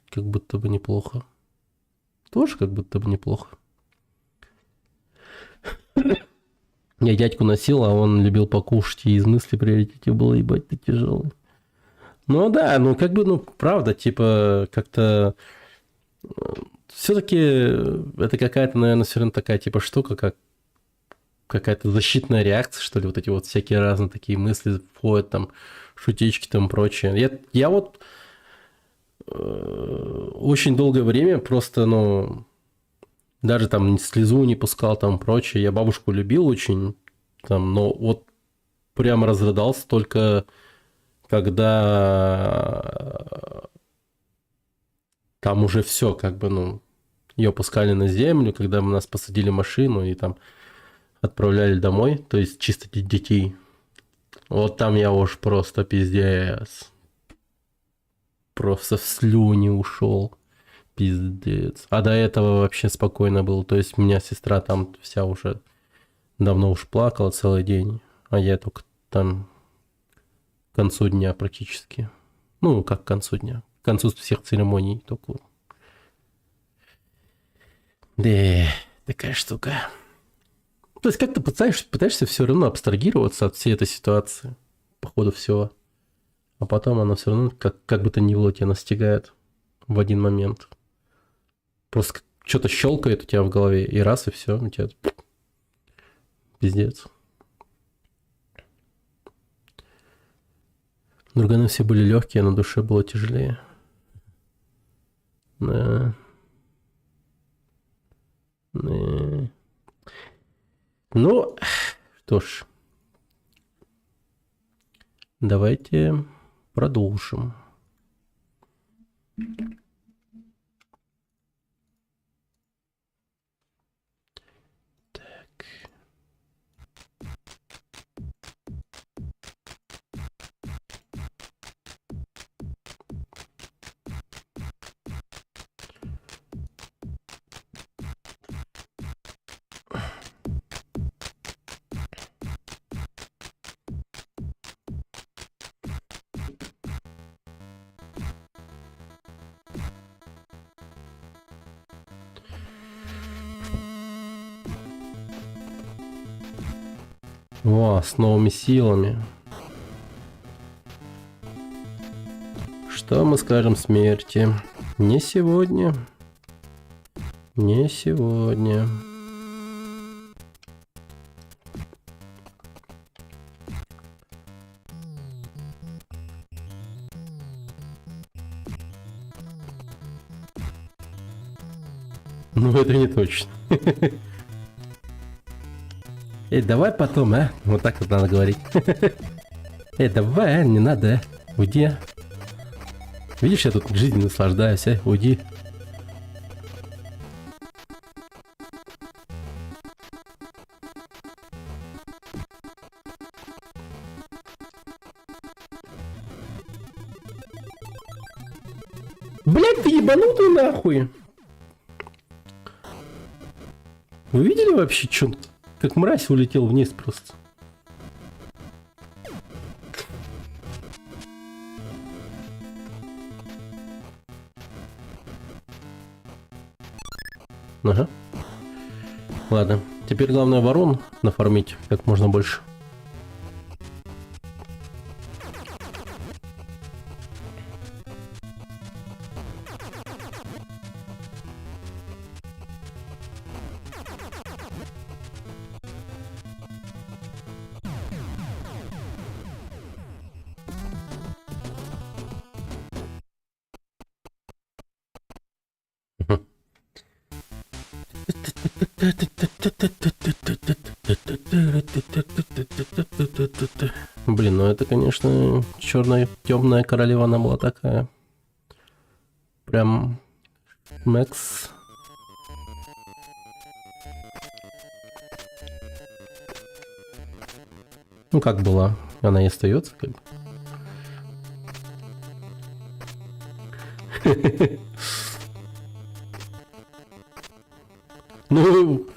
как будто бы неплохо. Тоже как будто бы неплохо. Я дядьку носил, а он любил покушать, и из мысли приоритете было, ебать, ты тяжелый. Ну да, ну как бы, ну правда, типа как-то все-таки это какая-то, наверное, все равно такая типа штука, как какая-то защитная реакция, что ли, вот эти вот всякие разные такие мысли входят, там, шутечки там прочее. Я вот очень долгое время просто, ну, даже там слезу не пускал, там прочее. Я бабушку любил очень, там, но вот прямо разрыдался только когда там уже все, как бы, ну, ее пускали на землю, когда мы нас посадили в машину и там отправляли домой, то есть чисто детей. Вот там я уж просто пиздец. Просто в слюни ушел. Пиздец. А до этого вообще спокойно было. То есть у меня сестра там вся уже давно уж плакала целый день. А я только там к концу дня практически Ну, как к концу дня. К концу всех церемоний только. Да, такая штука. То есть как-то пытаешься все равно абстрагироваться от всей этой ситуации. По ходу всего. А потом она все равно как бы то ни было тебя настигает в один момент. Просто что-то щелкает у тебя в голове, и раз, и все, у тебя пиздец. Друганы все были легкие, а на душе было тяжелее. Да. Да. Ну, что ж. Давайте продолжим. Так. О, с новыми силами. Что мы скажем смерти? Не сегодня. Не сегодня. Ну, это не точно. Эй, давай потом, а? Вот так вот надо говорить. Эй, давай, не надо, уйди. Видишь, я тут жизнью наслаждаюсь, уйди. Блять, ты ебанутый нахуй. Вы видели вообще, что как мразь улетел вниз просто? Ага. Ладно, теперь главное ворон нафармить как можно больше. Блин, ну это, конечно, черная темная королева, она была такая. Прям Мэкс. Ну как была, она и остается как бы. Ну...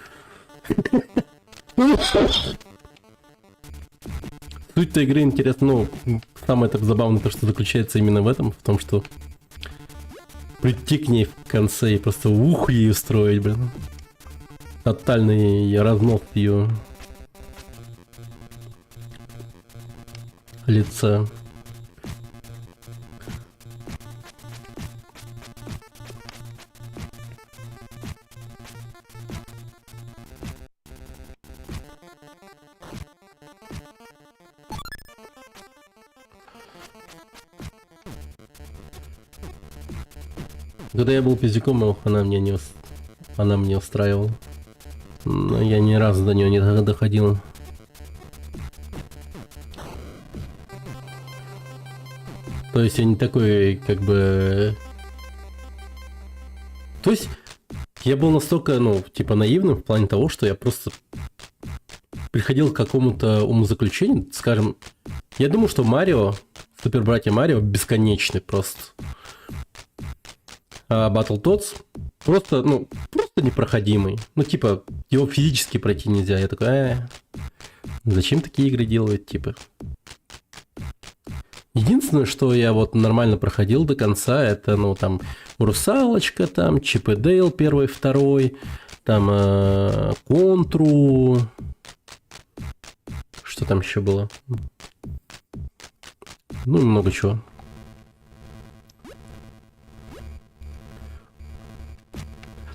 Суть-то игры интересна, ну, самое так забавное, то, что заключается именно в этом, в том, что прийти к ней в конце и просто ух ей устроить, блин. Тотальный разнос ее лица. Когда я был пиздюком, она мне устраивала. Но я ни разу до нее не доходил. То есть я не такой, как бы... То есть я был настолько, ну, типа наивным в плане того, что я просто приходил к какому-то умозаключению, скажем, я думал, что Марио, Супер Братья Марио бесконечный просто. А Battletoads просто, ну, просто непроходимый. Ну, типа, его физически пройти нельзя. Я такой, зачем такие игры делают, типа? Единственное, что я вот нормально проходил до конца, это, ну, там, Русалочка, там, Чип и Дейл первый, второй, там, Контру. Что там еще было? Ну, и много чего.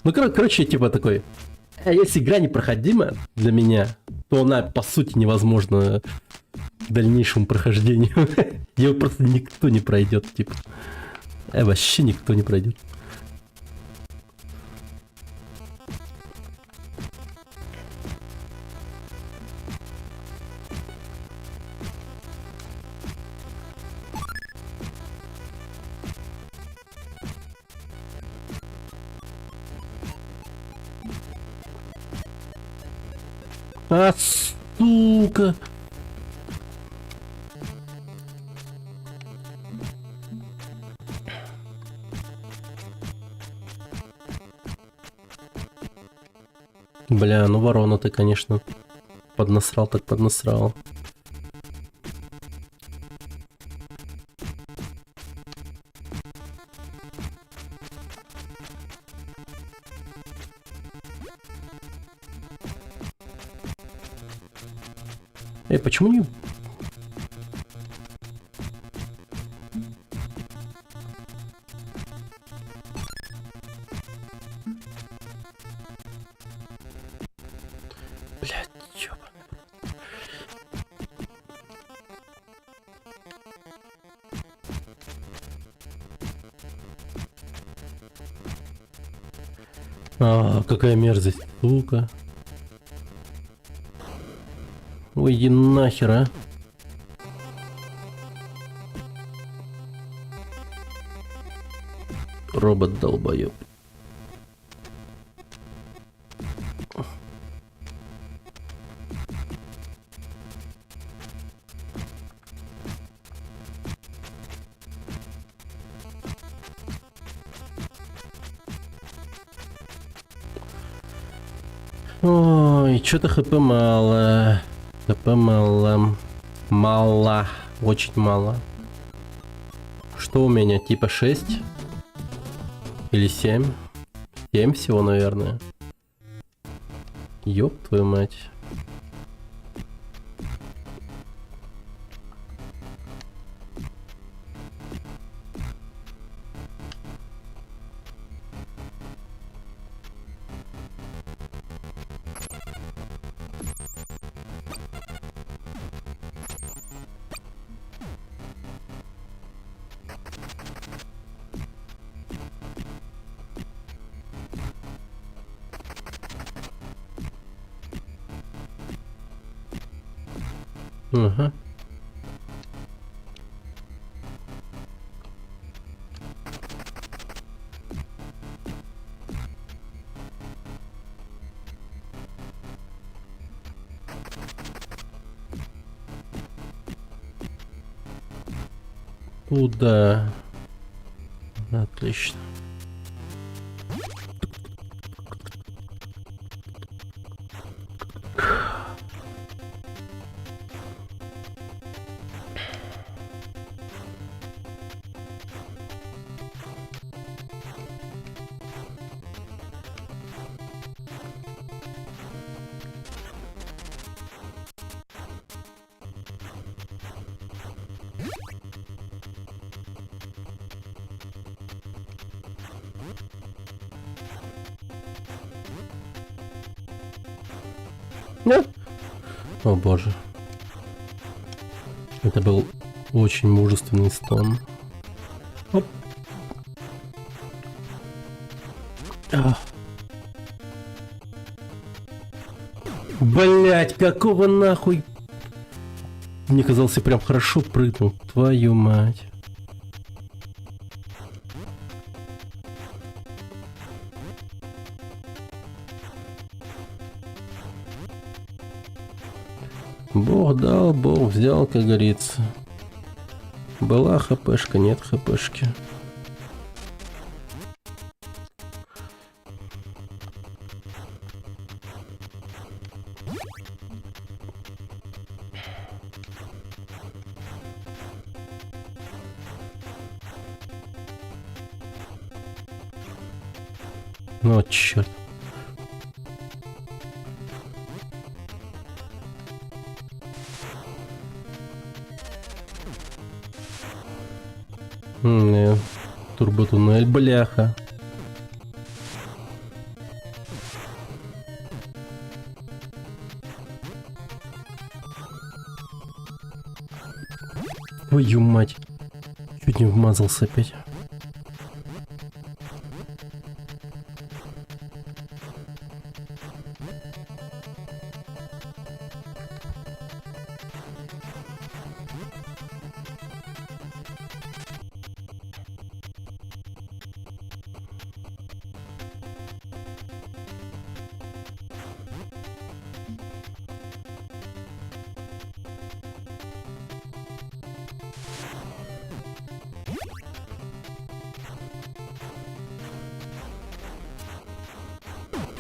Ну, короче, типа такой, если игра непроходима для меня, то она, по сути, невозможна к дальнейшему прохождению. Ее просто никто не пройдет, типа. Вообще никто не пройдет. А, сука! Бля, ну ворона ты, конечно, поднасрал так поднасрал. Почему не... Блядь, ёбаный. Какая мерзость, сука. Ой, иди нахер, а. Робот долбоёб. Ой, что-то хп мало. ХП мало. Мало. Очень мало. Что у меня? Типа 6? Или 7? 7 всего, наверное. Ёб твою мать. Ага. Туда. Отлично. Нет? О боже. Это был очень мужественный стон. Оп. Блять, какого нахуй? Мне казалось, я прям хорошо прыгнул. Твою мать. Бог дал, Бог взял, как говорится. Была хпшка, нет хпшки. Ну, черт. Не, турботуннель, бляха. Твою мать. Чуть не вмазался опять.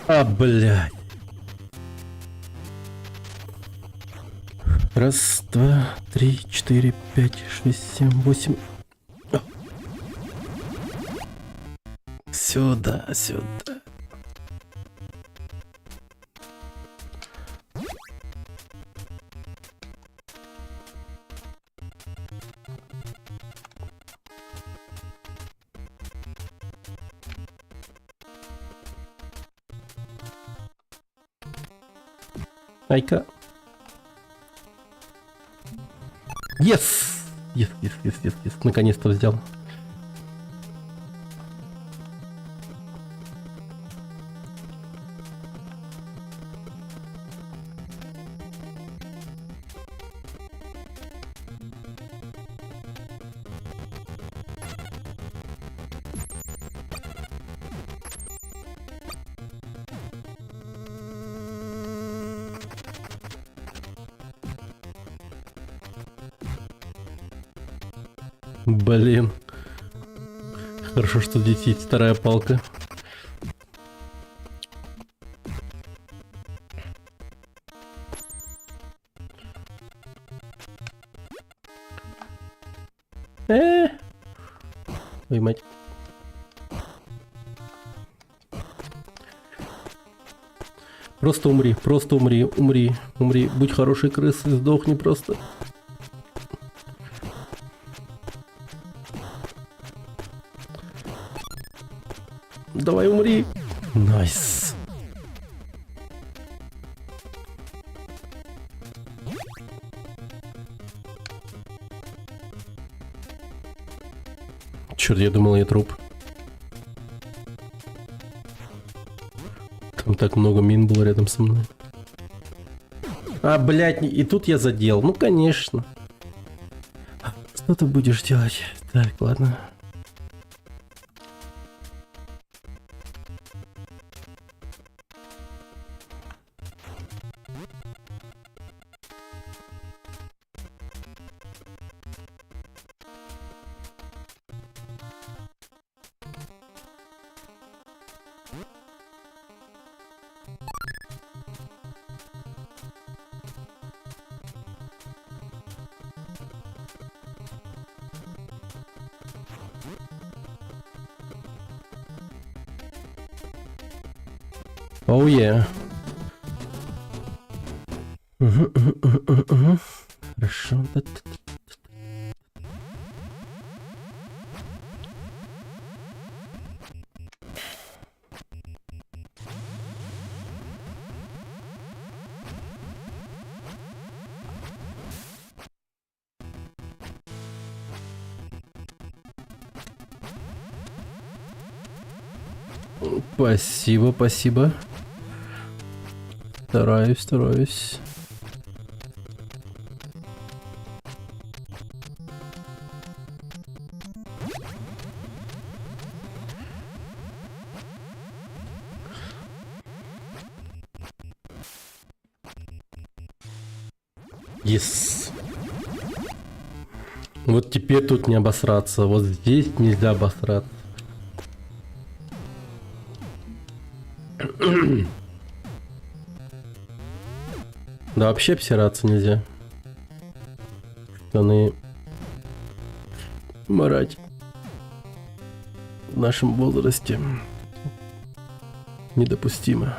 А, блядь. Раз, два, три, четыре, пять, шесть, семь, восемь. О. Сюда, сюда. Айка. Yes! Yes. Наконец-то взял. Блин. Хорошо, что здесь есть вторая палка. Ой, мать. Просто умри, умри. Будь хорошей крысой, сдохни просто. Давай умри. Найс. Черт, я думал, я труп. Там так много мин было рядом со мной. А, блядь, и тут я задел. Ну, конечно. Что ты будешь делать? Так, ладно. Оу, yeah. Хорошо. Спасибо. Стараюсь. Yes. Вот теперь тут не обосраться. Вот здесь нельзя обосраться. Да вообще обсираться нельзя. Штаны марать в нашем возрасте. Недопустимо.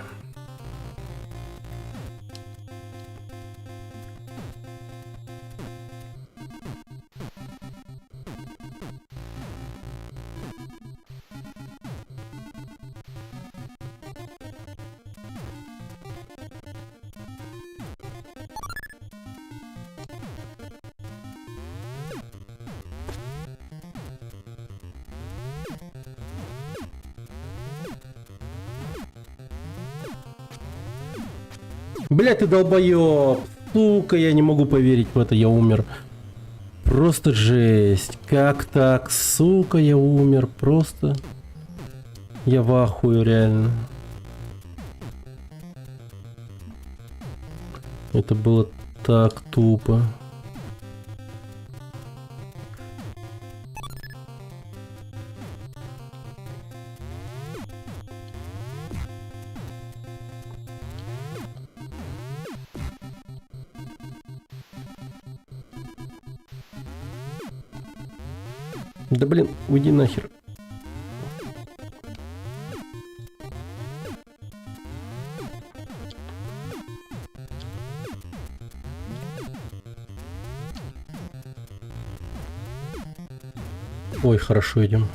Блять, ты долбоёб! Сука, я не могу поверить в это, я умер. Просто жесть. Как так? Сука, я умер. Просто... Я в ахуе, реально. Это было так тупо. Да блин, уйди нахер. Ой, хорошо идем.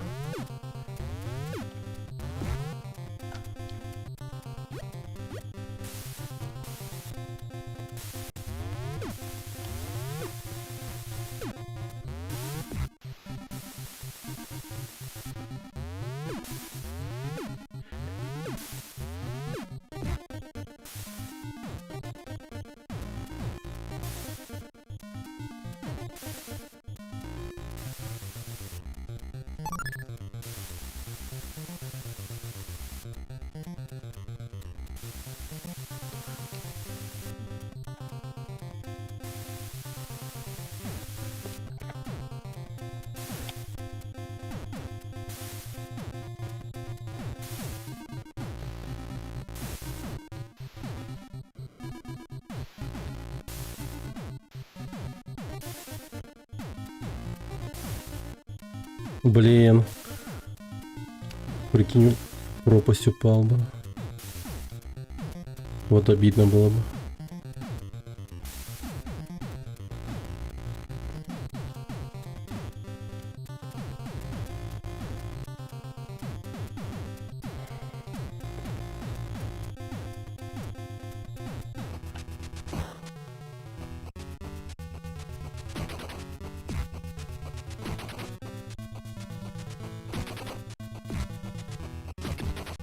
Блин. Прикинь, в пропасть упал бы. Вот обидно было бы.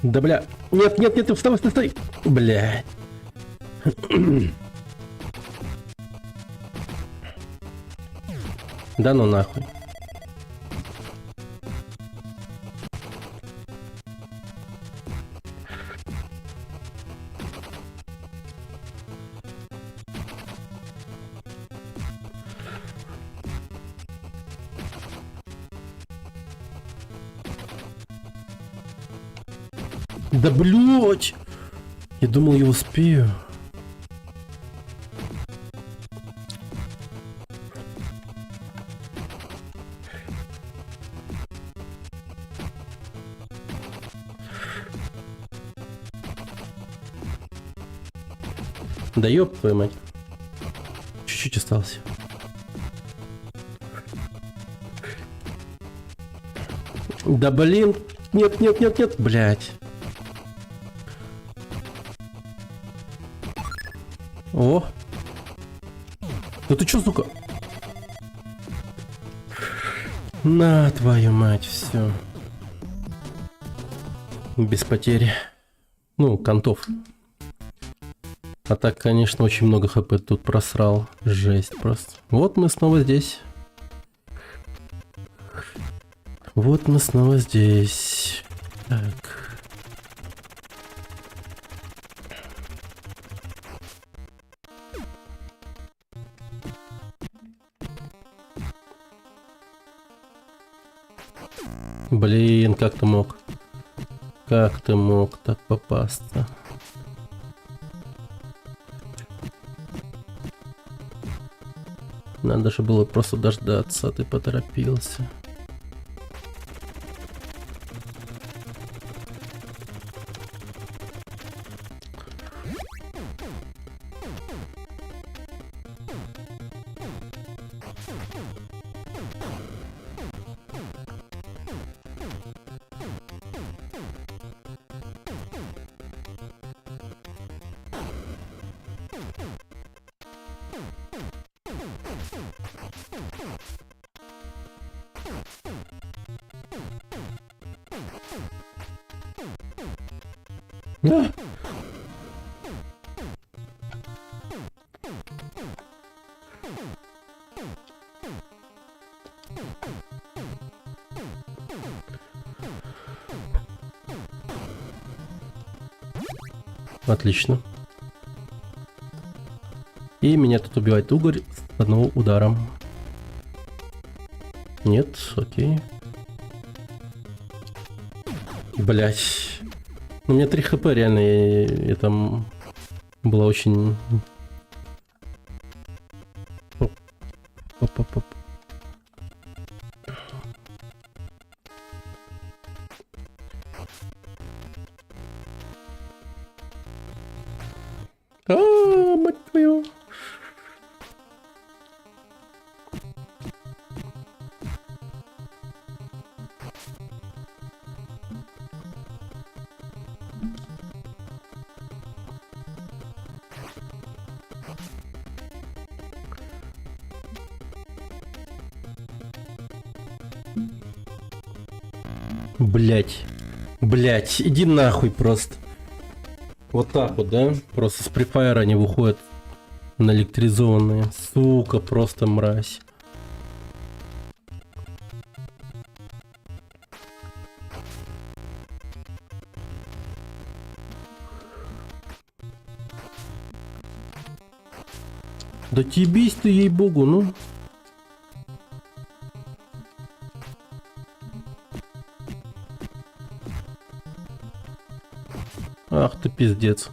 Да бля. Нет, нет, нет, вставай, вставай. Бля. Да ну нахуй. Да блять! Я думал, я успею. Да ёб твою мать. Чуть-чуть остался. Да блин. Нет, нет, нет, нет, блять. О! Да ты чё, сука? На твою мать, все. Без потери. Ну, контов. А так, конечно, очень много хп тут просрал. Жесть просто. Вот мы снова здесь. Вот мы снова здесь. Так. Блин, как ты мог? Как ты мог так попасться? Надо же было просто дождаться, а ты поторопился. А! Отлично. И меня тут убивает угорь с одного удара. Нет, окей. Блять. Ну, у меня 3 хп реально, я там было очень... Оп. Мать твою. Блять, иди нахуй просто. Вот так вот, да? Просто с префайра они выходят наэлектризованные. Сука, просто мразь. Да тебись ты, ей-богу, ну. Ах ты пиздец.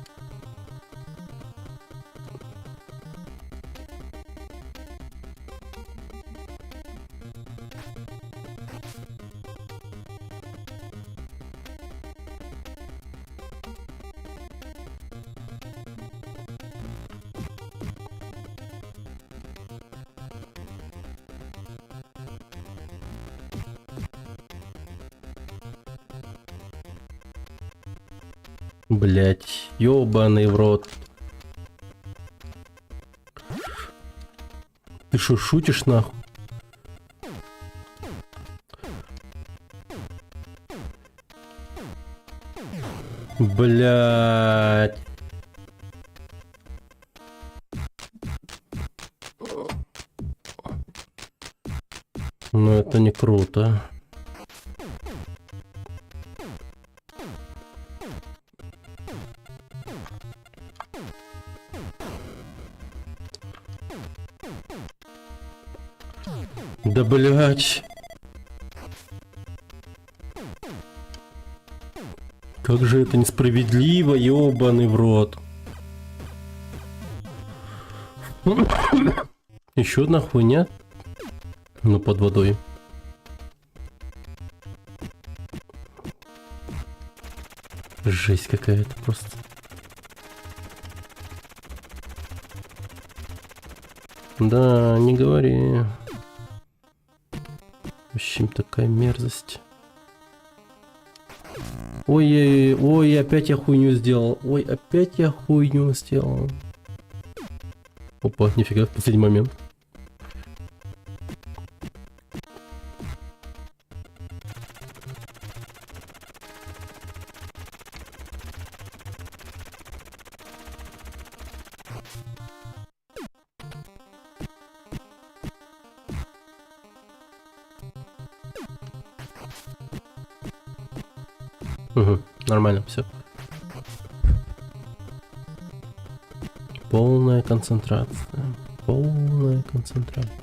Блять, ёбаный в рот. Ты шо, шутишь нахуй? Блять. Ну это не круто. Да блять. Как же это несправедливо, ёбаный в рот. Еще одна хуйня. Ну, под водой. Жесть какая-то просто. Да, не говори. В общем, такая мерзость. Ой, опять я хуйню сделал. Ой, опять я хуйню сделал. Опа, нифига, в последний момент. Угу, нормально, все. Полная концентрация. Полная концентрация.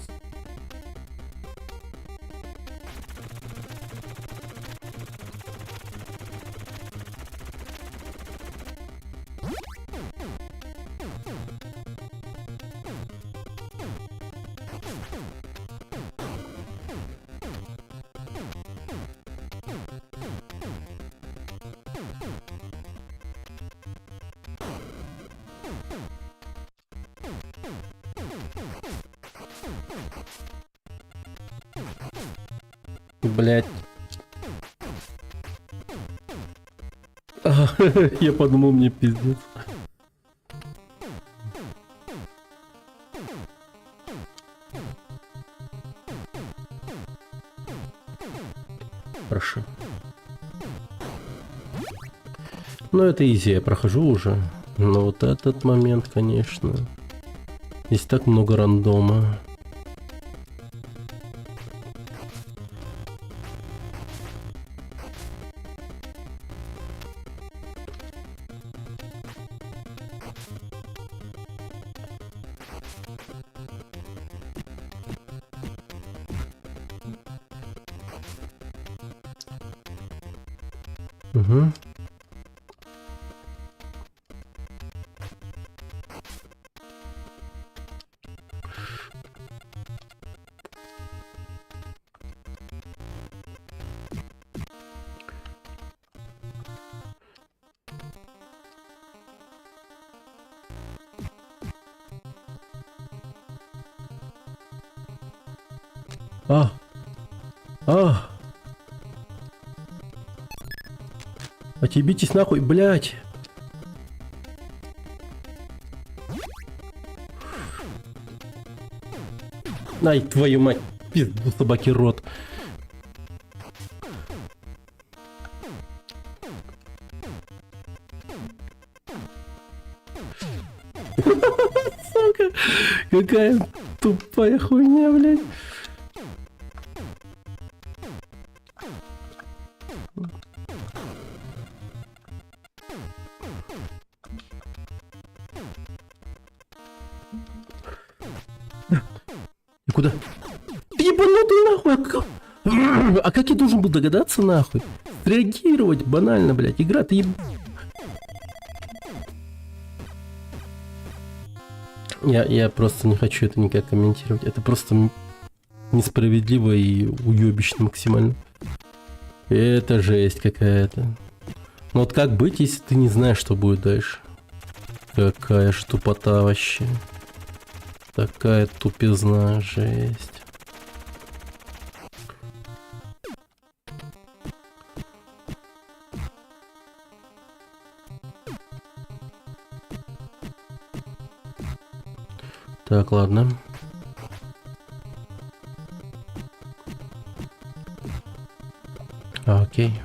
Блять. Я подумал, мне пиздец. Хорошо. Ну, это изи, я прохожу уже. Но вот этот момент, конечно. Здесь так много рандома. Угу. А! А! Отъебитесь нахуй, блядь! Ай, твою мать! Пизду собаки рот! Сука! Какая тупая хуйня, блядь! И куда? Ебанутый нахуй! А как я должен был догадаться нахуй? Реагировать банально, блядь. Игра, ты еб... Я просто не хочу это никак комментировать. Это просто несправедливо и уебищно максимально. Это жесть какая-то. Но вот как быть, если ты не знаешь, что будет дальше? Какая ж тупота вообще. Такая тупизна, жесть. Так, ладно. Окей.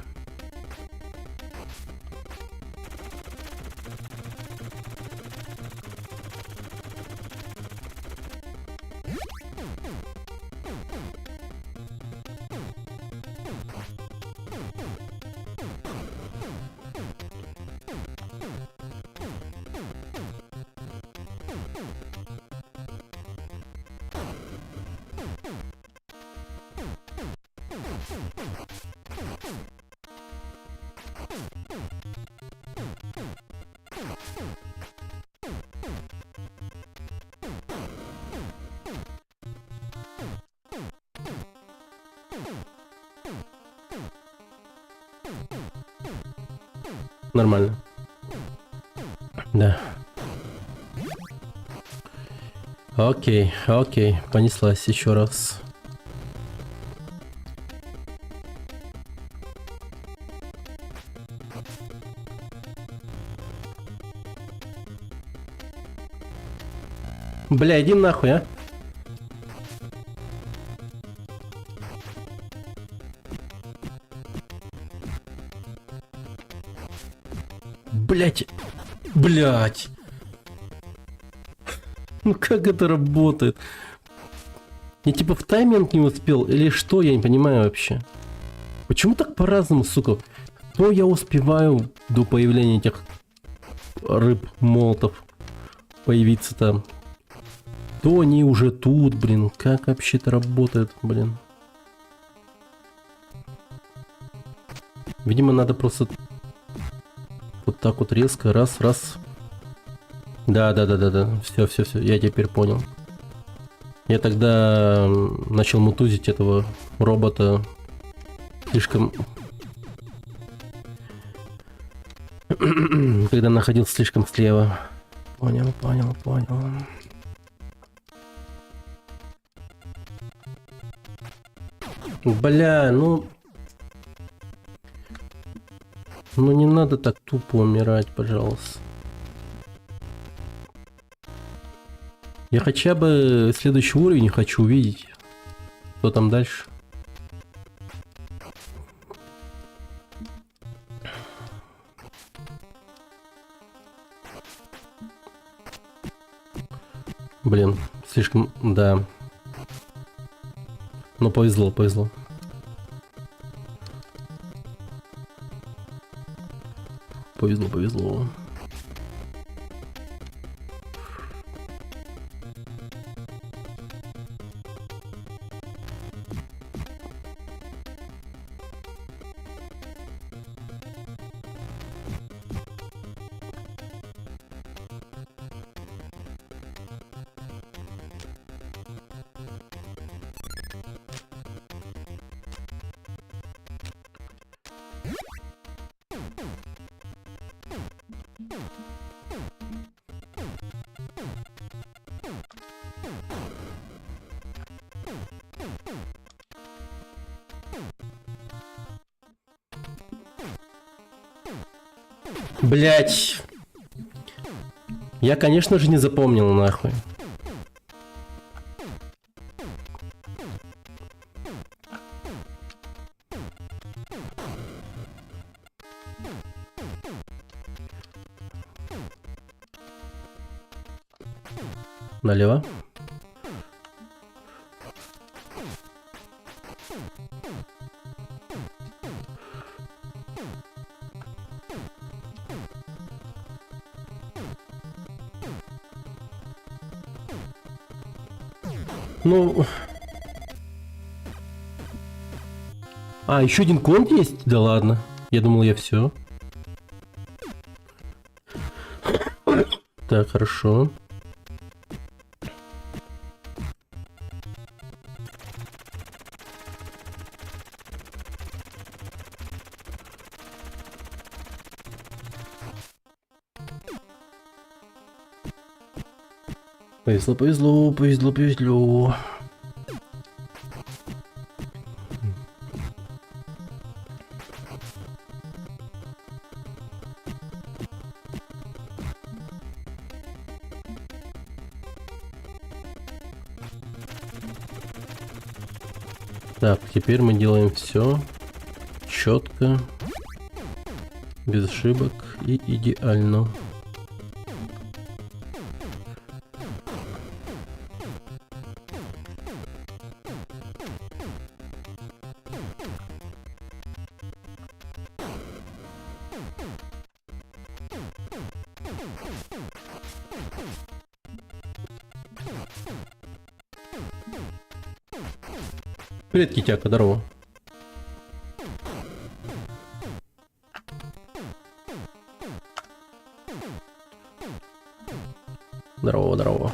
Нормально. Да. Окей, окей. Понеслась еще раз. Бля, иди нахуй, а. Блять. Блять. Ну как это работает? Я типа в тайминг не успел или что, я не понимаю вообще. Почему так по-разному, сука? То я успеваю до появления этих рыб-молотов появиться там. То они уже тут, блин. Как вообще это работает, блин? Видимо, надо просто вот так вот резко, раз. Да. Все. Я теперь понял. Я тогда начал мутузить этого робота слишком... Когда находился слишком слева. Понял. Бля, ну не надо так тупо умирать, пожалуйста. Я хотя бы следующий уровень хочу увидеть. Что там дальше? Блин, слишком... Да. Ну, повезло, повезло. Повезло, повезло. Блять. Я, конечно же, не запомнил, нахуй. Налево. Ну... А, еще один конт есть? Да ладно. Я думал, я все. Так, хорошо. Повезло, повезло, повезло, повезло. Так, теперь мы делаем все четко, без ошибок и идеально. Привет, Китяка, здорово. Здорово, здорово.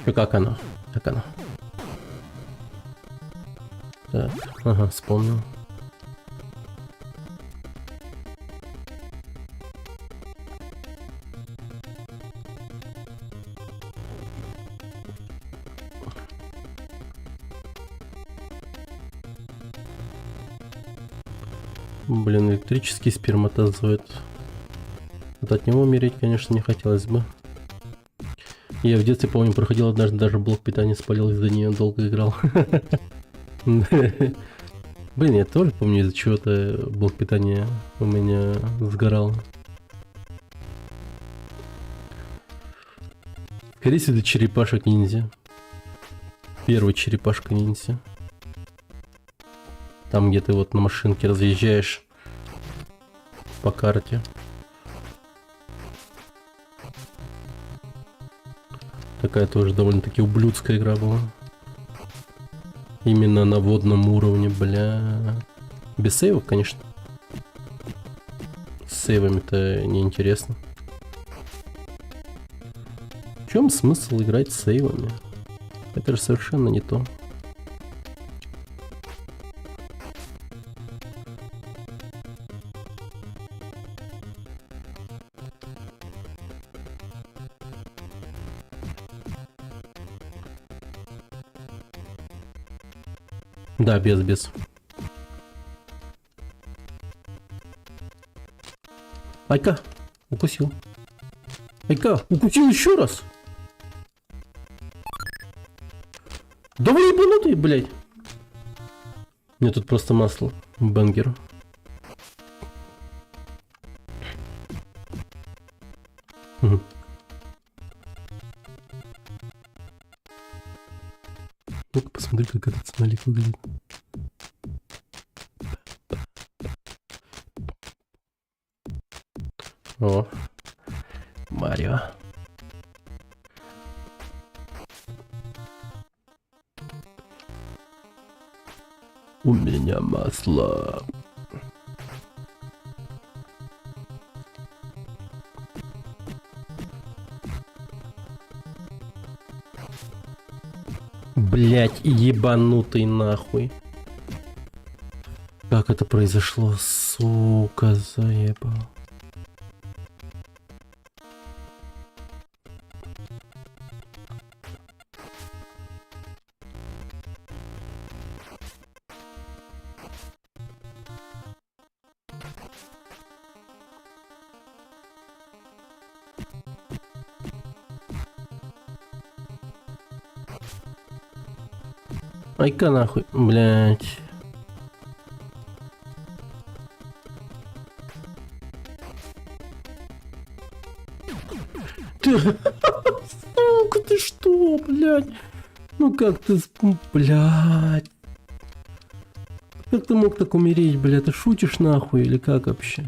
Чё, как оно? Как оно? Так, ага, вспомнил. Блин, электрический сперматозоид. Вот от него умереть, конечно, не хотелось бы. Я в детстве, помню, проходил однажды, даже блок питания спалил, из-за нее долго играл. Блин, я тоже помню, из-за чего-то блок питания у меня сгорал. Скорее всего, это черепашек ниндзя. Первый черепашка ниндзя. Там, где ты вот на машинке разъезжаешь по карте. Такая тоже довольно-таки ублюдская игра была. Именно на водном уровне, бля. Без сейвов, конечно. С сейвами-то неинтересно. В чем смысл играть с сейвами? Это же совершенно не то. Да, без. Айка, укусил. Айка, укусил еще раз. Да вы ебанутые, блядь. Мне тут просто масло. Бенгер. Ну-ка посмотри, как этот смайлик выглядит. О, Марио. У меня масло. Блять, ебанутый нахуй. Как это произошло, сука, заебал. Ай-ка нахуй, блять. Ты... Сука, ты что, блядь? Ну как ты, блядь? Как ты мог так умереть, блядь? Ты шутишь нахуй или как вообще?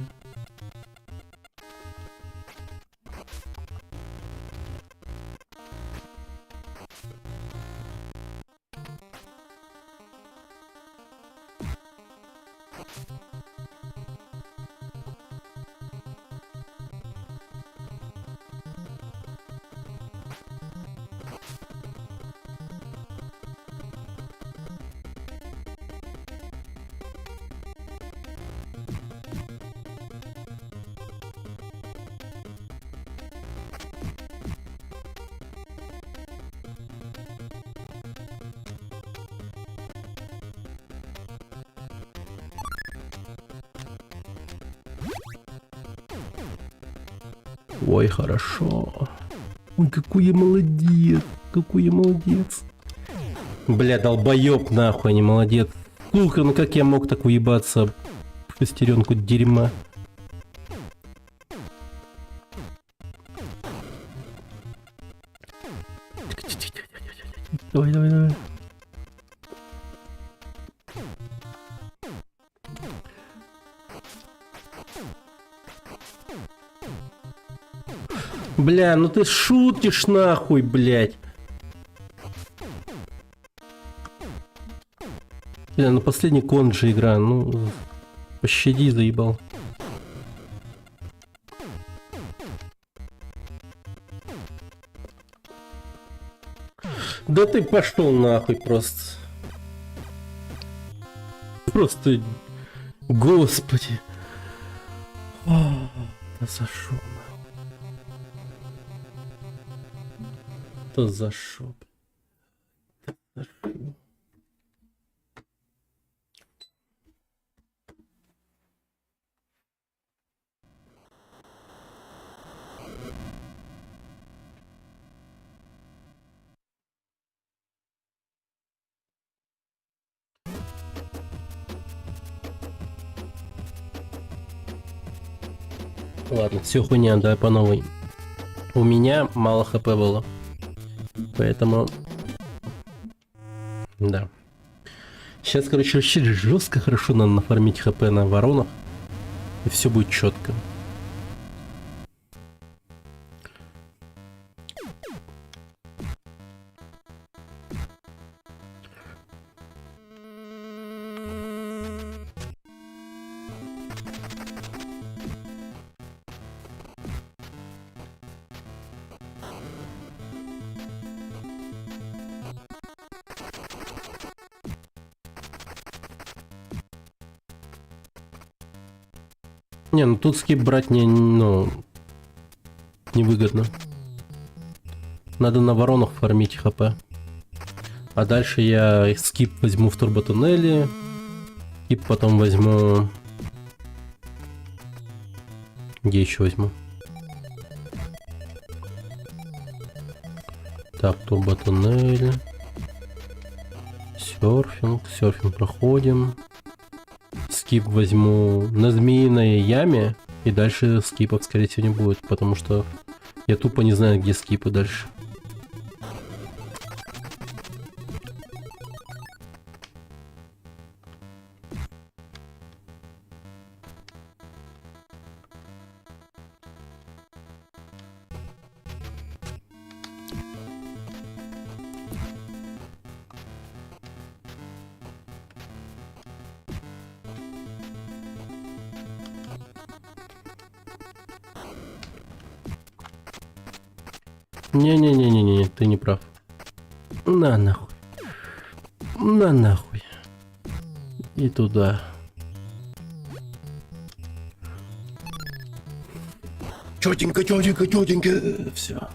Ой, хорошо. Ой, какой я молодец. Какой я молодец. Бля, долбоёб нахуй, не молодец. Сука, ну как я мог так уебаться в шестеренку дерьма? Давай, давай, давай. Бля, ну ты шутишь нахуй, блядь. Бля, ну последний кон же игра, ну пощади, заебал. Да ты пошел нахуй просто. Просто, господи. О, да зашел нахуй. Да зашел. Да зашел. Ладно, все хуйня, давай по новой. У меня мало хп было. Поэтому... Да. Сейчас, короче, вообще жестко хорошо надо нафармить хп на воронах. И все будет четко. Не, ну тут скип брать ну, невыгодно. Надо на воронах фармить хп. А дальше я скип возьму в турботуннеле. Скип потом возьму... Где еще возьму? Так, турботуннель. Серфинг. Серфинг проходим. Скип возьму на змеиной яме, и дальше скипов, скорее всего, не будет, потому что я тупо не знаю, где скипы дальше. Не-не-не-не-не, ты не прав. На нахуй. На нахуй. И туда. Чётенько, чётенько, чётенько. Все.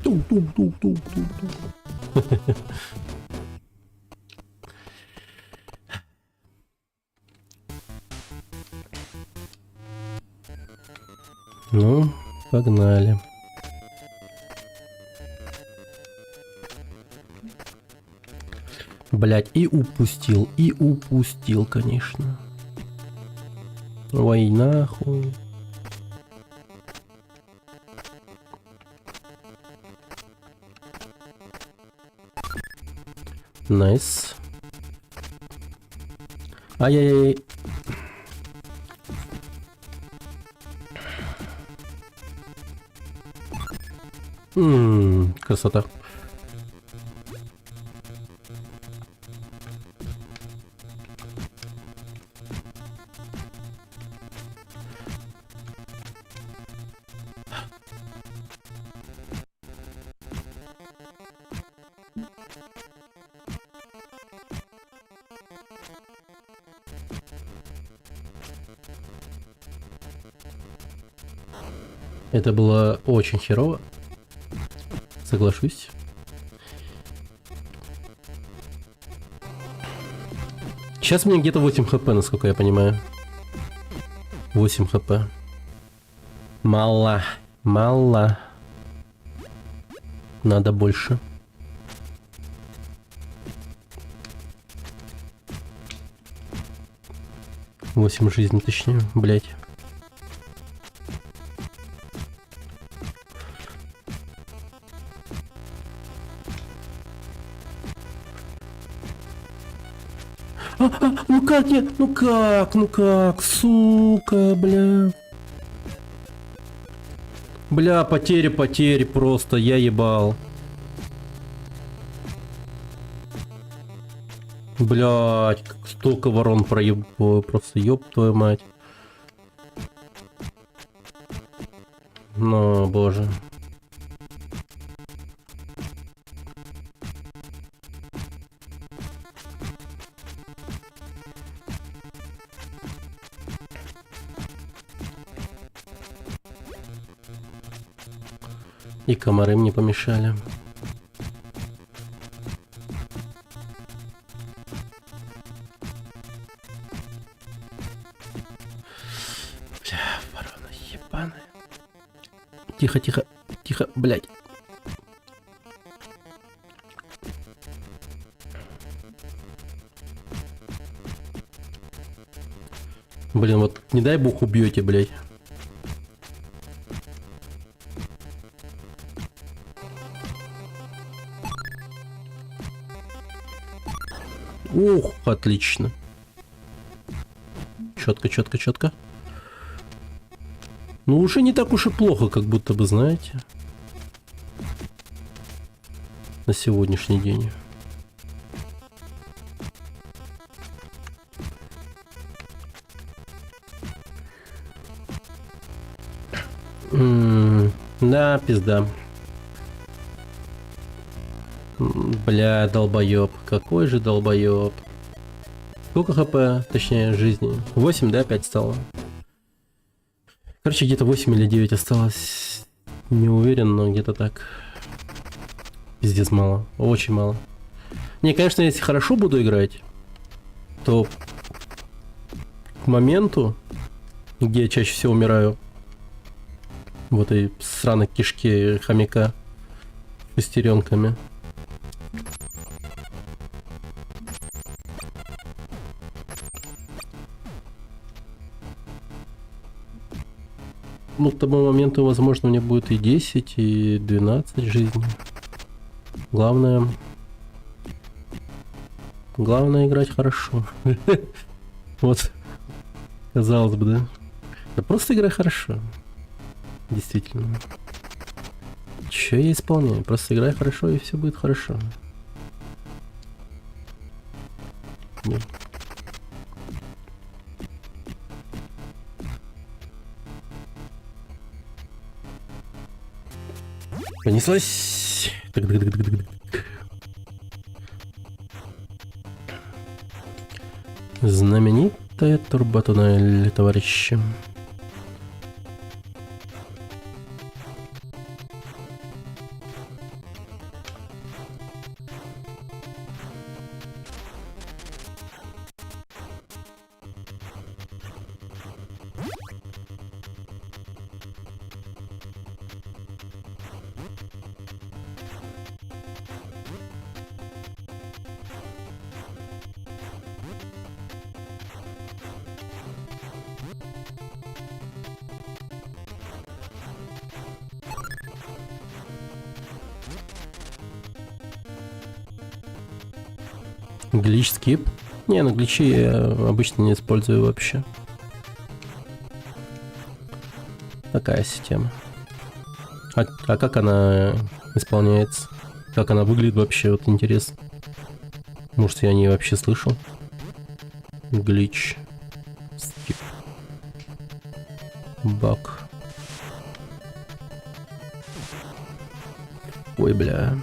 Тук-тук-тук-тук-тук-тук. Ну, погнали. Блять, и упустил, конечно. Ой, нахуй. Найс. Ай-яй-яй. Красота. Это было очень херово. Соглашусь. Сейчас у меня где-то 8 хп, насколько я понимаю. 8 хп. Мало. Мало. Надо больше. Восемь жизней, точнее, блять. Ну как нет? Ну как? Сука, бля. Бля, потери просто, я ебал. Блять, столько ворон проебываю, просто ёб твою мать. Ну, боже. И комары мне помешали. Бля, ворона ебаная. Тихо, тихо, тихо, блядь. Блин, вот не дай бог убьете, блядь. Ух, отлично. Четко, четко, четко. Ну, уже не так уж и плохо, как будто бы, знаете. На сегодняшний день. Да, пизда. Бля, долбоеб. Какой же долбоеб. Сколько хп, точнее, жизни? 8, да, 5 стало? Короче, где-то 8 или 9 осталось. Не уверен, но где-то так. Пиздец мало. Очень мало. Не, конечно, если хорошо буду играть, то к моменту, где я чаще всего умираю, в этой сраной кишке хомяка с шестеренками. Ну, к тому моменту, возможно, у меня будет и 10, и 12 жизней. Главное играть хорошо. Вот Казалось бы, да? Да просто играй хорошо. Действительно. Че я исполняю? Просто играй хорошо, и все будет хорошо. Нет. Понеслась. Так. Знаменитая турботуннель, товарищи. Глич скип? Не, ну гличи я обычно не использую вообще. Такая система. А как она исполняется? Как она выглядит вообще? Вот интересно. Может, я о ней вообще слышал? Глич. Скип. Баг. Ой, бля.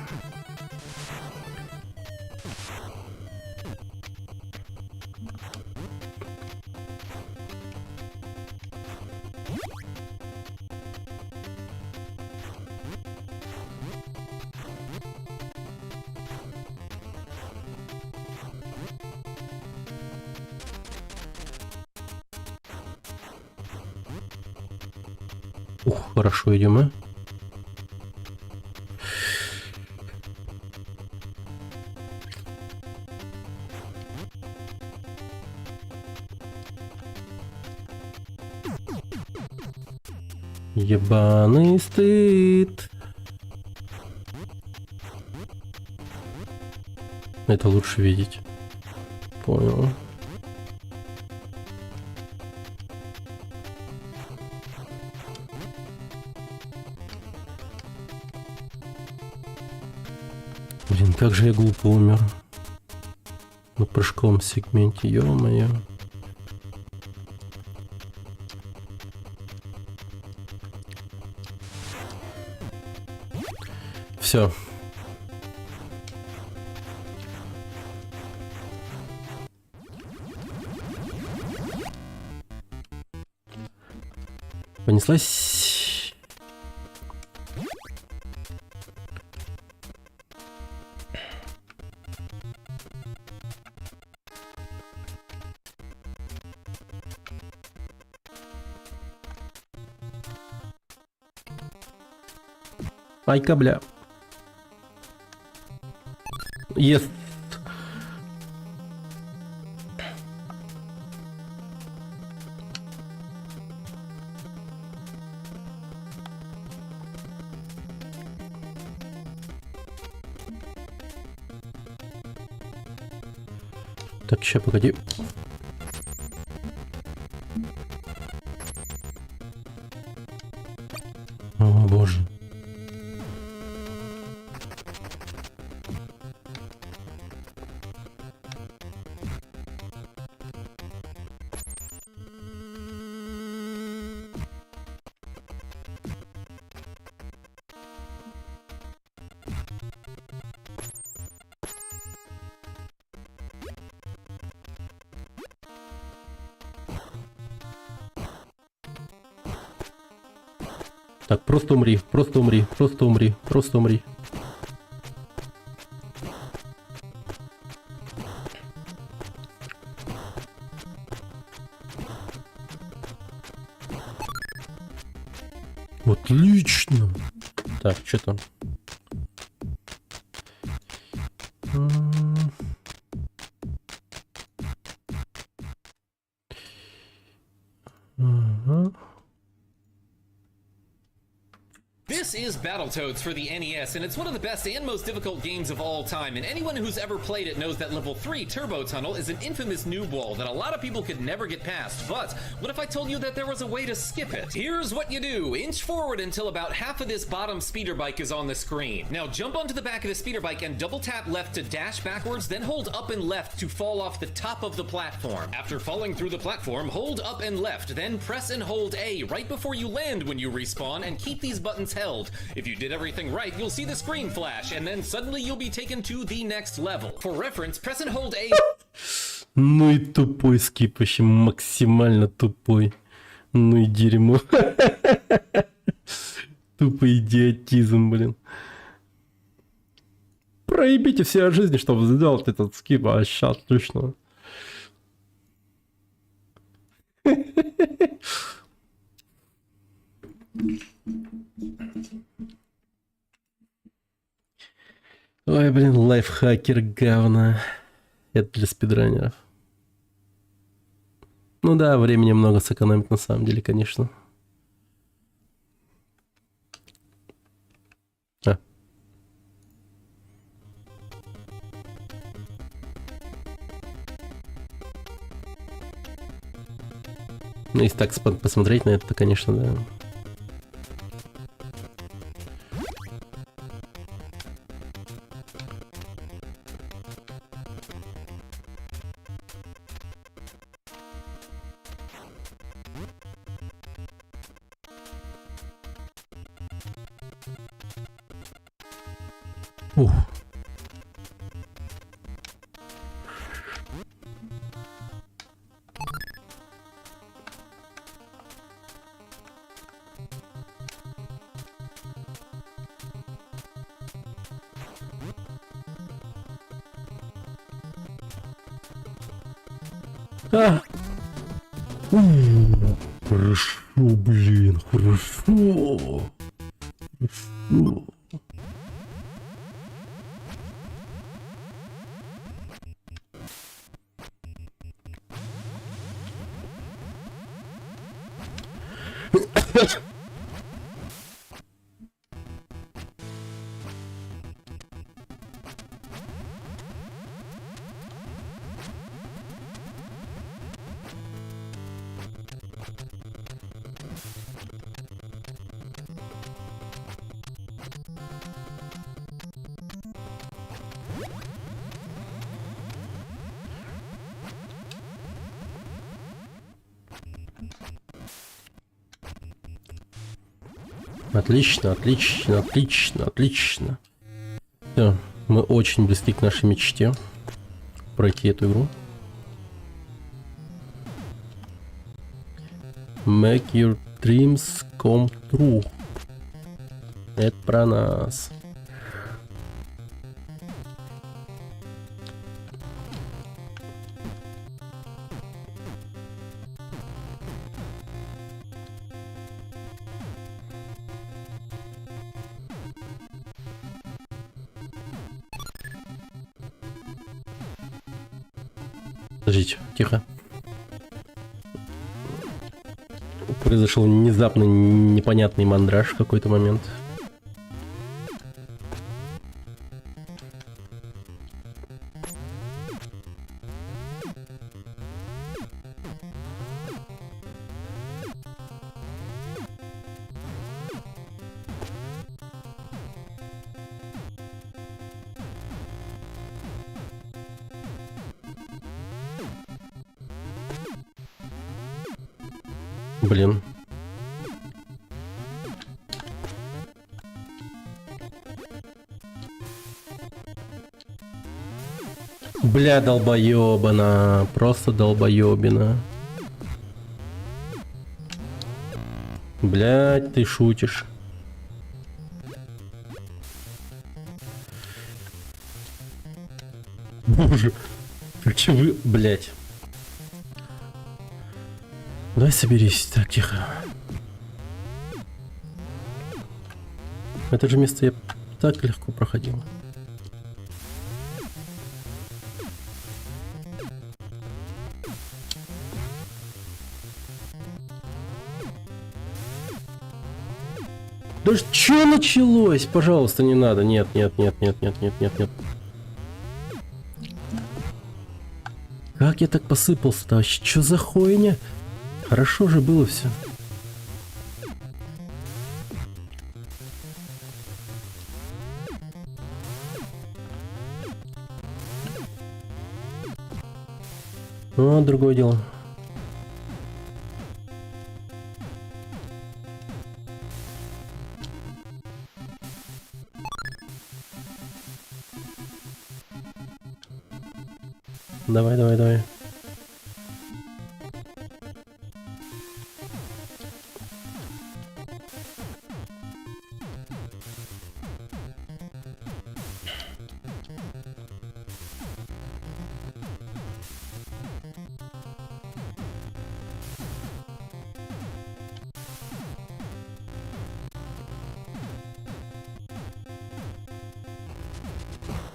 Ух, хорошо идем, а? Ебаный стыд. Это лучше видеть. Понял. Блин, как же я глупо умер. На прыжковом сегменте, ё-моё. Все. Понеслась. Ай-ка, бля. Ест. Так, ща, погоди. О, боже. Так, просто умри, просто умри, просто умри, просто умри. Отлично. Так, что там? This This is Battletoads for the NES, and it's one of the best and most difficult games of all time, and anyone who's ever played it knows that level 3, Turbo Tunnel, is an infamous noob wall that a lot of people could never get past. But what if I told you that there was a way to skip it? Here's what you do. Inch forward until about half of this bottom speeder bike is on the screen. Now jump onto the back of the speeder bike and double tap left to dash backwards, then hold up and left to fall off the top of the platform. After falling through the platform, hold up and left, then press and hold A right before you land when you respawn, and keep these buttons held. If you did everything right, you'll see the screen flash, and then suddenly you'll be taken to the next level. For reference, press and hold A. Ну и тупой скип, вообще максимально тупой. Ну и дерьмо. Тупый идиотизм, блин. Проебите все от жизни, чтобы сделать этот скип, а сейчас точно. Ой, блин, лайфхакер говна. Это для спидранеров. Ну да, времени много сэкономить на самом деле, конечно. Ну, если так посмотреть на это, то, конечно, да. Ух. А! Хорошо, блин, хорошо. Хорошо. Отлично, отлично, отлично, отлично. Все, мы очень близки к нашей мечте пройти эту игру. Make your dreams come true. Это про нас. Подождите, тихо. Произошел внезапно непонятный мандраж в какой-то момент. Блин. Бля, долбоёбана. Просто долбоёбина. Блядь, ты шутишь. Боже. Че вы, блядь. Давай соберись. Так, тихо. Это же место я так легко проходил. Да что началось? Пожалуйста, не надо. Нет, нет, нет, нет, нет, нет, нет, нет. Как я так посыпался-то? Вообще, что за хуйня? Хорошо же было все. Ну, другое дело. Давай, давай, давай.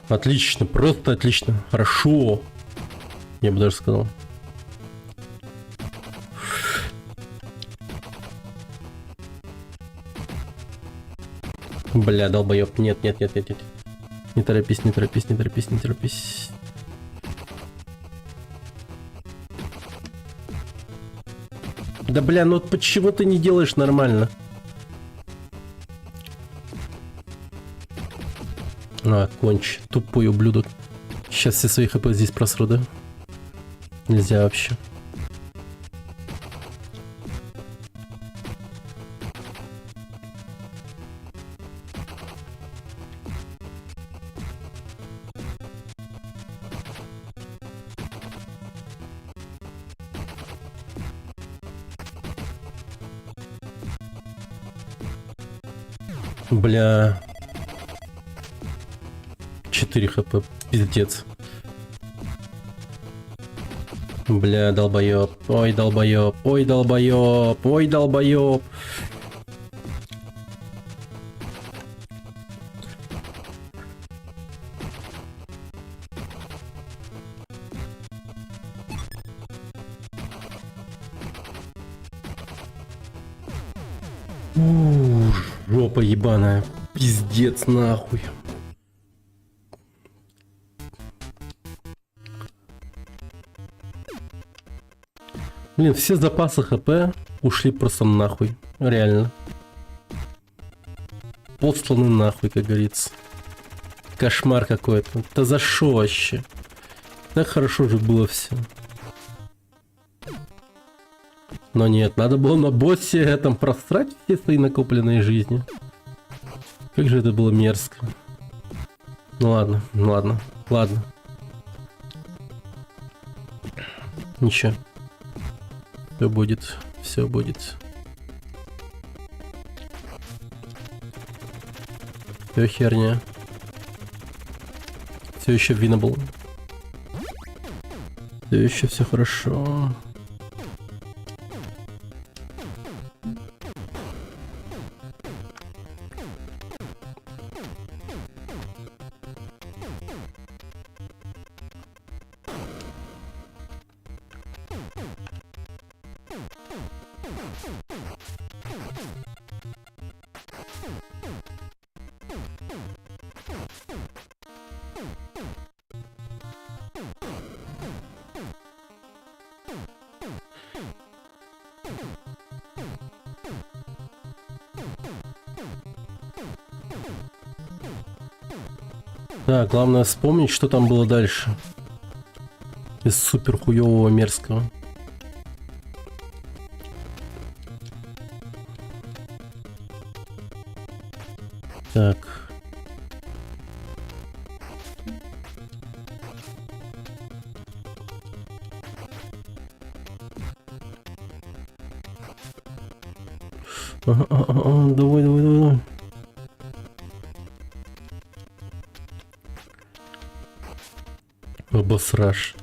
Отлично, просто отлично. Хорошо. Я бы даже сказал. Бля, долбоёб. Нет, нет, нет, нет, нет. Не торопись, не торопись, не торопись, не торопись. Да бля, ну вот почему ты не делаешь нормально? А, конч, тупой ублюдок. Сейчас все свои хп здесь просру, да? Нельзя вообще. Бля. 4 хп, пиздец. Бля, долбоёб. Ой, долбоёб. Ой, долбоёб. Ой, долбоёб. Жопа ебаная. Пиздец нахуй. Блин, все запасы хп ушли просто нахуй. Реально. Посланы нахуй, как говорится. Кошмар какой-то. Да за шо вообще? Так хорошо же было все. Но нет, надо было на боссе этом просрать все свои накопленные жизни. Как же это было мерзко. Ну ладно, ну ладно, ладно. Ничего. Все будет, все будет. Все херня. Все еще winnable. Все еще все хорошо. Да, главное вспомнить, что там было дальше. Из супер хуёвого мерзкого. Так. Давай, давай, давай. Обосраж.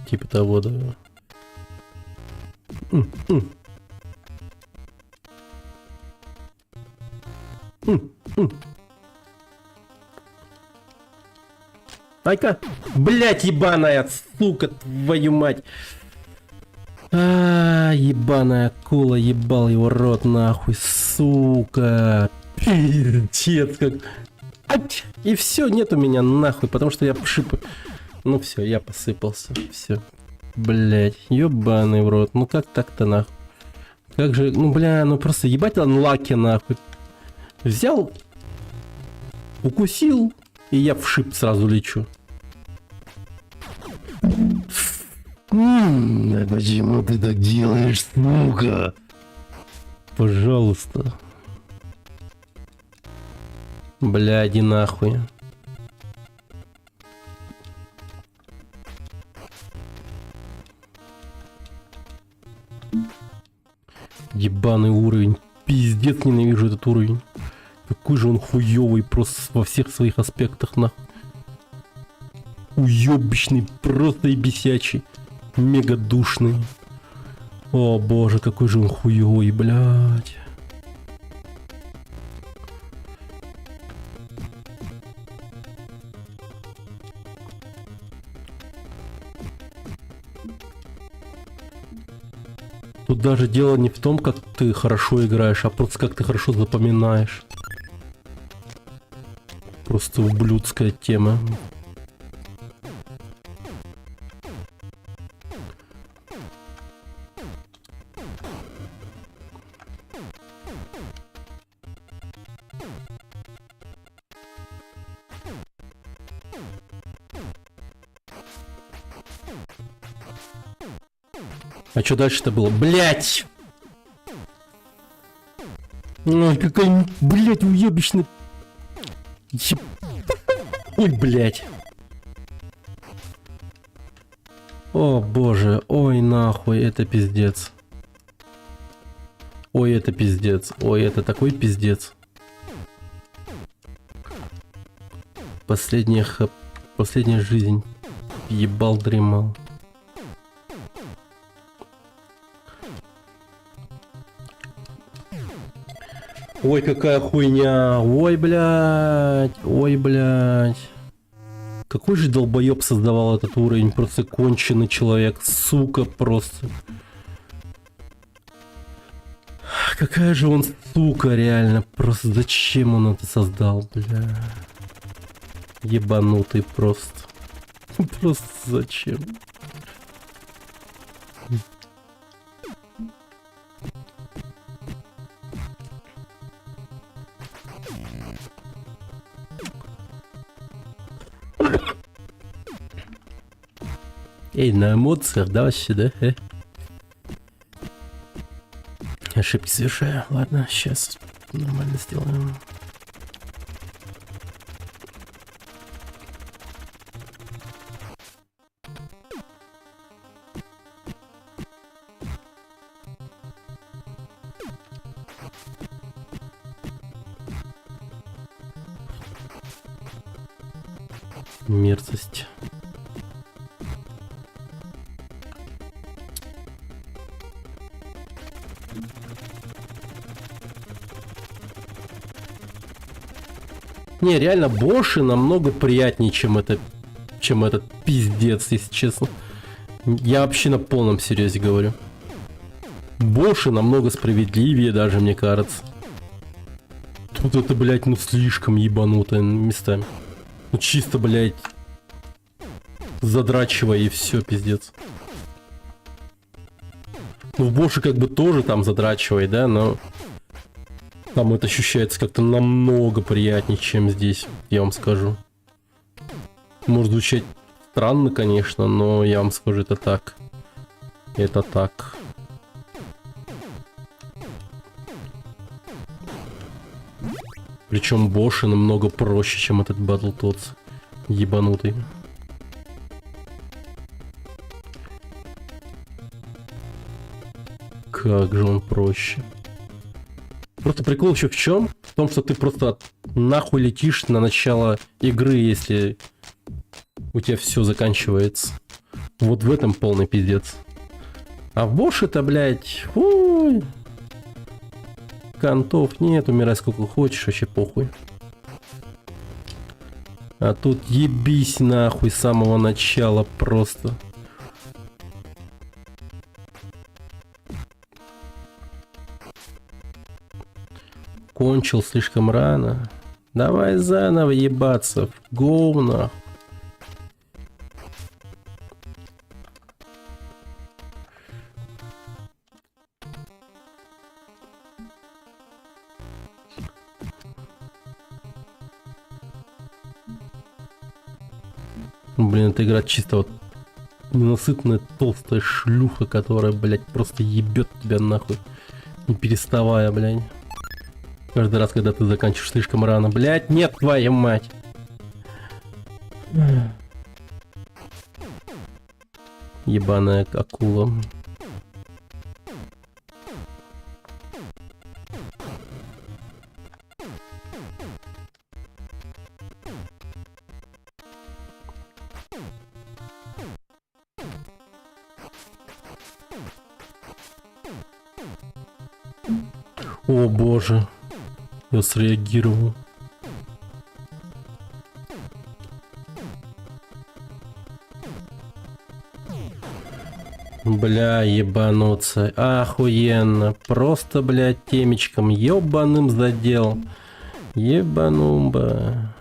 Типа того, да. Ай-ка! Блять, ебаная, сука, твою мать! Ебаная акула, ебал его рот нахуй, сука. Пиздец как. Ать! И все, нет у меня нахуй, потому что я пшип. Ну все, я посыпался, все. Блять, ебаный в рот, ну как так-то нахуй? Как же, ну бля, ну просто ебать анлаки нахуй. Взял, укусил, и я в шип сразу лечу. Почему ты так делаешь, сука? Пожалуйста. Бля, иди нахуй. Ебаный уровень. Пиздец, ненавижу этот уровень. Какой же он хуёвый просто во всех своих аспектах, нахуй. Уёбищный, просто и бесячий. Мега душный. О боже, какой же он хуёвый, блядь. Тут даже дело не в том, как ты хорошо играешь, а просто как ты хорошо запоминаешь. Просто ублюдская тема. А что дальше-то было? Блять! Ой, какая, блять, уебищная. Ой, блять. О боже, ой нахуй, это пиздец. Ой, это пиздец. Ой, это такой пиздец. Последняя жизнь. Ебал, дремал. Ой, какая хуйня. Ой, блядь. Ой, блядь. Какой же долбоеб создавал этот уровень. Просто конченый человек. Сука, просто. Какая же он сука, реально. Просто зачем он это создал, бля. Ебанутый просто. Просто зачем? Эй, на эмоциях, да, вообще, да? Ошибки совершаю. Ладно, сейчас нормально сделаем. Мерзость. Не, реально, боши намного приятнее, чем этот пиздец, если честно. Я вообще на полном серьезе говорю. Боши намного справедливее даже, мне кажется. Тут это, блядь, ну слишком ебанутое местами. Ну чисто, блядь, задрачивая и все, пиздец. Ну в боши как бы тоже там задрачивай, да, но... Там это ощущается как-то намного приятнее, чем здесь, я вам скажу. Может звучать странно, конечно, но я вам скажу, это так. Это так. Причем боши намного проще, чем этот Battletoads. Ебанутый. Как же он проще. Просто прикол еще в чем? В том, что ты просто нахуй летишь на начало игры, если у тебя все заканчивается. Вот в этом полный пиздец. А в Боше-то, блядь, ой, контов нет, умирай сколько хочешь, вообще похуй. А тут ебись нахуй с самого начала просто. кончил слишком рано. Давай заново ебаться. Гоу нахуй. Блин, эта игра чисто вот ненасытная толстая шлюха, которая, блядь, просто ебет тебя нахуй. Не переставая, блядь. Каждый раз, когда ты заканчиваешь слишком рано. Блядь, нет, твою мать. Ебаная акула. О боже. Я среагировал. Бля, ебануться. Охуенно. Просто, блядь, темечком ебаным задел. Ебанумба.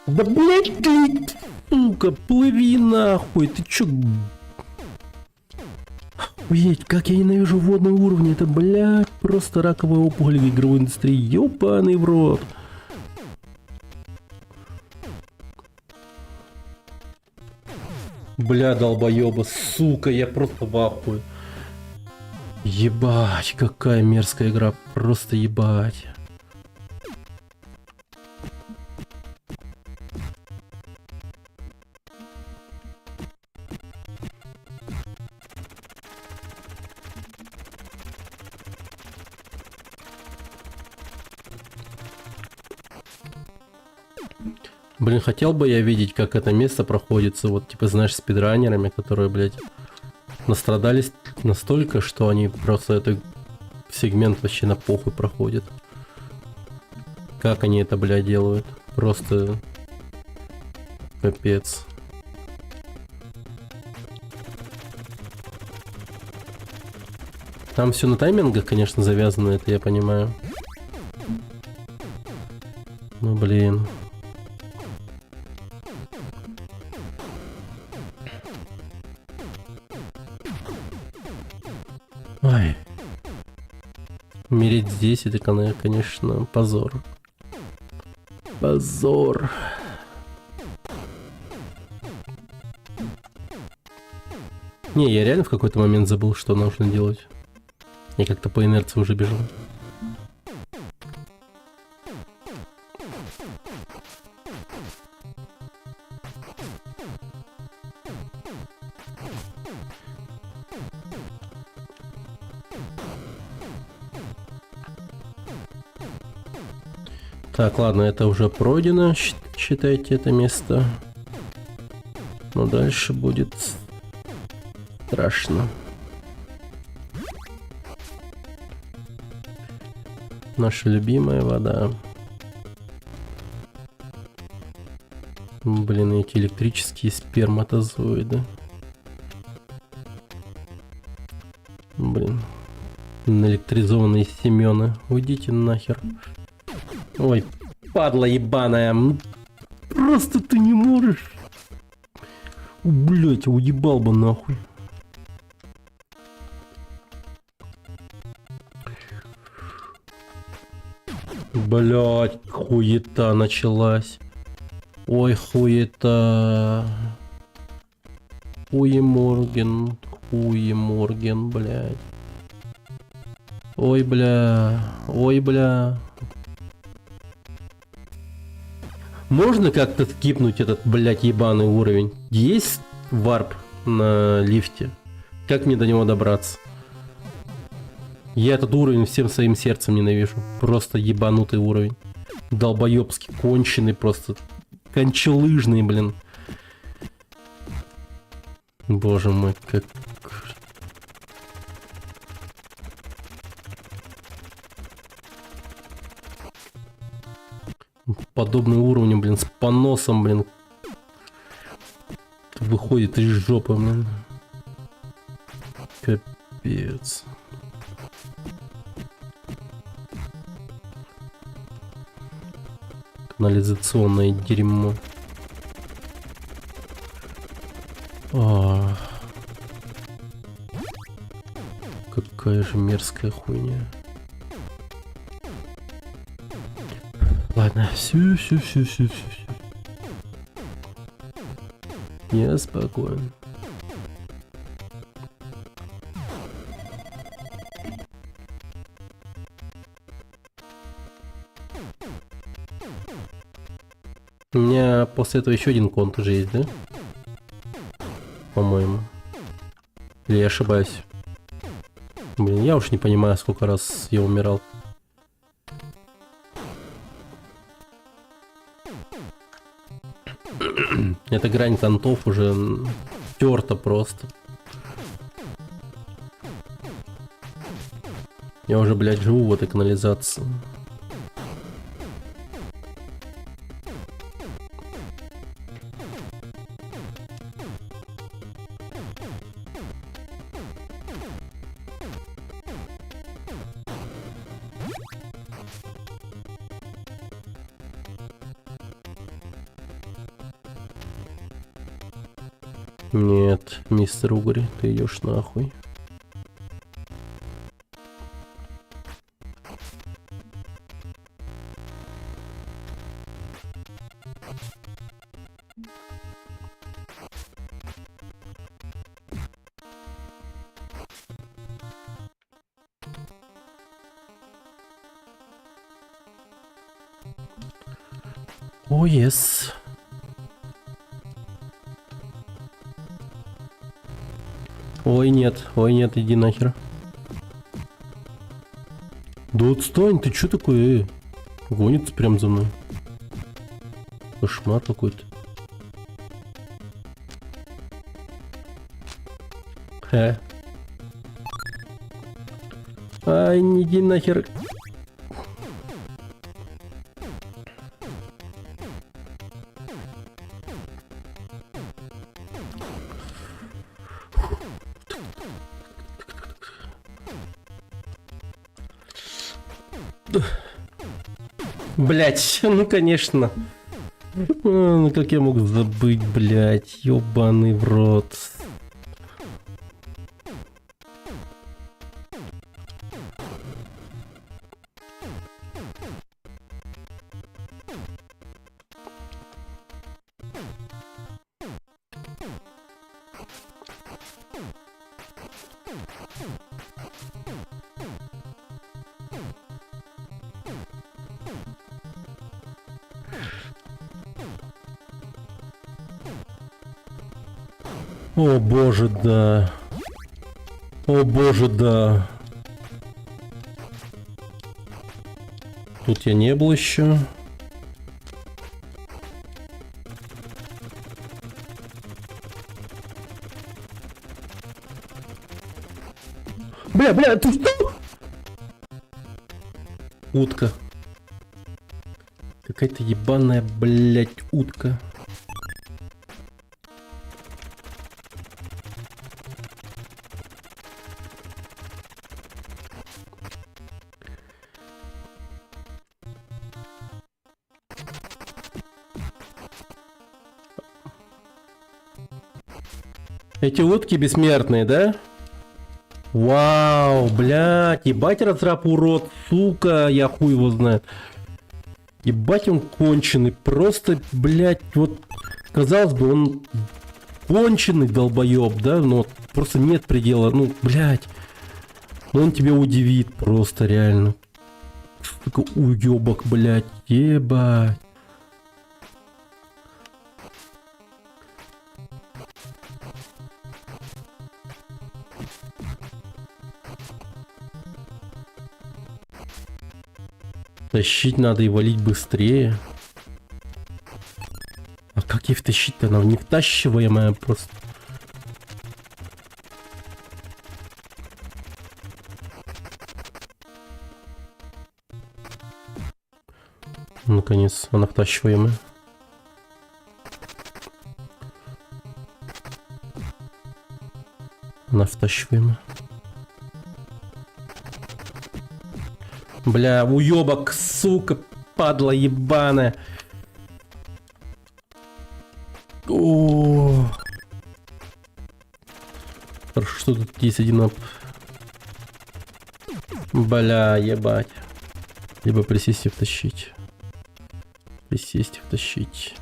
Да, блядь, ты, сука, плыви нахуй. Ты чё? Охуеть, как я ненавижу водные уровни. Это, блядь, просто раковая опухоль в игровой индустрии. Ёбаный в рот. Бля, долбоёба, сука, я просто в ахуе. Ебать, какая мерзкая игра. Просто ебать. Блин, хотел бы я видеть, как это место проходится, вот, типа, знаешь, спидранерами, которые, блядь, настрадались настолько, что они просто этот сегмент вообще на похуй проходят. Как они это, блядь, делают? Просто капец. Там все на таймингах, конечно, завязано, это я понимаю. Ну, блин. Ой. Умереть здесь, это, конечно, позор. Позор. Не, я реально в какой-то момент забыл, что нужно делать. Я как-то по инерции уже бежал. Так, ладно, это уже пройдено, считайте это место. Но дальше будет страшно. Наша любимая вода. Блин, эти электрические сперматозоиды. Блин. Наэлектризованные семена. Уйдите нахер. Ой, падла ебаная. Просто ты не можешь. Блять, уебал бы нахуй. Блять, хуета началась. Ой, хуета. Хуеморген, блять. Ой, бля. Ой, бля. Можно как-то скипнуть этот, блядь, ебаный уровень? Есть варп на лифте? Как мне до него добраться? Я этот уровень всем своим сердцем ненавижу. Просто ебанутый уровень. Долбоебский, конченый просто. Кончелыжный, блин. Боже мой, как... Подобные уровни, блин, с поносом, блин. выходит из жопы, блин. Капец. Канализационное дерьмо. Какая же мерзкая хуйня. Ладно, все. Я спокоен. У меня после этого еще один конт уже есть, да? По-моему. Или я ошибаюсь? Блин, я уж не понимаю, сколько раз я умирал. Эта грань контов уже терта просто. Я уже, блядь, живу в этой канализации. Нет, мистер Угори, ты идешь нахуй. О, yes. Ой, нет, иди нахер. Да отстань, ты чё такое? Гонится прям за мной. Кошмар какой-то. Ай, не иди нахер. Блять, ну конечно. Ну как я мог забыть, блять, ёбаный в рот. О боже, да. О боже, да. Тут я не был еще. Бля, ты что? Утка. Какая-то ебаная, блять, утка. Эти утки бессмертные, да? Вау, блядь, ебать разраб урод, сука, я хуй его знаю. Ебать он конченый, просто, блядь, вот, казалось бы, он конченый долбоеб, да, но вот просто нет предела, ну, блядь. Но он тебя удивит просто, реально. Сука, уебок, блядь, ебать. Тащить надо и валить быстрее. А как их тащить-то? Она невтащиваемая просто. Наконец, она втащиваемая. Ладно, втащуємо. Бля, уёбок, сука, падла ебаная. О. Хорошо, что тут есть один ап. Бля, ебать. Либо присесть и втащить. Присесть и втащить.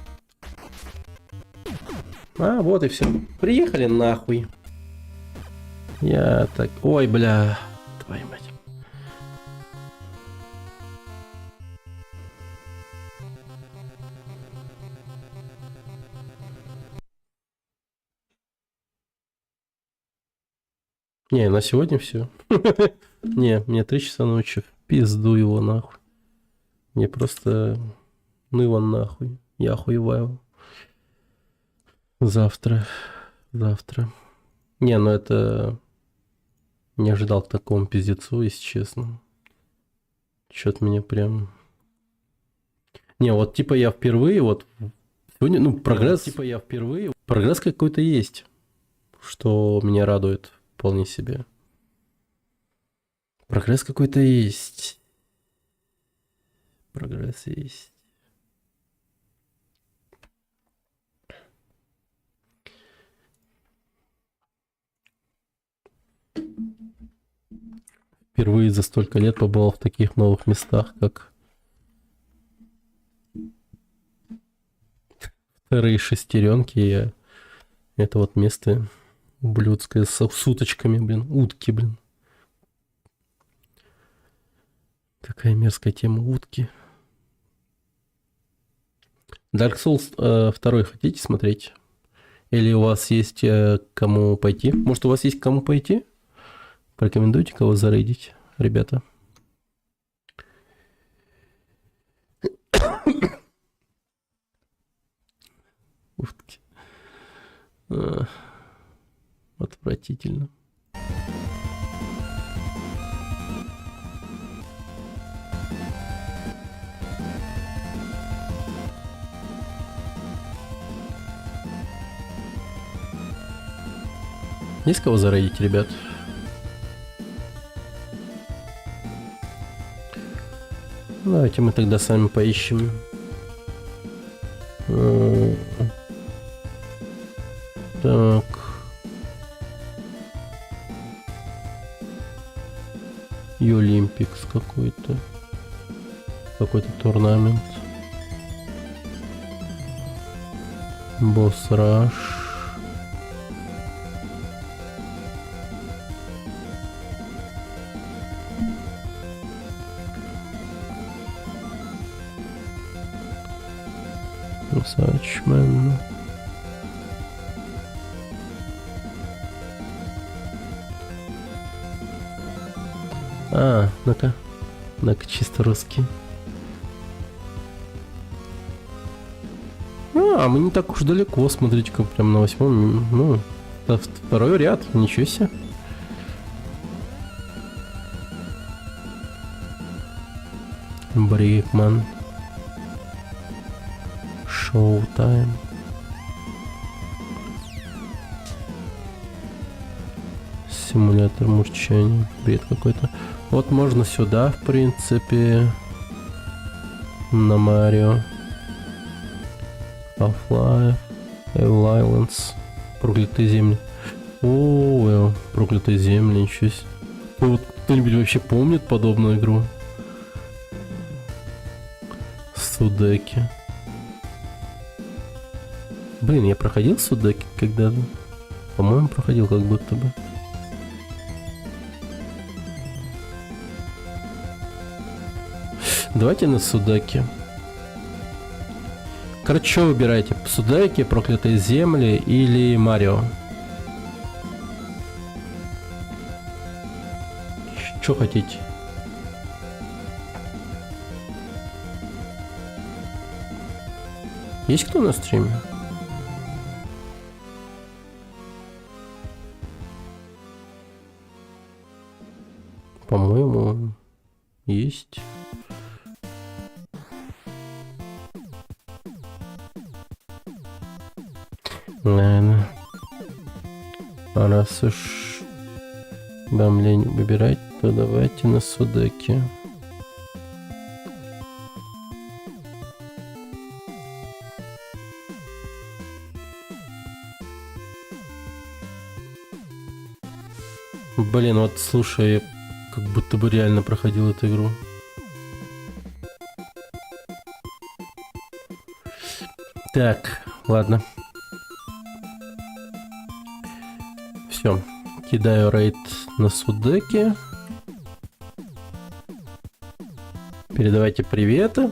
А, вот и все. Приехали нахуй. Я так... Ой, бля. Твою мать. Не, на сегодня все. Не, мне 3 часа ночи. Пизду его нахуй. Мне просто... Ну его нахуй. Я охуеваю. Завтра. Не, ну это... Не ожидал к такому пиздецу, если честно. Чё-то меня прям... Не, вот типа я впервые вот... Сегодня, ну, прогресс... Типа я впервые... Прогресс какой-то есть. Что меня радует вполне себе. Прогресс какой-то есть. Прогресс есть. Впервые за столько лет побывал в таких новых местах, как вторые шестеренки. Это вот место ублюдское с уточками, блин, утки, блин. Такая мерзкая тема, утки. Dark Souls 2 хотите смотреть? Или у вас есть кому пойти? Может, у вас есть кому пойти? Порекомендуйте, кого зарейдить, ребята. Утки. Отвратительно. Есть кого зарейдить, ребят? Давайте мы тогда сами поищем. Так. Олимпикс какой-то. Какой-то турнамент. Босс Раш. Сачмен. Ну-ка. Ну-ка, чисто русский. Мы не так уж далеко, смотрите-ка, прям на 8-м. Ну, второй ряд, ничего себе. Брикман. Шоу-тайм. Симулятор мурчания. Бред какой-то. Вот можно сюда, в принципе. На Марио. Half-Life. Evil Islands. Проклятые земли. О, проклятые земли, ничего себе. Вот кто-нибудь вообще помнит подобную игру? Судеки. Блин, я проходил Судеки когда-то. По-моему, проходил как будто бы. Давайте на Судеки. Короче, что выбираете? Судеки, проклятые земли или Марио? Что хотите? Есть кто на стриме? По-моему, есть. Ладно. Раз уж Вам лень выбирать, то давайте на Судеке. Блин, вот слушай, я как будто бы реально проходил эту игру. Так, ладно. Все, кидаю рейд на Судеке. Передавайте приветы.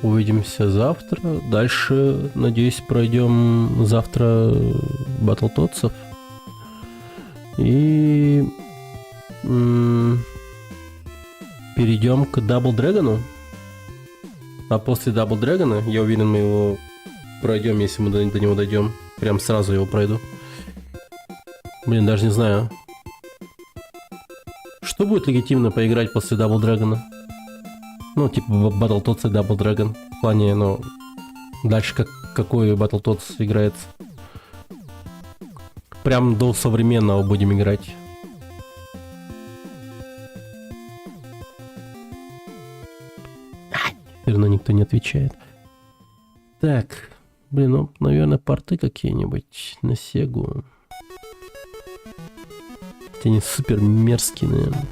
Увидимся завтра. Дальше, надеюсь, пройдем завтра Батлтотсов. И перейдем к Дабл Дрэгону. А после Дабл Дрэгона, я уверен, мы его пройдем, если мы до него дойдем. Прям сразу его пройду. Блин, даже не знаю. Что будет легитимно поиграть после Дабл Дрэгона? Типа Battletoads и Double Dragon. В плане, дальше какой Battletoads играется. Прям до современного будем играть. Все равно никто не отвечает. Так, блин, наверное, порты какие-нибудь на Сегу. Они супер мерзкие, наверное.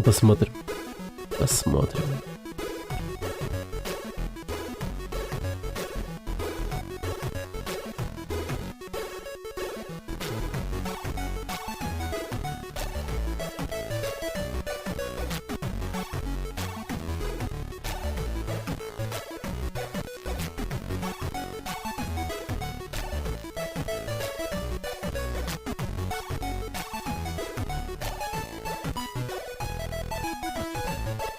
Посмотрим. Посмотрим.